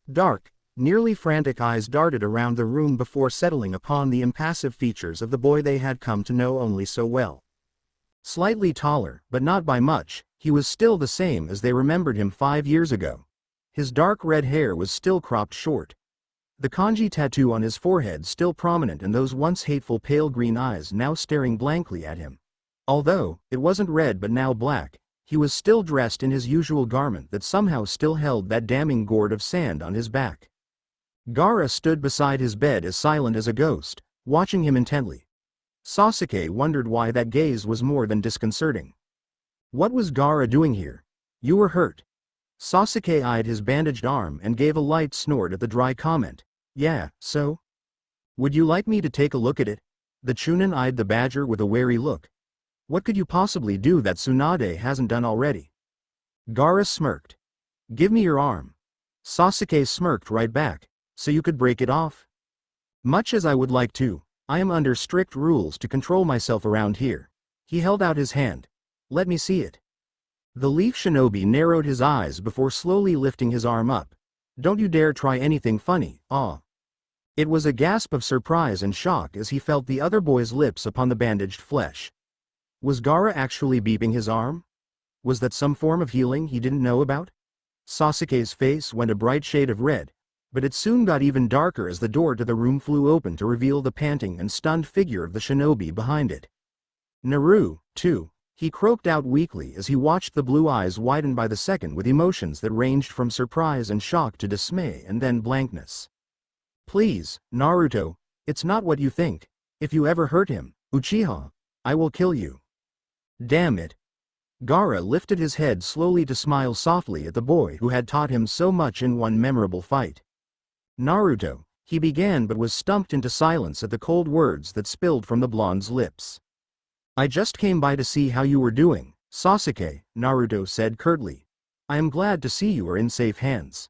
S1: Dark, nearly frantic eyes darted around the room before settling upon the impassive features of the boy they had come to know only so well. Slightly taller, but not by much, he was still the same as they remembered him 5 years ago. His dark red hair was still cropped short. The kanji tattoo on his forehead still prominent and those once hateful pale green eyes now staring blankly at him. Although, it wasn't red but now black, he was still dressed in his usual garment that somehow still held that damning gourd of sand on his back. Gaara stood beside his bed as silent as a ghost, watching him intently. Sasuke wondered why that gaze was more than disconcerting. What was Gaara doing here? You were hurt. Sasuke eyed his bandaged arm and gave a light snort at the dry comment. Yeah, so? Would you like me to take a look at it? The Chunin eyed the badger with a wary look. What could you possibly do that Tsunade hasn't done already? Gaara smirked. Give me your arm. Sasuke smirked right back. So you could break it off? Much as I would like to, I am under strict rules to control myself around here. He held out his hand. Let me see it. The leaf shinobi narrowed his eyes before slowly lifting his arm up. Don't you dare try anything funny, ah. It was a gasp of surprise and shock as he felt the other boy's lips upon the bandaged flesh. Was Gaara actually beeping his arm? Was that some form of healing he didn't know about? Sasuke's face went a bright shade of red, but it soon got even darker as the door to the room flew open to reveal the panting and stunned figure of the shinobi behind it. Naru, too, he croaked out weakly as he watched the blue eyes widen by the second with emotions that ranged from surprise and shock to dismay and then blankness. Please, Naruto, it's not what you think. If you ever hurt him, Uchiha, I will kill you. Damn it. Gaara lifted his head slowly to smile softly at the boy who had taught him so much in one memorable fight. Naruto, he began but was stumped into silence at the cold words that spilled from the blonde's lips. I just came by to see how you were doing, Sasuke, Naruto said curtly. I am glad to see you are in safe hands.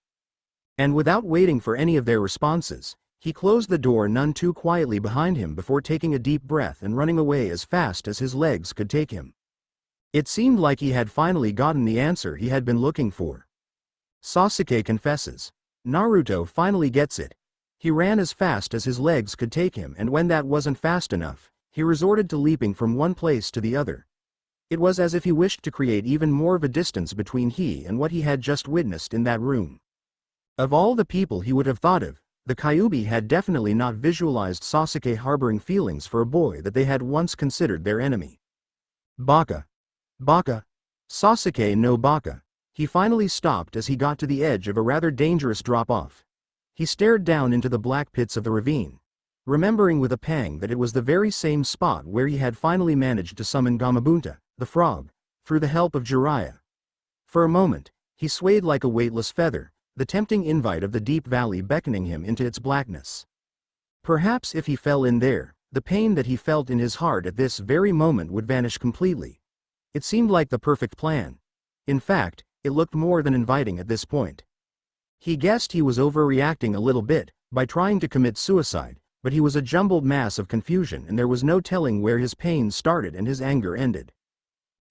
S1: And without waiting for any of their responses, he closed the door none too quietly behind him before taking a deep breath and running away as fast as his legs could take him. It seemed like he had finally gotten the answer he had been looking for. Sasuke confesses. Naruto finally gets it. He ran as fast as his legs could take him, and when that wasn't fast enough, he resorted to leaping from one place to the other. It was as if he wished to create even more of a distance between he and what he had just witnessed in that room. Of all the people he would have thought of, the Kyuubi had definitely not visualized Sasuke harboring feelings for a boy that they had once considered their enemy. Baka. Baka. Sasuke no Baka. He finally stopped as he got to the edge of a rather dangerous drop-off. He stared down into the black pits of the ravine, remembering with a pang that it was the very same spot where he had finally managed to summon Gamabunta, the frog, through the help of Jiraiya. For a moment, he swayed like a weightless feather, the tempting invite of the deep valley beckoning him into its blackness. Perhaps if he fell in there, the pain that he felt in his heart at this very moment would vanish completely. It seemed like the perfect plan. In fact, it looked more than inviting at this point. He guessed he was overreacting a little bit by trying to commit suicide, but he was a jumbled mass of confusion and there was no telling where his pain started and his anger ended.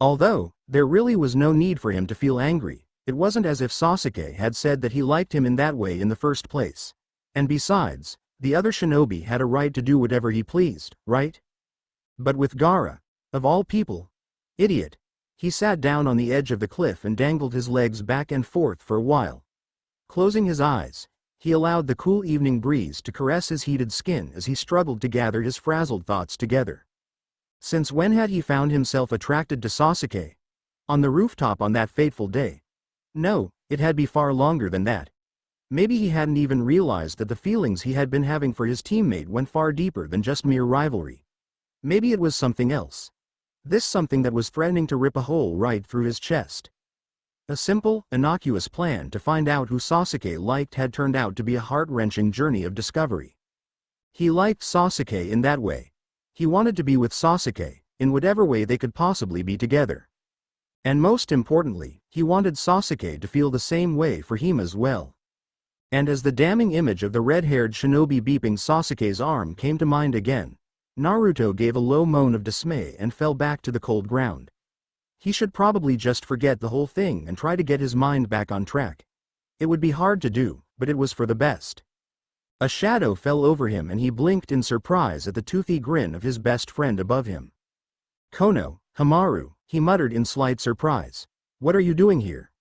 S1: Although, there really was no need for him to feel angry, it wasn't as if Sasuke had said that he liked him in that way in the first place. And besides, the other shinobi had a right to do whatever he pleased, right? But with Gaara, of all people, idiot. He sat down on the edge of the cliff and dangled his legs back and forth for a while. Closing his eyes, he allowed the cool evening breeze to caress his heated skin as he struggled to gather his frazzled thoughts together. Since when had he found himself attracted to Sasuke? On the rooftop on that fateful day? No, it had been far longer than that. Maybe he hadn't even realized that the feelings he had been having for his teammate went far deeper than just mere rivalry. Maybe it was something else. This something that was threatening to rip a hole right through his chest. A simple, innocuous plan to find out who Sasuke liked had turned out to be a heart-wrenching journey of discovery. He liked Sasuke in that way. He wanted to be with Sasuke, in whatever way they could possibly be together. And most importantly, he wanted Sasuke to feel the same way for him as well. And as the damning image of the red-haired shinobi beeping Sasuke's arm came to mind again, Naruto gave a low moan of dismay and fell back to the cold ground. He should probably just forget the whole thing and try to get his mind back on track. It would be hard to do, but it was for the best. A shadow fell over him and he blinked in surprise at the toothy grin of his best friend above him. Konohamaru, he muttered in slight surprise. What are you doing here?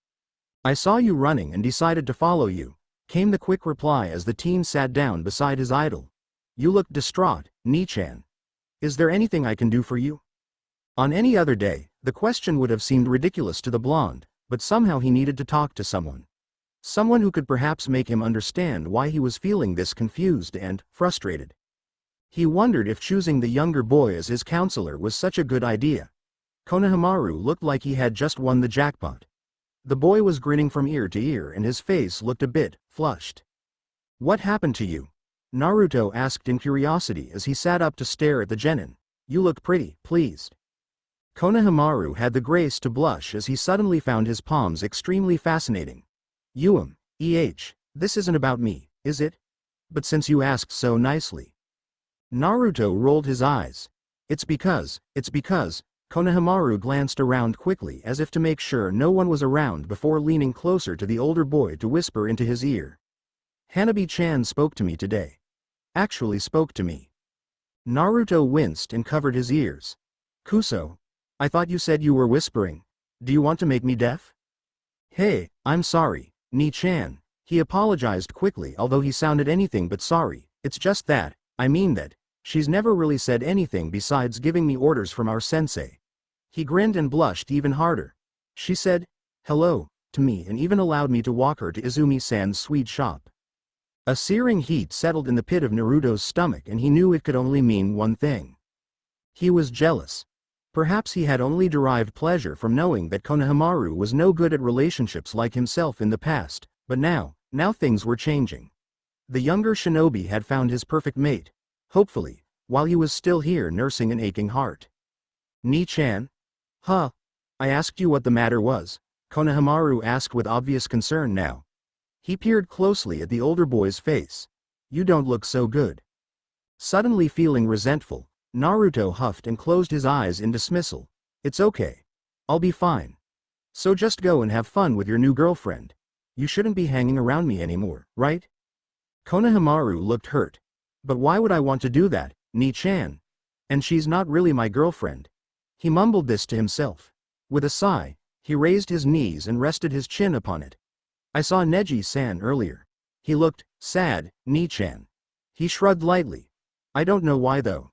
S1: I saw you running and decided to follow you, came the quick reply as the teen sat down beside his idol. You look distraught, Nichan. Is there anything I can do for you? On any other day, the question would have seemed ridiculous to the blonde, but somehow he needed to talk to someone. Someone who could perhaps make him understand why he was feeling this confused and frustrated. He wondered if choosing the younger boy as his counselor was such a good idea. Konohamaru looked like he had just won the jackpot. The boy was grinning from ear to ear and his face looked a bit flushed. What happened to you? Naruto asked in curiosity as he sat up to stare at the genin. You look pretty pleased. Konohamaru had the grace to blush as he suddenly found his palms extremely fascinating. This isn't about me, is it? But since you asked so nicely. Naruto rolled his eyes. It's because, Konohamaru glanced around quickly as if to make sure no one was around before leaning closer to the older boy to whisper into his ear. Hanabi-chan spoke to me today. Actually spoke to me. Naruto winced and covered his ears. Kuso. I thought you said you were whispering. Do you want to make me deaf? Hey, I'm sorry, Ni-chan. He apologized quickly, although he sounded anything but sorry. It's just that, I mean that, she's never really said anything besides giving me orders from our sensei. He grinned and blushed even harder. She said, hello, to me and even allowed me to walk her to Izumi-san's sweet shop. A searing heat settled in the pit of Naruto's stomach and he knew it could only mean one thing. He was jealous. Perhaps he had only derived pleasure from knowing that Konohamaru was no good at relationships like himself in the past, but now things were changing. The younger shinobi had found his perfect mate, hopefully, while he was still here nursing an aching heart. Ni-chan? Huh? I asked you what the matter was, Konohamaru asked with obvious concern now. He peered closely at the older boy's face. You don't look so good. Suddenly feeling resentful, Naruto huffed and closed his eyes in dismissal. It's okay. I'll be fine. So just go and have fun with your new girlfriend. You shouldn't be hanging around me anymore, right? Konohamaru looked hurt. But why would I want to do that, Ni-chan? And she's not really my girlfriend. He mumbled this to himself. With a sigh, he raised his knees and rested his chin upon it. I saw Neji-san earlier. He looked sad, Ni-chan. He shrugged lightly. I don't know why though.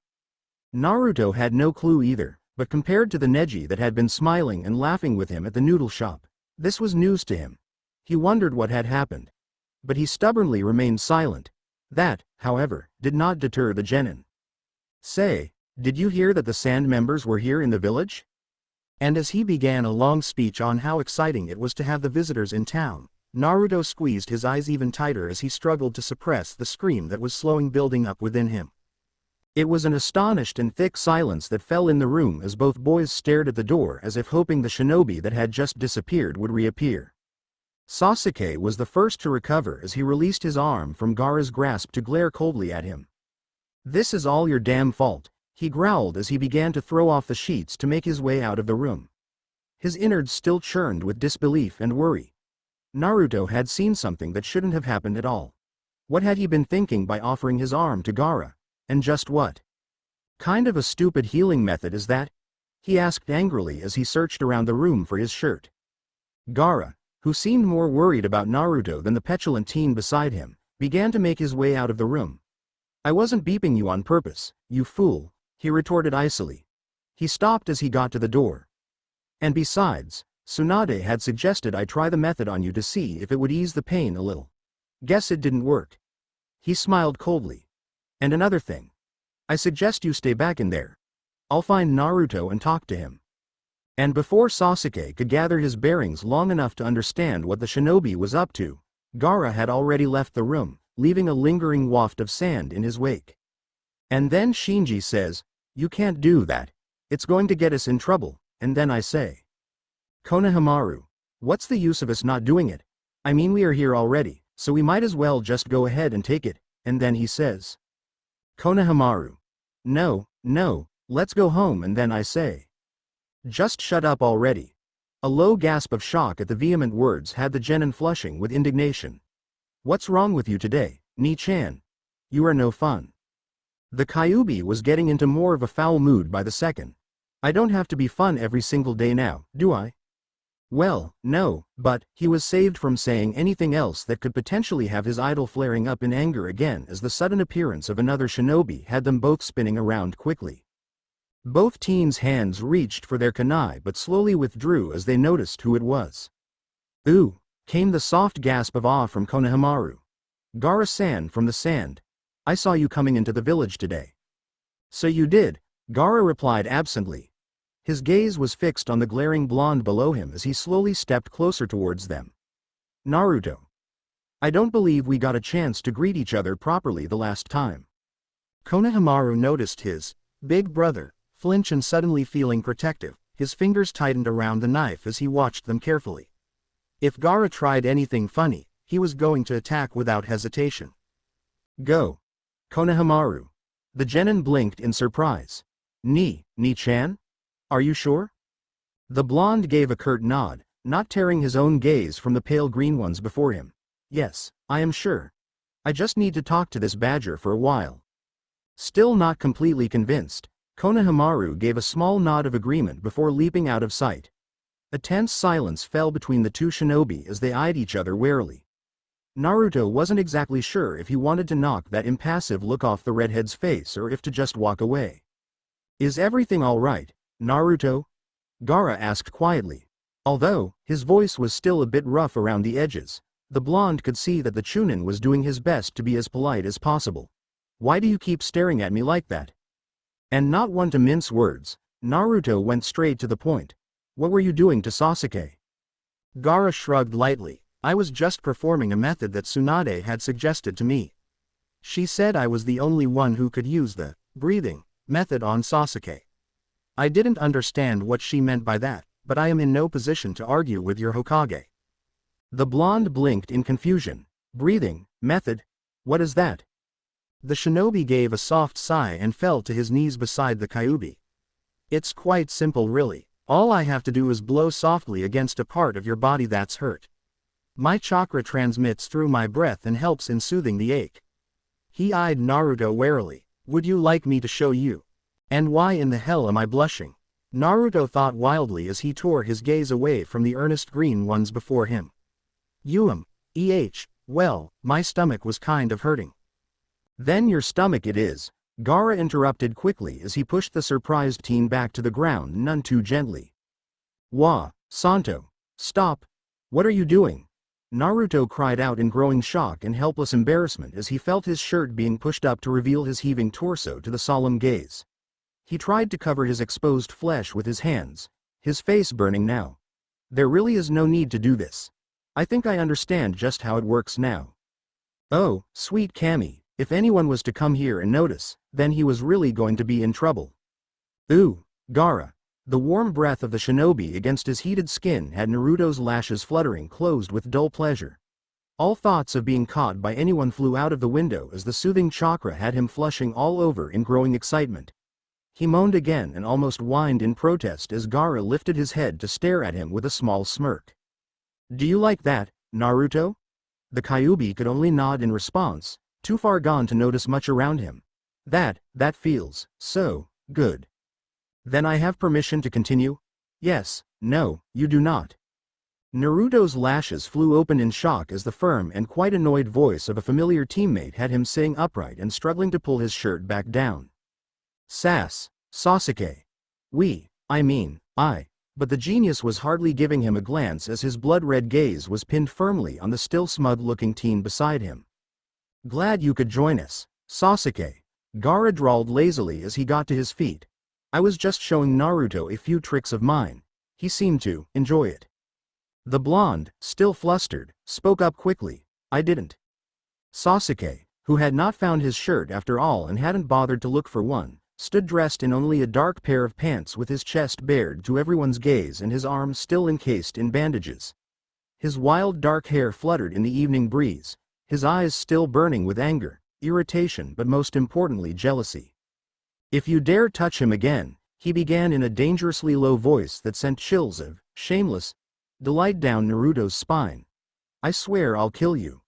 S1: Naruto had no clue either, but compared to the Neji that had been smiling and laughing with him at the noodle shop, this was news to him. He wondered what had happened. But he stubbornly remained silent. That, however, did not deter the genin. Say, did you hear that the sand members were here in the village? And as he began a long speech on how exciting it was to have the visitors in town, Naruto squeezed his eyes even tighter as he struggled to suppress the scream that was slowly building up within him. It was an astonished and thick silence that fell in the room as both boys stared at the door as if hoping the shinobi that had just disappeared would reappear. Sasuke was the first to recover as he released his arm from Gaara's grasp to glare coldly at him. This is all your damn fault, he growled as he began to throw off the sheets to make his way out of the room. His innards still churned with disbelief and worry. Naruto had seen something that shouldn't have happened at all. What had he been thinking by offering his arm to Gaara? And just what kind of a stupid healing method is that? He asked angrily as he searched around the room for his shirt. Gaara, who seemed more worried about Naruto than the petulant teen beside him, began to make his way out of the room. I wasn't beeping you on purpose, you fool, he retorted icily. He stopped as he got to the door. And besides, Tsunade had suggested I try the method on you to see if it would ease the pain a little. Guess it didn't work. He smiled coldly. And another thing. I suggest you stay back in there. I'll find Naruto and talk to him. And before Sasuke could gather his bearings long enough to understand what the shinobi was up to, Gaara had already left the room, leaving a lingering waft of sand in his wake. And then Shinji says, you can't do that. It's going to get us in trouble, and then I say. Konohamaru, what's the use of us not doing it? I mean we are here already, so we might as well just go ahead and take it, and then he says. Konohamaru. No, let's go home and then I say. Just shut up already. A low gasp of shock at the vehement words had the genin flushing with indignation. What's wrong with you today, Ni-chan? You are no fun. The Kyuubi was getting into more of a foul mood by the second. I don't have to be fun every single day now, do I? Well, no, but he was saved from saying anything else that could potentially have his idol flaring up in anger again as the sudden appearance of another shinobi had them both spinning around quickly. Both teens' hands reached for their kunai but slowly withdrew as they noticed who it was. Ooh, came the soft gasp of awe from Konohamaru. Gaara-san from the sand. I saw you coming into the village today. So you did, Gaara replied absently. His gaze was fixed on the glaring blonde below him as he slowly stepped closer towards them. Naruto. I don't believe we got a chance to greet each other properly the last time. Konohamaru noticed his big brother flinch and suddenly feeling protective, his fingers tightened around the knife as he watched them carefully. If Gaara tried anything funny, he was going to attack without hesitation. Go. Konohamaru. The genin blinked in surprise. Ni-chan? Are you sure? The blonde gave a curt nod, not tearing his own gaze from the pale green ones before him. Yes, I am sure. I just need to talk to this badger for a while. Still not completely convinced, Konohamaru gave a small nod of agreement before leaping out of sight. A tense silence fell between the two shinobi as they eyed each other warily. Naruto wasn't exactly sure if he wanted to knock that impassive look off the redhead's face or if to just walk away. "Is everything all right, Naruto?" Gaara asked quietly. Although his voice was still a bit rough around the edges, the blonde could see that the Chunin was doing his best to be as polite as possible. "Why do you keep staring at me like that?" And not one to mince words, Naruto went straight to the point. "What were you doing to Sasuke?" Gaara shrugged lightly. "I was just performing a method that Tsunade had suggested to me. She said I was the only one who could use the breathing method on Sasuke. I didn't understand what she meant by that, but I am in no position to argue with your Hokage." The blonde blinked in confusion. "Breathing method? What is that?" The shinobi gave a soft sigh and fell to his knees beside the Kyuubi. "It's quite simple really. All I have to do is blow softly against a part of your body that's hurt. My chakra transmits through my breath and helps in soothing the ache." He eyed Naruto warily. "Would you like me to show you? And why in the hell am I blushing?" Naruto thought wildly as he tore his gaze away from the earnest green ones before him. Well, my stomach was kind of hurting." "Then your stomach it is," Gaara interrupted quickly as he pushed the surprised teen back to the ground none too gently. Santo, stop! What are you doing?" Naruto cried out in growing shock and helpless embarrassment as he felt his shirt being pushed up to reveal his heaving torso to the solemn gaze. He tried to cover his exposed flesh with his hands, his face burning now. "There really is no need to do this. I think I understand just how it works now." Oh, sweet Kami, if anyone was to come here and notice, then he was really going to be in trouble. "Ooh, Gaara." The warm breath of the shinobi against his heated skin had Naruto's lashes fluttering closed with dull pleasure. All thoughts of being caught by anyone flew out of the window as the soothing chakra had him flushing all over in growing excitement. He moaned again and almost whined in protest as Gaara lifted his head to stare at him with a small smirk. "Do you like that, Naruto?" The Kyuubi could only nod in response, too far gone to notice much around him. That feels so good." "Then I have permission to continue?" "Yes, no, you do not." Naruto's lashes flew open in shock as the firm and quite annoyed voice of a familiar teammate had him sitting upright and struggling to pull his shirt back down. Sasuke. I. But the genius was hardly giving him a glance as his blood-red gaze was pinned firmly on the still smug-looking teen beside him. "Glad you could join us, Sasuke," Gaara drawled lazily as he got to his feet. "I was just showing Naruto a few tricks of mine. He seemed to enjoy it." The blonde, still flustered, spoke up quickly. "I didn't." Sasuke, who had not found his shirt after all and hadn't bothered to look for one, stood dressed in only a dark pair of pants with his chest bared to everyone's gaze and his arms still encased in bandages. His wild dark hair fluttered in the evening breeze, his eyes still burning with anger, irritation but most importantly jealousy. "If you dare touch him again," he began in a dangerously low voice that sent chills of shameless delight down Naruto's spine, "I swear I'll kill you."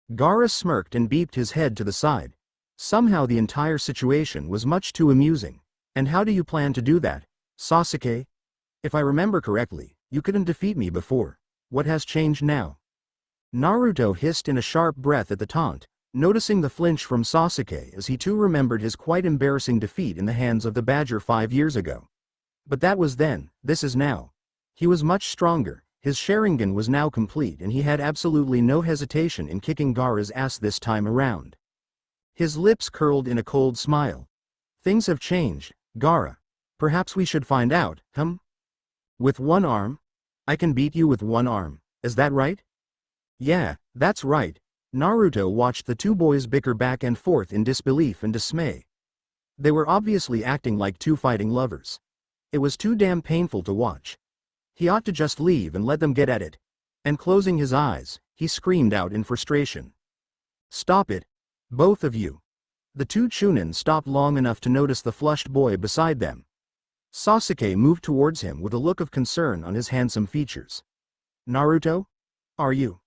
S1: Gaara smirked and beeped his head to the side. Somehow the entire situation was much too amusing. "And how do you plan to do that, Sasuke? If I remember correctly, you couldn't defeat me before. What has changed now?" Naruto hissed in a sharp breath at the taunt, noticing the flinch from Sasuke as he too remembered his quite embarrassing defeat in the hands of the badger 5 years ago. But that was then, this is now. He was much stronger, his Sharingan was now complete and he had absolutely no hesitation in kicking Gaara's ass this time around. His lips curled in a cold smile. "Things have changed, Gaara. Perhaps we should find out, With one arm? I can beat you with one arm, is that right?" "Yeah, that's right." Naruto watched the two boys bicker back and forth in disbelief and dismay. They were obviously acting like two fighting lovers. It was too damn painful to watch. He ought to just leave and let them get at it. And closing his eyes, he screamed out in frustration. "Stop it. Both of you." The two Chunin stopped long enough to notice the flushed boy beside them. Sasuke moved towards him with a look of concern on his handsome features. "Naruto? Are you?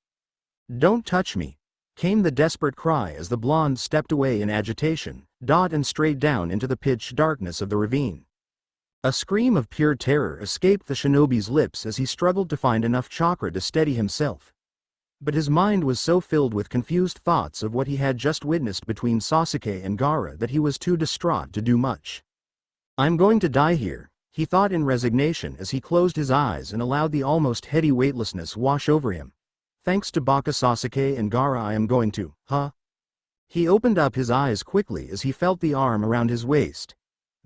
S1: Don't touch me." came the desperate cry as the blonde stepped away in agitation, and strayed down into the pitch darkness of the ravine. A scream of pure terror escaped the shinobi's lips as he struggled to find enough chakra to steady himself. But his mind was so filled with confused thoughts of what he had just witnessed between Sasuke and Gaara that he was too distraught to do much. "I'm going to die here," he thought in resignation as he closed his eyes and allowed the almost heady weightlessness wash over him. "Thanks to Baka Sasuke and Gaara I am going to, huh?" He opened up his eyes quickly as he felt the arm around his waist.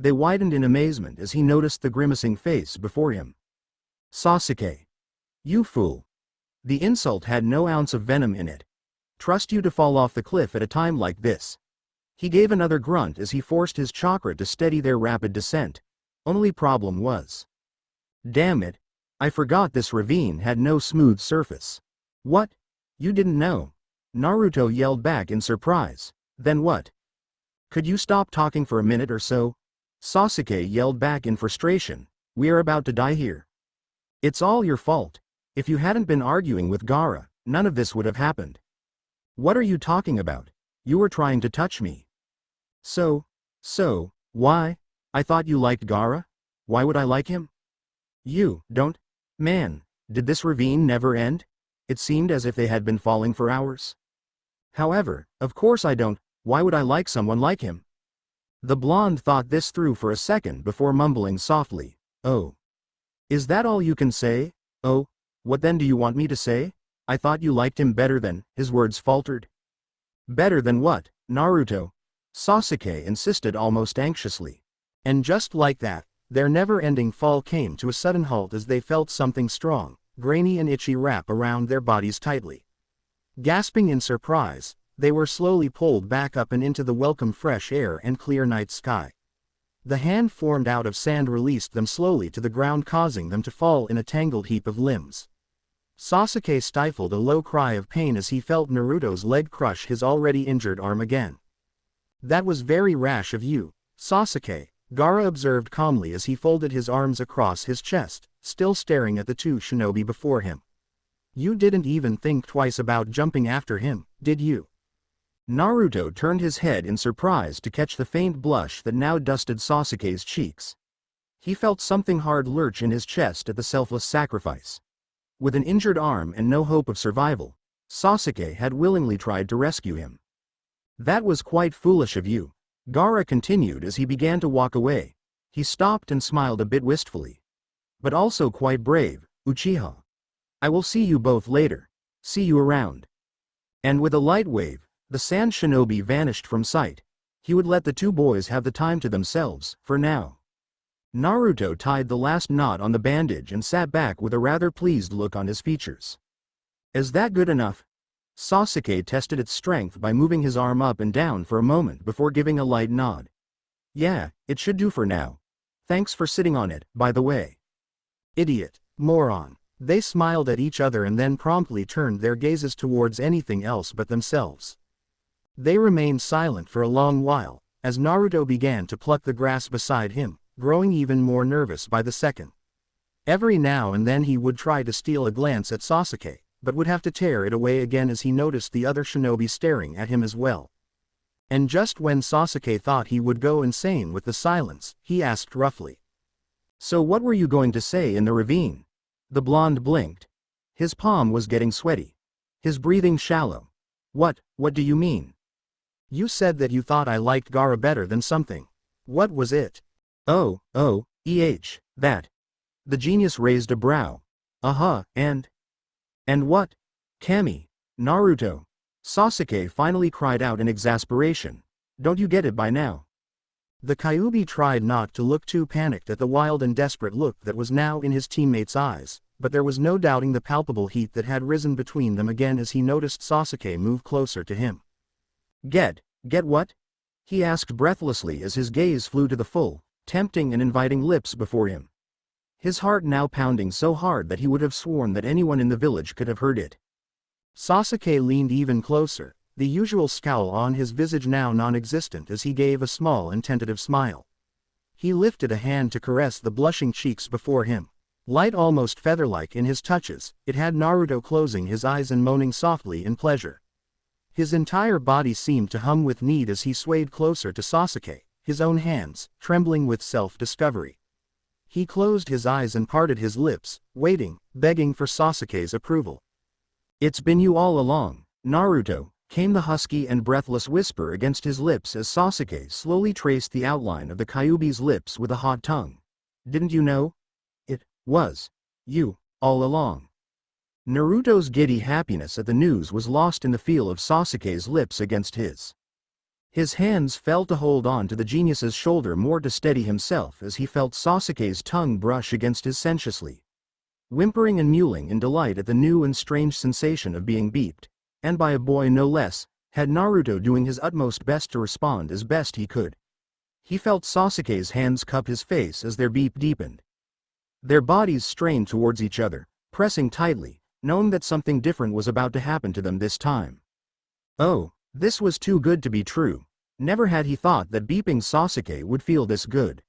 S1: They widened in amazement as he noticed the grimacing face before him. "Sasuke. You fool." The insult had no ounce of venom in it. "Trust you to fall off the cliff at a time like this." He gave another grunt as he forced his chakra to steady their rapid descent. Only problem was, damn it, I forgot this ravine had no smooth surface. "What? You didn't know?" Naruto yelled back in surprise. "Then what? Could you stop talking for a minute or so?" Sasuke yelled back in frustration. "We are about to die here. It's all your fault. If you hadn't been arguing with Gaara, none of this would have happened." "What are you talking about? You were trying to touch me." So, why? I thought you liked Gaara? Why would I like him?" "You don't? Man, did this ravine never end? It seemed as if they had been falling for hours." "However, of course I don't. Why would I like someone like him?" The blonde thought this through for a second before mumbling softly, "Oh. Is that all you can say? Oh, what then do you want me to say? I thought you liked him better than," his words faltered. "Better than what, Naruto?" Sasuke insisted almost anxiously. And just like that, their never-ending fall came to a sudden halt as they felt something strong, grainy and itchy wrap around their bodies tightly. Gasping in surprise, they were slowly pulled back up and into the welcome fresh air and clear night sky. The hand formed out of sand released them slowly to the ground, causing them to fall in a tangled heap of limbs. Sasuke stifled a low cry of pain as he felt Naruto's leg crush his already injured arm again. "That was very rash of you, Sasuke," Gaara observed calmly as he folded his arms across his chest, still staring at the two shinobi before him. "You didn't even think twice about jumping after him, did you?" Naruto turned his head in surprise to catch the faint blush that now dusted Sasuke's cheeks. He felt something hard lurch in his chest at the selfless sacrifice. With an injured arm and no hope of survival, Sasuke had willingly tried to rescue him. "That was quite foolish of you," Gaara continued as he began to walk away. He stopped and smiled a bit wistfully. "But also quite brave, Uchiha. I will see you both later. See you around." And with a light wave, the sand shinobi vanished from sight. He would let the two boys have the time to themselves, for now. Naruto tied the last knot on the bandage and sat back with a rather pleased look on his features. "Is that good enough?" Sasuke tested its strength by moving his arm up and down for a moment before giving a light nod. "Yeah, it should do for now. Thanks for sitting on it, by the way." "Idiot, moron." They smiled at each other and then promptly turned their gazes towards anything else but themselves. They remained silent for a long while, as Naruto began to pluck the grass beside him, growing even more nervous by the second. Every now and then he would try to steal a glance at Sasuke, but would have to tear it away again as he noticed the other shinobi staring at him as well. And just when Sasuke thought he would go insane with the silence, he asked roughly, "So what were you going to say in the ravine?" The blonde blinked. His palm was getting sweaty. His breathing shallow. What do you mean?" "You said that you thought I liked Gaara better than something. What was it?" Oh, that. The genius raised a brow. And what? Kami, Naruto. Sasuke finally cried out in exasperation. "Don't you get it by now?" The Kyuubi tried not to look too panicked at the wild and desperate look that was now in his teammate's eyes, but there was no doubting the palpable heat that had risen between them again as he noticed Sasuke move closer to him. Get what?" he asked breathlessly as his gaze flew to the full, tempting and inviting lips before him. His heart now pounding so hard that he would have sworn that anyone in the village could have heard it. Sasuke leaned even closer, the usual scowl on his visage now non-existent as he gave a small and tentative smile. He lifted a hand to caress the blushing cheeks before him. Light almost feather-like in his touches, it had Naruto closing his eyes and moaning softly in pleasure. His entire body seemed to hum with need as he swayed closer to Sasuke, his own hands trembling with self-discovery. He closed his eyes and parted his lips, waiting, begging for Sasuke's approval. "It's been you all along, Naruto," came the husky and breathless whisper against his lips as Sasuke slowly traced the outline of the Kyuubi's lips with a hot tongue. "Didn't you know? It was you, all along." Naruto's giddy happiness at the news was lost in the feel of Sasuke's lips against his. His hands fell to hold on to the genius's shoulder more to steady himself as he felt Sasuke's tongue brush against his sensuously. Whimpering and mewling in delight at the new and strange sensation of being beeped, and by a boy no less, had Naruto doing his utmost best to respond as best he could. He felt Sasuke's hands cup his face as their beep deepened. Their bodies strained towards each other, pressing tightly, knowing that something different was about to happen to them this time. Oh, this was too good to be true. Never had he thought that beeping Sasuke would feel this good.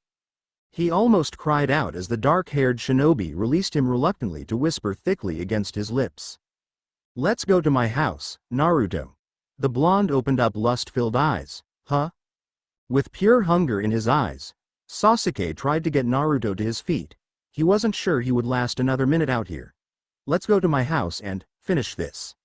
S1: He almost cried out as the dark-haired shinobi released him reluctantly to whisper thickly against his lips. "Let's go to my house, Naruto." The blonde opened up lust-filled eyes. "Huh?" With pure hunger in his eyes, Sasuke tried to get Naruto to his feet. He wasn't sure he would last another minute out here. "Let's go to my house and finish this."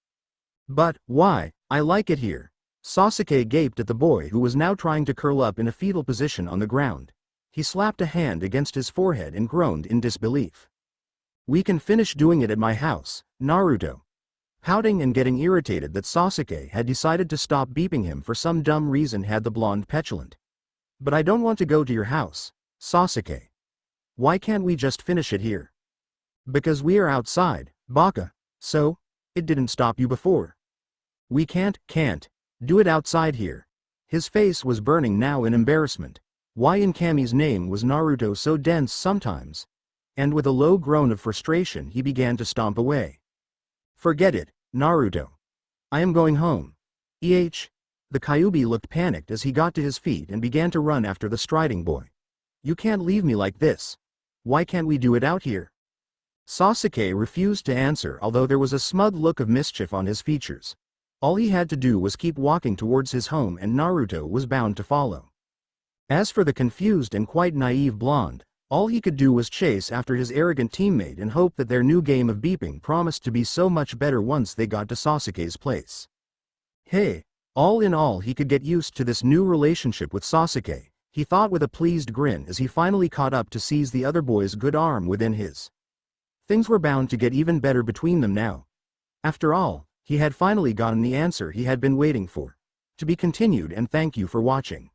S1: "But why? I like it here." Sasuke gaped at the boy who was now trying to curl up in a fetal position on the ground. He slapped a hand against his forehead and groaned in disbelief. "We can finish doing it at my house, Naruto." Pouting and getting irritated that Sasuke had decided to stop beeping him for some dumb reason had the blonde petulant. "But I don't want to go to your house, Sasuke. Why can't we just finish it here?" "Because we are outside, Baka. So? It didn't stop you before." "We can't do it outside here." His face was burning now in embarrassment. Why in Kami's name was Naruto so dense sometimes? And with a low groan of frustration he began to stomp away. "Forget it, Naruto. I am going home." The Kyuubi looked panicked as he got to his feet and began to run after the striding boy. "You can't leave me like this. Why can't we do it out here?" Sasuke refused to answer, although there was a smug look of mischief on his features. All he had to do was keep walking towards his home and Naruto was bound to follow. As for the confused and quite naive blonde, all he could do was chase after his arrogant teammate and hope that their new game of beeping promised to be so much better once they got to Sasuke's place. Hey, all in all he could get used to this new relationship with Sasuke, he thought with a pleased grin as he finally caught up to seize the other boy's good arm within his. Things were bound to get even better between them now. After all, he had finally gotten the answer he had been waiting for. To be continued, and thank you for watching.